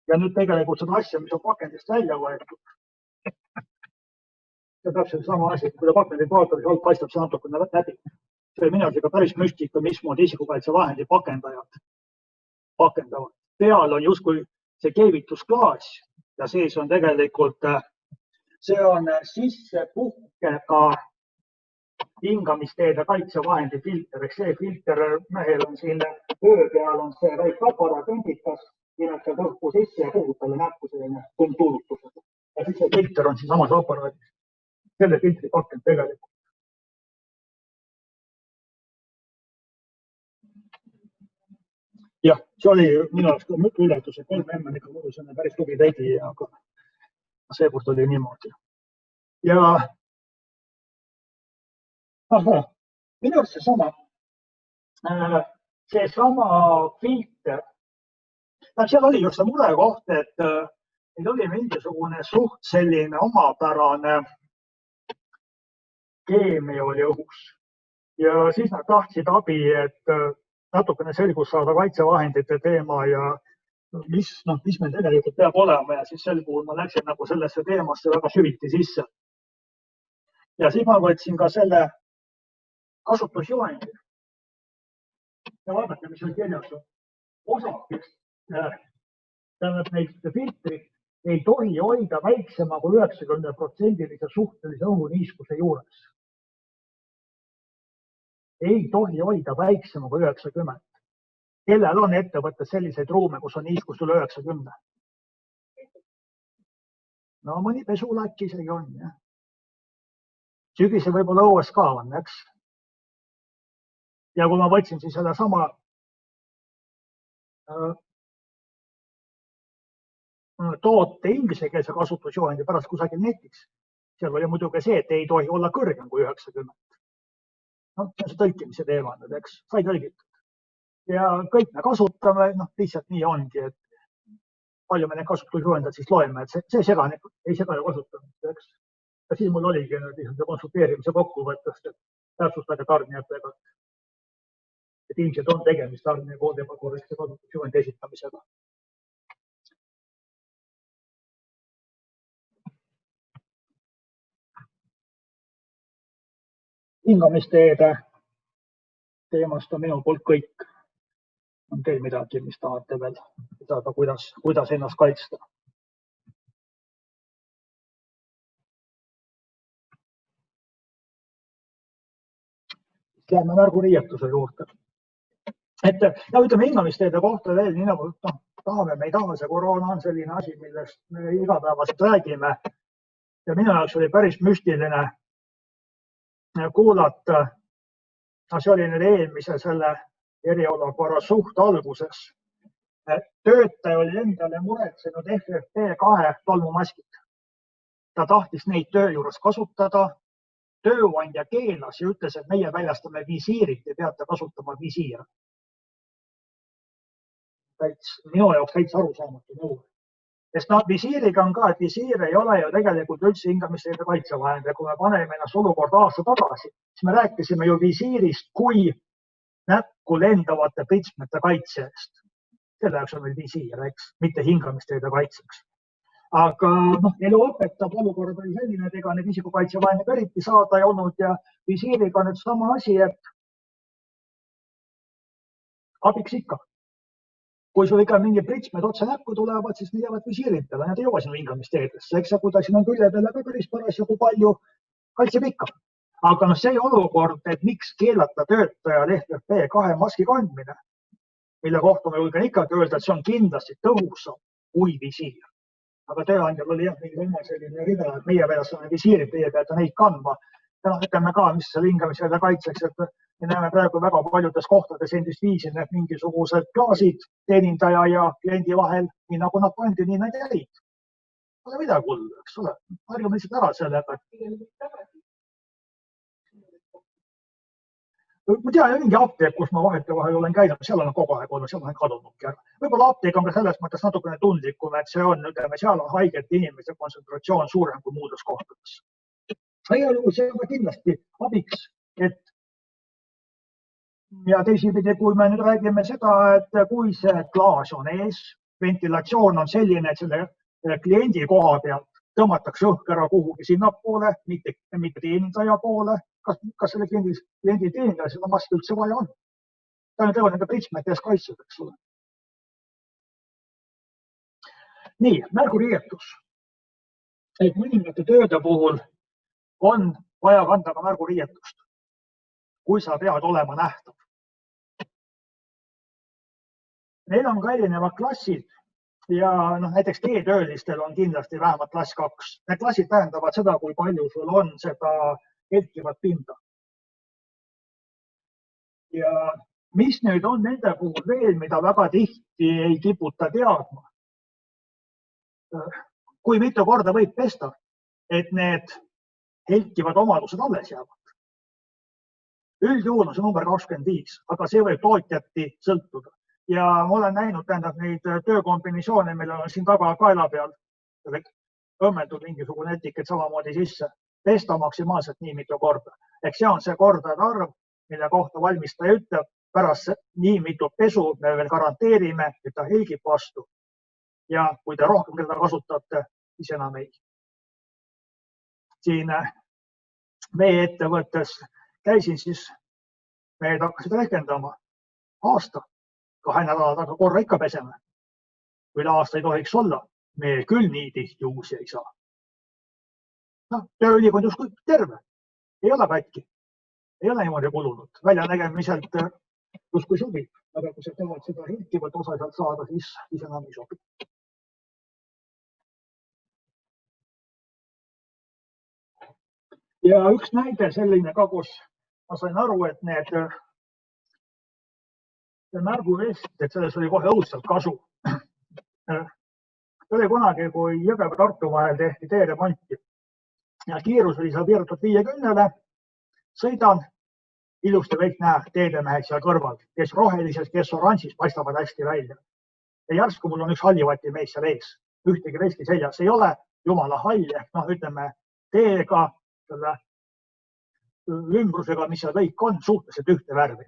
ja nüüd tegelikult seda asja, mis on pakendist välja võetud, see on täpselt sama asi, kui te pakendit vaatate, siis alt paistab see natukene läbi. See minu arust päris müstika, mismoodi isikukaitsevahendi pakendajad pakendavad. Peal on justkui see keevitusklaas ja sees on tegelikult, see on sissepuhkega hingamisteede kaitsevahendi filter. Eks see filter mehel on siin öö peal on see väike aparaat endikas, nimelt õhku sisse ja puhub talle näppu selline tuulutused. Ja siis see filter on siin samas aparaadis. Selle filtri pakend tegelikult. Jah, see oli minu arust mõttu üllatus, et 3M on ikka muidu see päris tugi tegi, aga seekord oli niimoodi. Ja minu arust seesama filter, seal oli just see murekoht, et meil oli mingisugune suht selline omapärane keemia oli õhus ja siis nad tahtsid abi, et natukene selgus saada kaitsevahendite teema ja mis meil tegelikult peab olema ja siis sel puhul ma läksin nagu sellesse teemasse väga süviti sisse. Ja siis ma võtsin ka selle kasutusjuhendi. Ja vaadake, mis on kirjas. Osakest, tähendab neid filtrit ei tohi hoida väiksema kui 90% suhtelise õhuniiskuse juures. Ei tohi hoida väiksema kui 90. Kellel on ettevõttes selliseid ruume, kus on niiskust üle 90? No mõni pesulaak isegi on. Ja. Sügise võib-olla õues ka on, eks? Ja kui ma võtsin siis selle sama toote ingliskeelse kasutusjuhendi pärast kusagil netis, seal oli muidugi see, et ei tohi olla kõrgem kui 90. No, see on see tõlkimise teema, eks, sai tõlgitud. Ja kõik me kasutame, lihtsalt nii ongi, et palju me need kasutusjuhendad siis loeme, et see ei sega ju kasutamist, eks. Ja siis mul oligi konsulteerimise kokkuvõttest, et täpsustage tarnijatega, et ilmselt on tegemist tarnija poolt ebakorrektse kasutusjuhendi esitamisega. Hingamisteede teemast on minu poolt kõik. On teil midagi, mis tahate veel teada, kuidas ennast kaitsta? Jääme märguriietuse juurde. Ja ütleme hingamisteede kohta veel, nii nagu tahame, me ei taha, see koroona on selline asi, millest me igapäevaselt räägime. Ja minu jaoks oli päris müstiline kuulata, see oli nüüd eelmise selle eriolukorra suht alguses. Töötaja oli endale muretsenud FFP2 tolmumaskid. Ta tahtis neid töö juures kasutada. Tööandja keelas ja ütles, et meie väljastame visiirid, te peate kasutama visiire. Minu jaoks täitsa arusaamatu nõue. Sest visiiriga on ka, et visiir ei ole ju tegelikult üldse hingamisteede kaitsevahend. Ja kui me paneme ennast olukorda aasta tagasi, siis me rääkisime ju visiirist kui näkku lendavate pritsmete kaitse eest. Selle jaoks on meil visiir, eks, mitte hingamisteede kaitseks. Aga elu õpetab, olukord oli selline, et ega need isikukaitsevahendid eriti saada ei olnud ja visiiriga on nüüd sama asi, et abiks ikka. Kui sul ikka mingi pritsmed otse näkku tulevad, siis need jäävad visiiritele, need ei jõua sinu hingamisteedesse. Eks kui ta siin on külje peale ka päris parasjagu palju, kaitseb ikka. Aga see olukord, et miks keelata töötajal FFP2 maski kandmine, mille kohta ma julgen ikkagi öelda, et see on kindlasti tõhusam kui visiir. Aga tööandjal oli mingi oma selline rida, et meie väljastame visiirid, teie peate neid kandma. Ja ütleme ka, mis selle hingamisteede kaitseks, et me näeme praegu väga paljudes kohtades endist viisi, need mingisugused klaasid teenindaja ja kliendi vahel, nii nagu nad pandi, nii nad jäid. Pole midagi hullu, eks ole. Harjume lihtsalt ära sellega. Ma tean, mingi apteek, kus ma vahetevahel olen käinud, seal on kogu aeg olnud, seal on kadunudki ära. Võib-olla apteek on ka selles mõttes natukene tundlikum, et see on, ütleme, seal on haigete inimeste kontsentratsioon suurem kui muudes kohtades. Ja see on kindlasti abiks, et ja teisipidi, kui me nüüd räägime seda, et kui see klaas on ees, ventilatsioon on selline, et selle kliendi koha pealt tõmmatakse õhk ära kuhugi sinnapoole, mitte teenindaja poole, kas selle kliendi teenindaja seda maski üldse vaja on. Ta on teevad nende pritsmete ees kaitsud, eks ole. Nii, märguriietus. Et mõningate tööde puhul on vaja kanda ka märguriietust, kui sa pead olema nähtav. Neil on ka erinevad klassid ja näiteks teetöölistel on kindlasti vähemalt klass 2. Need klassid tähendavad seda, kui palju sul on seda helkivat pinda. Ja mis nüüd on nende puhul veel, mida väga tihti ei kiputa teadma? Kui mitu korda võib pesta, et need helkivad omadused alles jäävad. Üldjuhul on see number 25, aga see võib tootjati sõltuda. Ja ma olen näinud neid töökombinatsioone, meil on siin taga kaela peal õmmeldud mingisugune etiket samamoodi sisse. Pesta maksimaalselt nii mitu korda. Ehk see on see kordade arv, mille kohta valmistaja ütleb, pärast nii mitu pesu me veel garanteerime, et ta helgib vastu. Ja kui te rohkem keda kasutate, siis enam ei. Siin meie ettevõttes käisin, siis me hakkasid rehkendama aasta. 2 nädala taga korra ikka peseme. Üle aasta ei tohiks olla. Me küll nii tihti uusi ei saa. Tööülikond justkui terve. Ei ole katki. Ei ole niimoodi kulunud. Väljanägemiselt justkui sobib. Aga kui sa tahad seda hilkivalt osa sealt saada, siis enam ei sobi. Ja üks näide selline ka, kus ma sain aru, et need märguvest, et selles oli kohe õudselt kasu. Oli kunagi, kui Jõgeva ja Tartu vahel tehti teeremonti ja kiirus oli seal piiratud 50-le, sõidan, ilusti kõik näeb teedemehed seal kõrval, kes rohelises, kes oranžis paistavad hästi välja. Ja järsku mul on üks hallivati mees seal ees, ühtegi veski seljas ei ole, jumala hall, ütleme teega selle ümbrusega, mis seal lõik on, suhteliselt ühte värvi.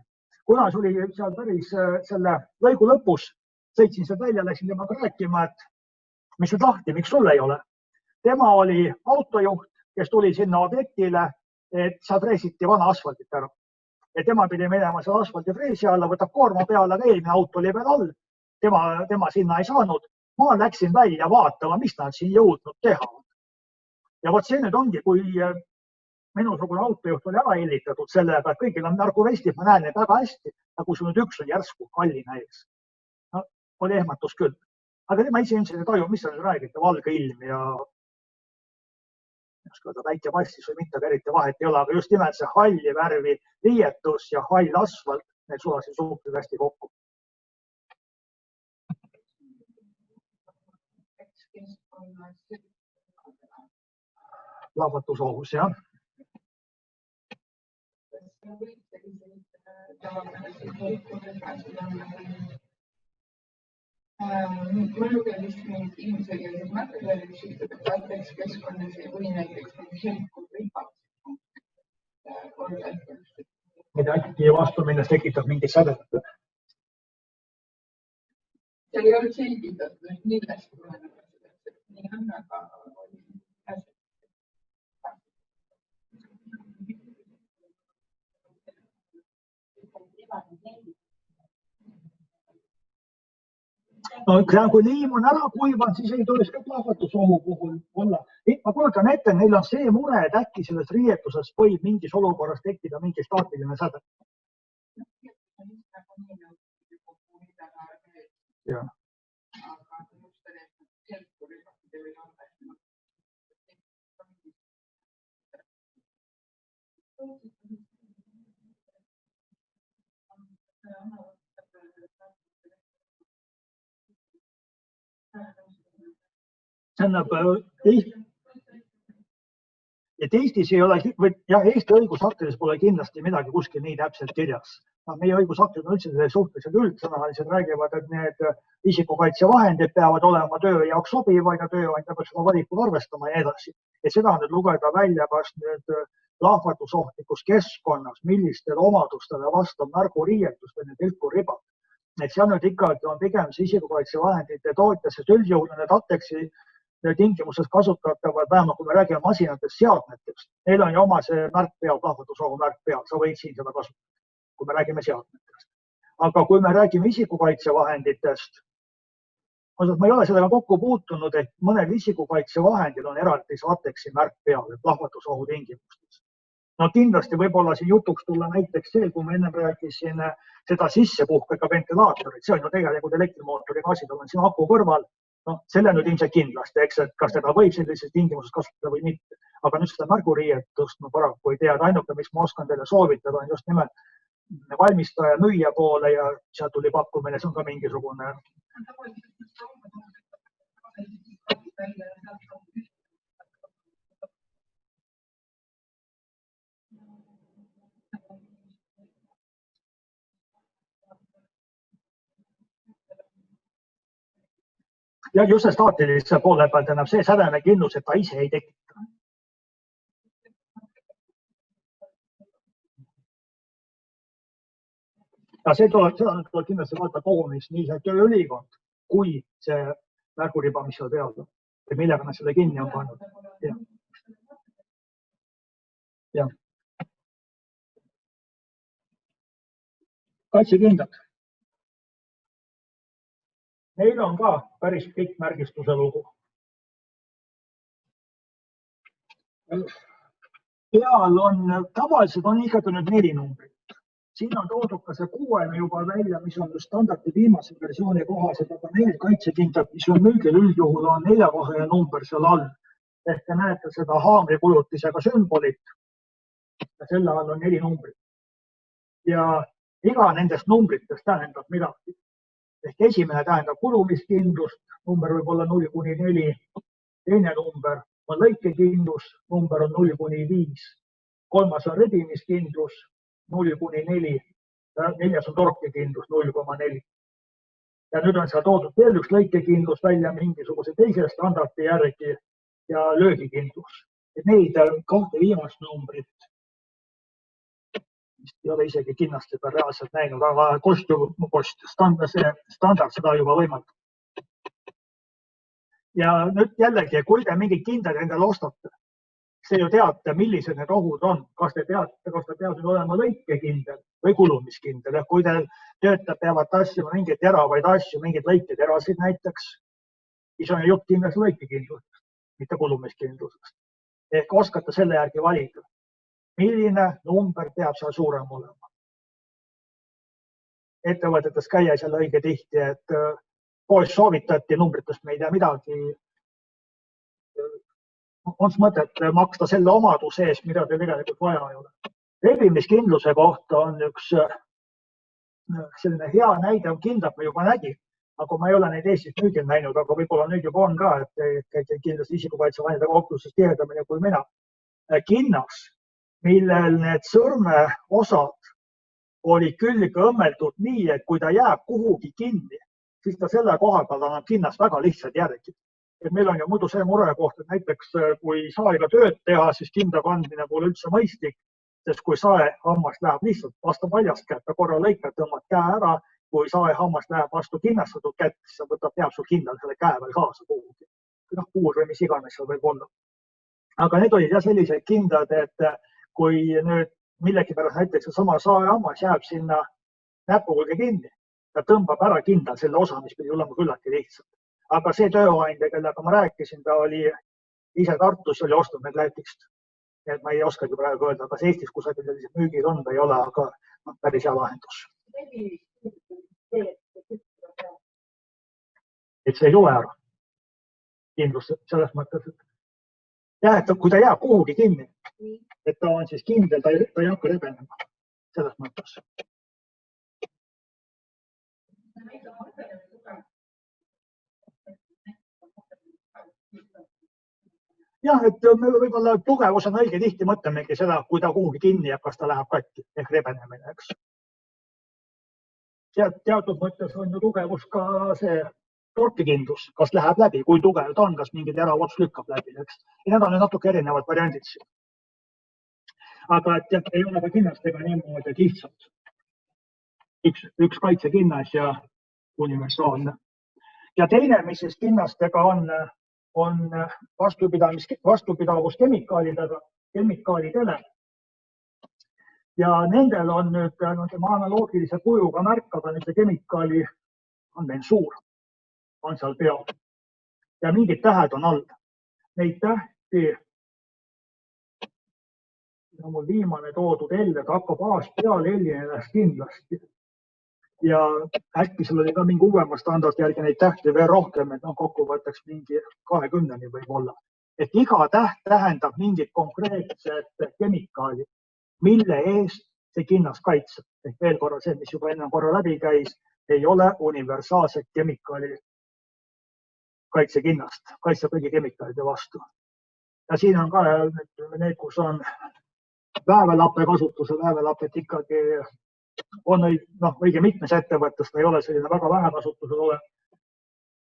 Kuna see oli seal päris selle lõigu lõpus, sõitsin sealt välja, läksin temaga rääkima, et mis nüüd lahti, miks sul ei ole. Tema oli autojuht, kes tuli sinna objektile, et seal freesiti vana asfaltit ära. Ja tema pidi minema selle asfalti freesi alla, võtab koorma peale, aga eelmine auto oli veel all. Tema sinna ei saanud. Ma läksin välja vaatama, mis nad siin jõudnud teha. Ja vot see nüüd ongi, kui minusugune autojuht oli ära hellitatud sellega, et kõigil on narkorestid, ma näen neid väga hästi, aga kui sul nüüd üks on järsku kallina ees. No, oli ehmatus küll. Aga tema ise ilmselt ei taju, mis sa nüüd räägid, valge ilm ja väike vassis või mitte, eriti vahet ei ole, aga just nimelt see halli värvi riietus ja hall asfalt, need sulasid suhteliselt hästi kokku. Lahvatusohus, jah. Ma lugesin neid ilmselgelt materjali, mis ütleb, et ATX keskkonnas ei või näiteks helkud ripad. Mida äkki vastu minnes tekitab mingit sädet? Seal ei olnud selgitatud, millest tuleneb. Nii on, aga oli äsja. No, kui liim on ära kuivanud, siis ei tohiks ka plahvatusohu puhul olla. Ma kujutan ette, neil on see mure, et äkki selles riietuses võib mingis olukorras tekkida mingi staatiline säde. Ja. Et Eestis ei ole, või jah, Eesti õigusaktides pole kindlasti midagi kuskil nii täpselt kirjas. Meie õigusaktid on üldse suhteliselt üldsõnalised, räägivad, et need isikukaitsevahendid peavad olema töö jaoks sobivaid ja tööandja peab seda valikut arvestama ja edasi. Et seda nüüd lugeda välja, kas nüüd lahvatusohtlikus keskkonnas, millistele omadustele vastab märguriietus või need helkuribad. Et seal nüüd ikkagi on pigem see isikukaitsevahendite tootja, sest üldjuhul need ATEX-i tingimuses kasutatavad, vähemalt kui me räägime masinatest, seadmetest. Neil on ju oma see märk peal, plahvatusohu märk peal, sa võid siin seda kasutada, kui me räägime seadmetest. Aga kui me räägime isikukaitsevahenditest, ma ei ole sellega kokku puutunud, et mõned isikukaitsevahendid on eraldi ATEX-i märk peal, plahvatusohu tingimustes. No kindlasti võib-olla siin jutuks tulla näiteks see, kui ma enne rääkisin seda sissepuhkega ventilaatorit, see on ju tegelikult elektrimootori gaasid on siin aku kõrval. No, selle nüüd ilmselt kindlasti, eks, et kas teda võib sellises tingimuses kasutada või mitte. Aga nüüd seda märguriietust ma paraku ei tea. Ainuke, mis ma oskan teile soovitada, on just nimelt valmistaja müüja poole ja sealt tuli pakkumine, see on ka mingisugune. Ja just see staatilise poole pealt tähendab see sädeme kindlus, et ta ise ei tekita. Ja seda tuleb kindlasti vaadata kogumis nii see tööülikond kui see märguriba, mis seal peal on. Ja millega nad selle kinni on pannud. Ja. Kaitsekindlad. Neil on ka päris pikk märgistuse lugu. Peal on, tavaliselt on ikkagi nüüd 4 numbrit. Siin on toodud ka see 6 juba välja, mis on standardi viimase versiooni kohaselt, aga need kaitsekindlad, mis on müügil üldjuhul, on 4 number seal all. Ehk te näete seda haamrikulutisega sümbolit ja selle all on 4 numbrit. Ja iga nendest numbritest tähendab midagi. Ehk esimene tähendab kulumiskindlust, number võib olla 0-4, teine number on lõikekindlus, number on 0-5, kolmas on rebimiskindlus, 0-4, neljas on torkekindlus, 0,4. Ja nüüd on seal toodud veel üks lõikekindlus välja mingisuguse teise standardi järgi ja löögikindlus. Et neid 2 viimast numbrit ei ole isegi kinnasti peal reaalselt näinud, aga kostjuumpost standard seda juba võimaldab. Ja nüüd jällegi, kui te mingid kindad endale ostate, see ju teate, millised need ohud on. Kas te peavad olema lõikekindel või kulumiskindel. Kui te töötajad peavad tassima mingeid teravaid asju, mingeid lõiketerasid näiteks, siis on jutt kindlasti lõikekindlusest, mitte kulumiskindlusest. Ehk oskate selle järgi valida, milline number peab seal suurem olema. Ettevõtetes käies jälle õige tihti, et poes soovitati numbritest me ei tea midagi. On mõtet maksta selle omaduse eest, mida te tegelikult vaja ei ole. Rebimiskindluse kohta on üks selline hea näide, kindlalt ma juba nägin, aga ma ei ole neid Eestis müügil näinud, aga võib-olla nüüd juba on ka, et kindlasti isikukaitsevahendite kaupluses tihedamini kui mina. Kinnas, millel need sõrmeosad oli külge õmmeldud nii, et kui ta jääb kuhugi kinni, siis ta selle koha peal annab kinnast väga lihtsalt järgi. Et meil on ju muidu see mure koht, et näiteks kui saega tööd teha, siis kinda kandmine pole üldse mõistlik, sest kui saehammas läheb lihtsalt vastu paljast kätt, ta korra lõikad, tõmbad käe ära, kui saehammas läheb vastu kinnastatud kätt, siis ta peab sul kindlalt selle käe veel kaasa kuhugi. Puur või mis iganes seal võib olla. Aga need olid jah sellised kindlad, et kui nüüd millegipärast näiteks sama saehammas jääb sinna näpuga kinni, ta tõmbab ära kindlalt selle osa, mis pidi olema küllaltki lihtsalt. Aga see tööandja, kellega ma rääkisin, ta oli ise Tartus, oli ostnud need Lätist. Et ma ei oskagi praegu öelda, kas Eestis kusagil sellised müügid on või ei ole, aga päris hea lahendus. Et see ei tule ära. Kindlus selles mõttes, et kui ta jääb kuhugi kinni, et ta on siis kindel, ta ei hakka rebenema selles mõttes. Jah, et me võib-olla tugevus on õige tihti mõtlemegi seda, kui ta kuhugi kinni jääb, kas ta läheb katki ehk rebenemine, eks. Teatud mõttes on ju tugevus ka see torkekindlus, kas läheb läbi, kui tugev ta on, kas mingi terav ots lükkab läbi, eks. Ja need on natuke erinevad variandid siin. Aga et ei ole ka kindlasti ega niimoodi, et lihtsalt üks kaitsekinnas ja universaalne. Ja teine, mis siis kinnastega on vastupidavus kemikaalidele. Ja nendel on nüüd analoogilise kujuga märkada, et see kemikaali on meil suur, on seal peal. Ja mingid tähed on all. Neid tähti, mul viimane toodud L, et hakkab aast peale L ennast kindlasti. Ja äkki seal oli ka mingi uuema standardi järgi neid tähti veel rohkem, et kokku võtaks mingi 20 võib olla. Et iga täht tähendab mingit konkreetset kemikaali, mille eest see kinnas kaitseb. Ehk veel korra see, mis juba enne korra läbi käis, ei ole universaalset kemikaali kaitsekinnast, kaitseb kõigi kemikaalide vastu. Ja siin on ka need, kus on väävelappe kasutuse, väävelapet ikkagi on õige mitmes ettevõttes, ta ei ole selline väga vähe kasutusel ole.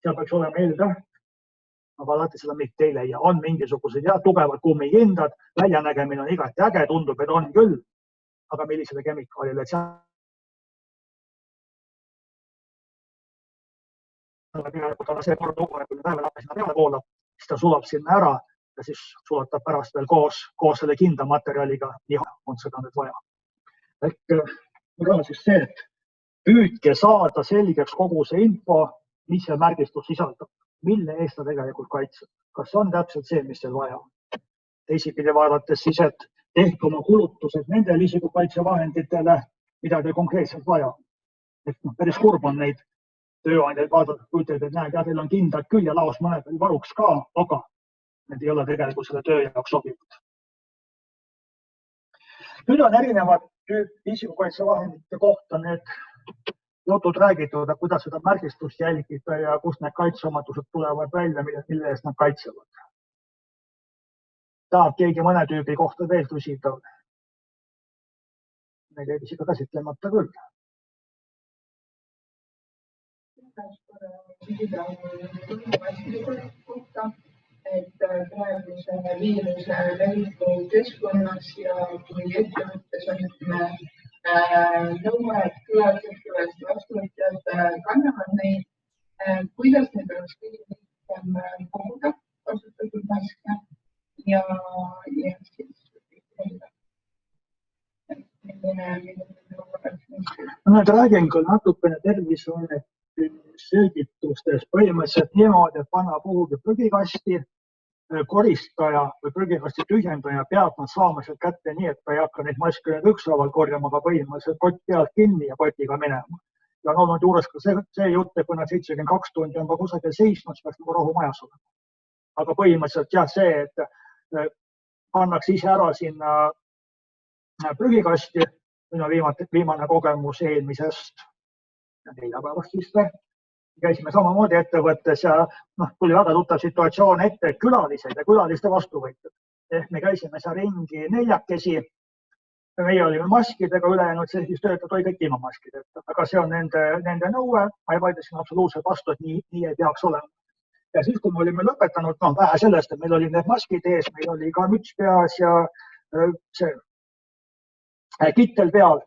Seal peaks olema L-täht, aga alati seda mitte ei leia. On mingisugused tugevad kummikindad, väljanägemine on igati äge, tundub, et on küll, aga millisele kemikaalile, et see kord lugu, kui väävelappe sinna peale voolab, siis ta sulab sinna ära ja siis sulatab pärast veel koos selle kinda materjaliga, liha on seda nüüd vaja. Siis see, et püüdke saada selgeks kogu see info, mis see märgistus sisaldab, mille eest ta tegelikult kaitseb. Kas see on täpselt see, mis teil vaja on? Teisipidi vaadates siis, et tehke oma kulutused nendele isikukaitsevahenditele, mida teil konkreetselt vaja on. Et päris kurb on neid tööandjaid vaadata, kui teil näed, teil on kindlad küll ja laos mõned varuks ka, aga need ei ole tegelikult selle töö jaoks sobivad. Nüüd on erinevad isikukaitsevahendite kohta need jutud räägitud, kuidas seda märgistust jälgida ja kust need kaitseomadused tulevad välja, mille eest nad kaitsevad. Tahab keegi mõne tüübi kohta veel küsida? Need jäid isegi käsitlemata küll. Et praeguse viiruse leviku keskkonnas ja kui ettevõttes on nõue, et külalised, külaliste vastuvõtjad kannavad neid. Kuidas neid oleks kõige lihtsam koguda kasutatud maske ja siis nüüd räägin küll natukene Terviseameti selgitustes. Põhimõtteliselt niimoodi, et panna kuhugi prügikasti, koristaja või prügikasti tühjendaja peab nad saama sealt kätte nii, et ta ei hakka neid maske ükshaaval korjama, aga põhimõtteliselt kott pealt kinni ja kotiga minema. Ja on olnud juures ka see jutt, et kui nad 72 tundi on ka kusagil seisnud, siis peaks nagu rahumajas olema. Aga põhimõtteliselt jah, see, et pannakse ise ära sinna prügikasti, minu viimane kogemus eelmisest neljapäevast siis käisime samamoodi ettevõttes ja tuli väga tuttav situatsioon ette, et külalised ja külaliste vastuvõtjad. Ehk me käisime seal ringi neljakesi, meie olime maskidega, ülejäänud siis töötajad oli kõik ilma maskideta, aga see on nende nõue, ma ei vaidlesin absoluutselt vastu, et nii ei peaks olema. Ja siis, kui me olime lõpetanud, vähe sellest, et meil oli need maskid ees, meil oli ka müts peas ja see kittel peal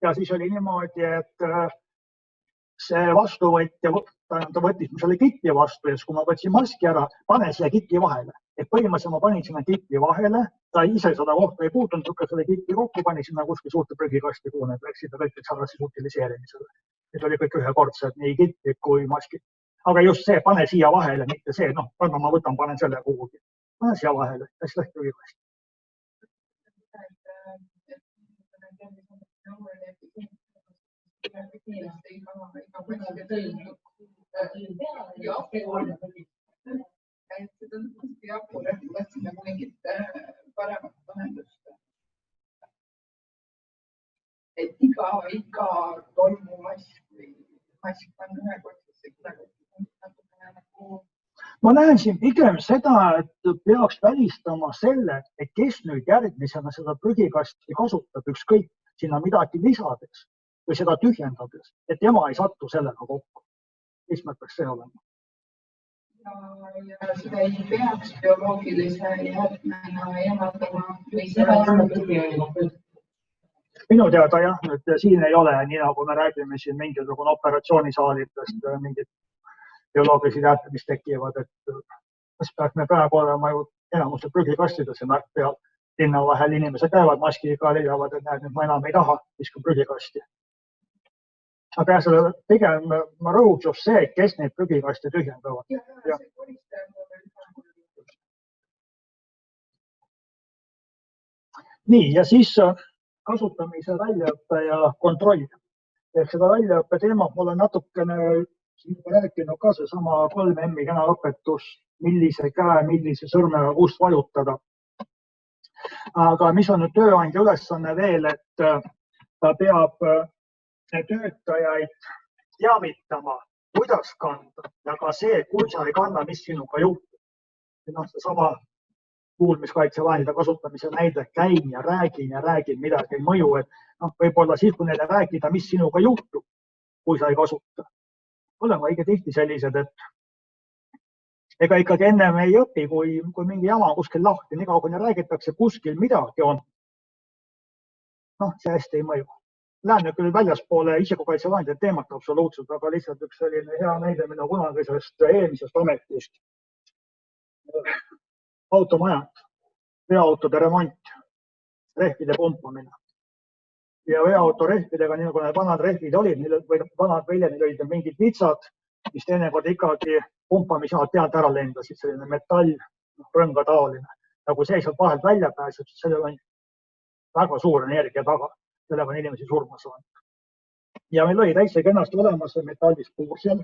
ja siis oli niimoodi, et see vastuvõtja, ta võttis selle kitli vastu ja siis, kui ma võtsin maski ära, pane siia kitli vahele. Et põhimõtteliselt ma panin sinna kitli vahele, ta ise seda kohta ei puutunud, tükka selle kitli kokku, pani sinna kuskil suurte prügikasti, kuhu need läksid ja kõik sarnases utiliseerimisele. Need oli kõik ühekordsed, nii kitli kui maskid. Aga just see, pane siia vahele, mitte see, ma võtan, panen selle kuhugi. Pane siia vahele, ja siis läks prügikasti. See on jabur, et tahtsin mingit paremat lahendust. Et iga tolmumask või mask on ühekordsesse ma näen siin pigem seda, et peaks välistama selle, et kes nüüd järgmisena seda prügikasti kasutab ükskõik sinna midagi lisades või seda tühjendades, et tema ei sattu sellega kokku. Eesmärk peaks see olema. Ja seda ei peaks bioloogilise jäätmena eemaldama või seda minu teada jah, nüüd siin ei ole, nii nagu me räägime siin mingisugune operatsioonisaalidest, mingid bioloogilised jäätmed, mis tekivad, et me praegu olema ju enamuse prügikastides ja märk peal. Linna vahel inimesed käivad maskiga, leiavad, et näed, nüüd ma enam ei taha, viskan prügikasti. Aga pigem ma rõhuks just see, kes neid prügikaste tühjendavad. Nii, ja siis kasutamise väljaõppe ja kontroll. Ehk seda väljaõppe teemat ma olen natukene rääkinud ka seesama 3M-i kena õpetus, millise käe, millise sõrmega kust vajutada. Aga mis on nüüd tööandja ülesanne veel, et ta peab töötajaid teavitama, kuidas kanda ja ka see, kui sa ei kanna, mis sinuga juhtub. Seesama kuulmiskaitsevahendite kasutamise näide, käin ja räägin, midagi ei mõju, et võib-olla siis, kui neile rääkida, mis sinuga juhtub, kui sa ei kasuta. Oleme õige tihti sellised, et ega ikkagi ennem ei õpi, kui mingi jama kuskil lahti, nii kaua kui räägitakse, kuskil midagi on. See hästi ei mõju. Lähen nüüd küll väljaspoole isikukaitsevahendite teemat absoluutselt, aga lihtsalt üks selline hea näide minu kunagisest eelmisest ametist. Automajad, veoautode remont, rehvide pumpamine. Ja veoauto rehvidega, nii nagu need vanad rehvid olid, või vanad väljendid olid mingid vitsad, mis teinekord ikkagi pumpamise alt pealt ära lendasid, selline metall, rõnga taoline. Ja kui see sealt vahelt välja pääseb, siis sellel on väga suur energia taga. Sellega on inimesi surma saanud. Ja meil oli täitsa kennasti olemas metallispuur seal,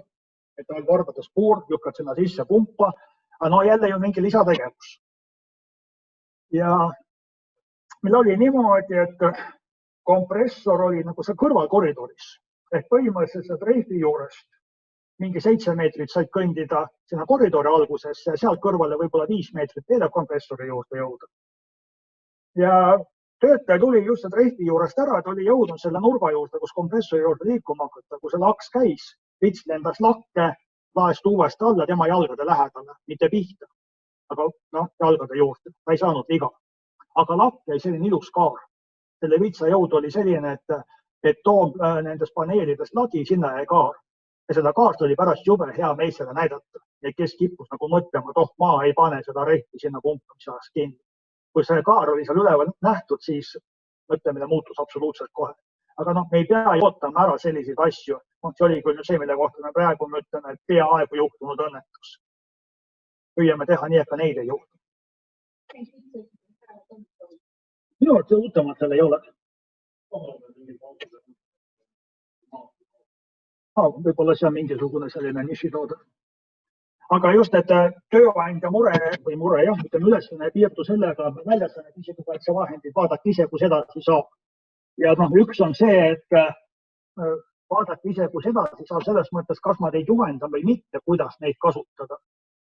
metallvarbades puur, lükkad sinna sisse pumpa, aga jälle ju mingi lisategevus. Ja meil oli niimoodi, et kompressor oli nagu see kõrvalkoridoris, ehk põhimõtteliselt rehvi juurest mingi 7 meetrit said kõndida sinna koridori algusesse ja sealt kõrvale võib-olla 5 meetrit veel kompressori juurde jõuda. Ja töötaja tuli just rehvi juurest ära, ta oli jõudnud selle nurga juurde, kus kompressori juurde liikuma hakata. Kui see laks käis, vits lendas lakke, laest uuesti alla tema jalgade lähedale, mitte pihta, aga jalgade juurde. Ta ei saanud viga. Aga lakk jäi selline ilus kaar. Selle vitsa jõud oli selline, et et too nendest paneelidest lagi, sinna jäi kaar. Ja seda kaart oli pärast jube hea meistele näidata. Ja kes kippus nagu mõtlema, et maa ei pane seda rehti sinna pumpamise ajast kinni. Kui see kaar oli seal üleval nähtud, siis mõtlemine muutus absoluutselt kohe. Aga me ei pea ootama ära selliseid asju. See oli küll see, mille kohta me praegu mõtleme, et peaaegu juhtunud õnnetus. Püüame teha nii, et ka neid ei juhtu. Minu arvates uutematel ei ole. Võib-olla see on mingisugune selline nišitoode. Aga just, et tööandja mure või mure, jah, ütleme ülesanne piirdu sellega, väljastan need isikukaitsevahendid, vaadake ise, kus edasi saab. Ja üks on see, et vaadake ise, kus edasi saab selles mõttes, kas ma teid juhendan või mitte, kuidas neid kasutada.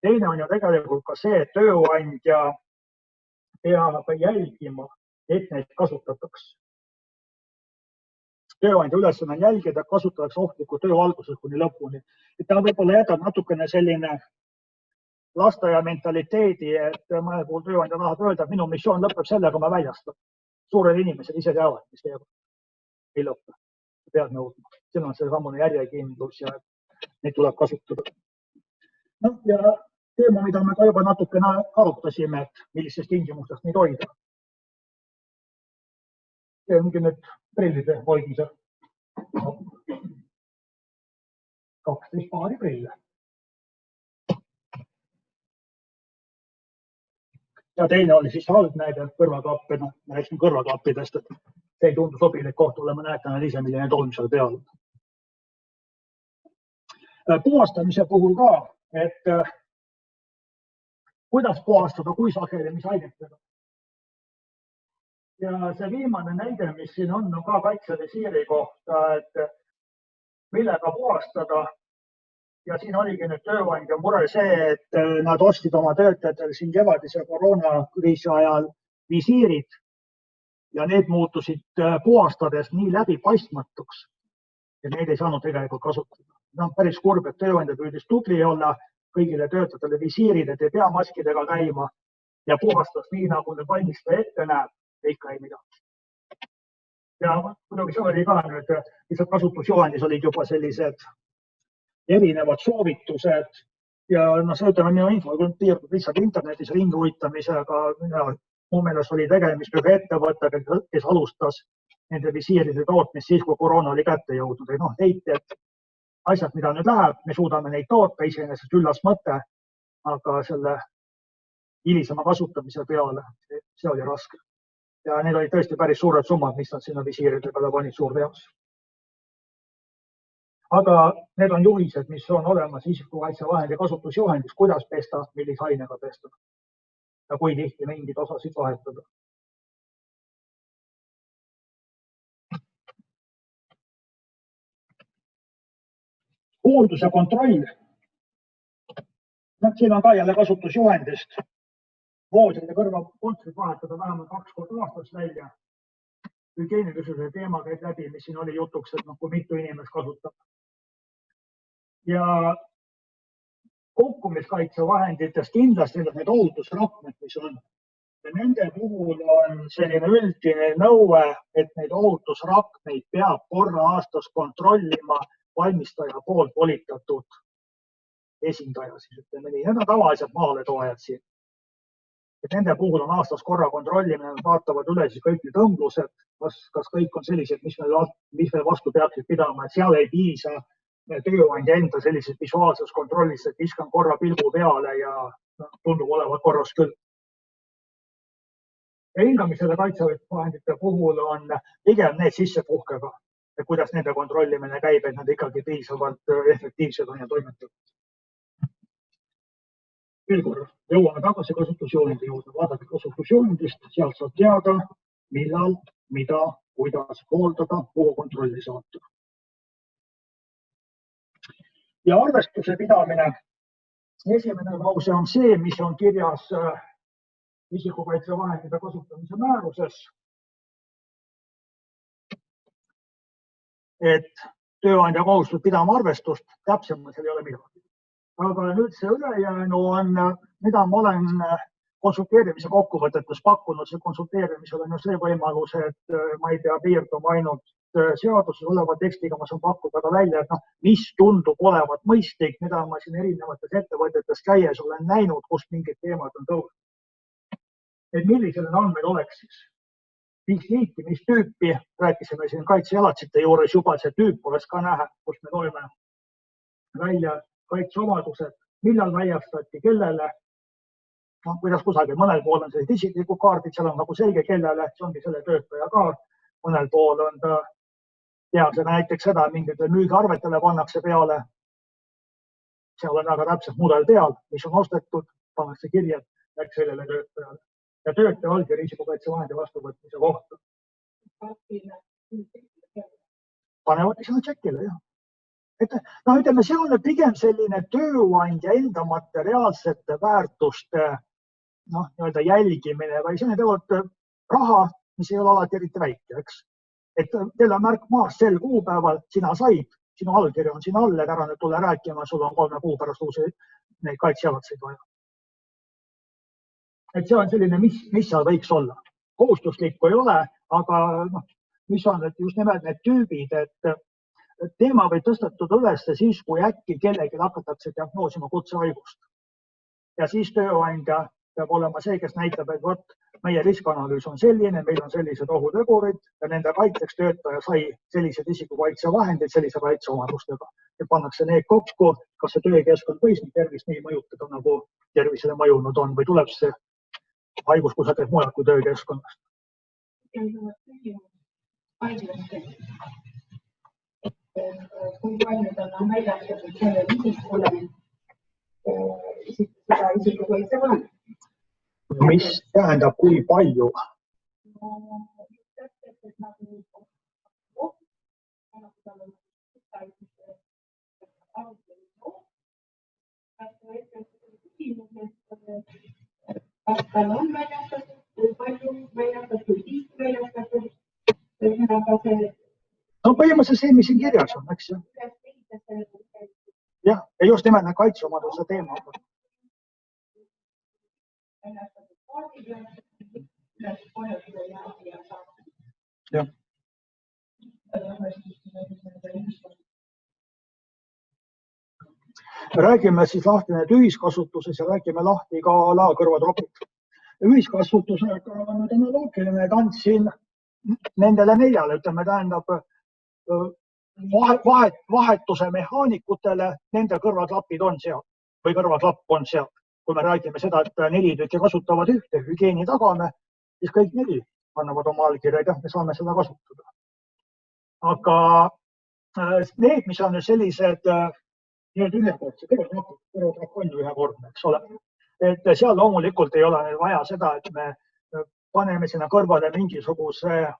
Teine on ju tegelikult ka see, et tööandja peab jälgima, et neid kasutatakse. Tööandja ülesanne on jälgida, et kasutatakse ohtlikku töö algusest kuni lõpuni. Et ta võib-olla jätab natukene selline lasteaia mentaliteedi, et mõne puhul tööandja tahab öelda, et minu missioon lõpeb sellega, ma väljastan. Suured inimesed ise teavad, mis teevad. Ei lõppe. Pead nõudma. Siin on see sammune järjekindlus ja neid tuleb kasutada. Ja teema, mida me ka juba natukene arutasime, et millisest tingimustest neid hoida. See ongi nüüd prillide hoidmise. 12 paari prille. Ja teine oli siis algnäide kõrvaklappina. Me rääkisime kõrvaklappidest, et see ei tundu sobilik koht olema, näete nad ise, milline tolm seal peal. Puhastamise puhul ka, et kuidas puhastada, kui sageli, mis ainetega. Ja see viimane näide, mis siin on ka kaitsevisiiri kohta, et millega puhastada. Ja siin oligi nüüd tööandja mure see, et nad ostsid oma töötajatel siin kevadise koroonakriisi ajal visiirid ja need muutusid puhastades nii läbipaistmatuks, et neid ei saanud tegelikult kasutada. Päris kurb, et tööandja püüdis tubli olla, kõigile töötajatele visiirid, et ei pea maskidega käima ja puhastas nii, nagu nüüd valmistaja ette näeb, ikka ei midagi. Ja muidugi see oli ka nüüd, lihtsalt kasutusjuhendis olid juba sellised erinevad soovitused ja see ütleme, minu info piirdub lihtsalt internetis ringi uitamisega. Mu meelest oli tegemist ühe ettevõttega, kes alustas nende visiiride tootmist siis, kui koroona oli kätte jõudnud. Leiti, et asjad, mida nüüd läheb, me suudame neid toota, iseenesest üllas mõte, aga selle hilisema kasutamise peale see oli raske. Ja need olid tõesti päris suured summad, mis nad sinna visiiride peale panid suur teos. Aga need on juhised, mis on olemas isikukaitsevahendi kasutusjuhendis, kuidas pesta, millise ainega pesta ja kui tihti mingid osasid vahetada. Hooldus ja kontroll. Siin on ka jälle kasutusjuhendist. Voodide kõrvapuntrid vahetada vähemalt 2 korda aastas välja. Hügieenilisuse teema käib läbi, mis siin oli jutuks, et kui mitu inimest kasutab. Ja kukkumiskaitsevahenditest kindlasti need ohutusrakmed, mis on. Ja nende puhul on selline üldine nõue, et neid ohutusrakmeid peab korra aastas kontrollima valmistaja poolt volitatud esindaja. Need on tavaliselt maaletoojad siin. Et nende puhul on aastas korra kontrollimine, vaatavad üle siis kõik need õmblused, kas kõik on sellised, mis meil vastu peaksid pidama, et seal ei piisa tööandja enda sellisest visuaalsest kontrollist, et viskan korra pilgu peale ja tundub olevat korras küll. Ja hingamisele kaitsevahendite puhul on pigem need sissepuhkega, et kuidas nende kontrollimine käib, et nad ikkagi piisavalt efektiivsed on ja toimetavad. Veel korra, jõuame tagasi kasutusjuhendi juurde. Vaadake kasutusjuhendist, sealt saab teada, millal, mida, kuidas hooldada, kuhu kontrolli saata. Ja arvestuse pidamine. Esimene lause on see, mis on kirjas isikukaitsevahendite kasutamise määruses. Et tööandja kohustus pidama arvestust, täpsemalt seal ei ole midagi. Aga nüüd see ülejäänu on, mida ma olen konsulteerimise kokkuvõtetes pakkunud. See konsulteerimisel on ju see võimalus, et ma ei pea piirduma ainult seaduses oleva tekstiga ma saan pakkuda ka välja, et mis tundub olevat mõistlik, mida ma siin erinevates ettevõtetes käies olen näinud, kus mingid teemad on tõusnud. Et millised andmed oleks siis? Mis liiki, mis tüüpi, rääkisime siin kaitsealatsite juures juba, see tüüp oleks ka näha, kus me loeme välja kaitseomadused, millal väljastati, kellele, kuidas kusagil, mõnel pool on sellised isiklikud kaardid, seal on nagu selge, kellele, see ongi selle töötaja kaart, mõnel pool on ta teadlasega näiteks seda, mingitele müügiarvetele pannakse peale, seal on väga täpselt mudel peal, mis on ostetud, pannakse kirja, läks sellele töötajale. Ja töötaja allkiri isikukaitsevahendi vastuvõtmise kohta. Panevad sinna tšekile, jah. Ütleme, see on pigem selline tööandja enda materiaalsete väärtuste jälgimine või see on tegelikult raha, mis ei ole alati eriti väike, eks. Et teil on märk maas sel kuupäeval, sina said, sinu allkiri on siin all, et ära nüüd tule rääkima, sul on 3 kuu pärast uusi neid kaitsealatseid vaja. Et see on selline, mis seal võiks olla. Kohustuslikku ei ole, aga mis on just nimelt need tüübid, et teema võib tõstatud üles siis, kui äkki kellelgi hakatakse diagnoosima kutsehaigust. Ja siis tööandja peab olema see, kes näitab, et vot meie riskanalüüs on selline, meil on sellised ohutegurid ja nende kaitseks töötaja sai sellised isikukaitsevahendid sellise kaitseomadustega. Ja pannakse need kokku, kas see töökeskkond võis tervist nii mõjutada, nagu tervisele mõjunud on või tuleb see haigus kusagil mujal kui töökeskkonnast. Kui palju on väljastatud selle isikule seda isikukaitsevahendit? Mis tähendab, kui palju? Kas tal on väljastatud, kui palju väljastatud, tihti väljastatud? Põhimõtteliselt see, mis siin kirjas on, eks ju. Jah, ja just nimelt need kaitseomaduse teema. Jah. Räägime siis lahti need ühiskasutuses ja räägime lahti ka laakõrvatropid. Ühiskasutusega on analoogiline, et andsin nendele 4, ütleme, tähendab vahetuse mehaanikutele, nende kõrvaklapid on seal või kõrvaklapp on seal. Kui me räägime seda, et 4 tükki kasutavad ühte, hügieeni tagame, siis kõik 4 annavad oma allkirjaid ja me saame seda kasutada. Aga need, mis on sellised ühekordse, kõrvaklapp on ju ühekordne, eks ole. Et seal loomulikult ei ole vaja seda, et me paneme sinna kõrvale mingisuguse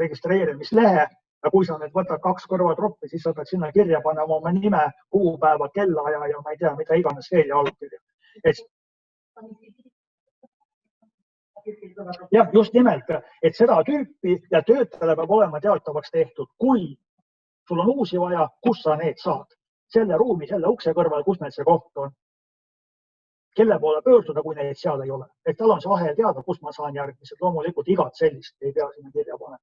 registreerimislehe ja kui sa nüüd võtad 2 kõrvatroppi, siis sa pead sinna kirja panema oma nime, kuupäeva, kellaaja ja ma ei tea, mida iganes veel ja allkirja. Jah, just nimelt, et seda tüüpi ja töötajale peab olema teatavaks tehtud, kui sul on uusi vaja, kus sa need saad. Selle ruumi, selle ukse kõrval, kus need see koht on. Kelle poole pöörduda, kui neid seal ei ole. Et tal on see ahel teada, kus ma saan järgmised. Loomulikult igat sellist ei pea sinna kirja panema.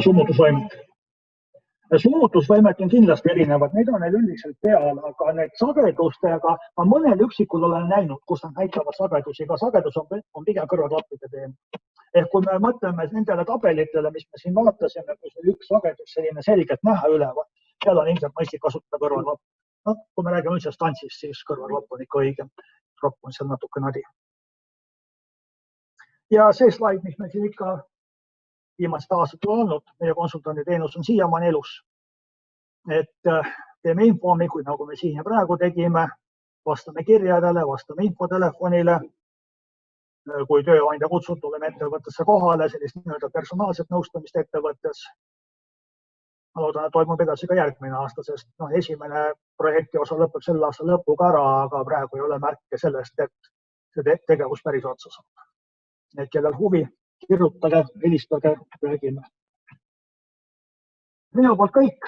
Summutusvõimet. Summutusvõimet on kindlasti erinevad. Neid on neil üldiselt peal, aga need sagedustega, ma mõnel üksikul olen näinud, kus nad näitavad sagedusi. Ka sagedus on pigem kõrvaklappide teema. Ehk kui me mõtleme nendele tabelitele, mis me siin vaatasime, kus oli üks sagedus selline selgelt näha üleval, seal on ilmselt mõistlik kasutada kõrvaklapp. Kui me räägime üldse stantsist, siis kõrvaklapp on ikka õigem. Kropp on seal natuke nadi. Ja see slaid, mis meil siin ikka viimased aastat on olnud, meie konsultandi teenus on siiamaani elus. Et teeme infomi, kui nagu me siin ja praegu tegime, vastame kirjadele, vastame infotelefonile. Kui tööandja kutsub, tuleme ettevõttesse kohale, sellist personaalset nõustamist ettevõttes. Ma loodan, et toimub edasi ka järgmine aasta, sest esimene projekti osa lõpeb selle aasta lõpuga ära, aga praegu ei ole märke sellest, et see tegevus päris otsa saab. Need, kellel huvi, kirjutage, helistage, räägime. Minu poolt kõik.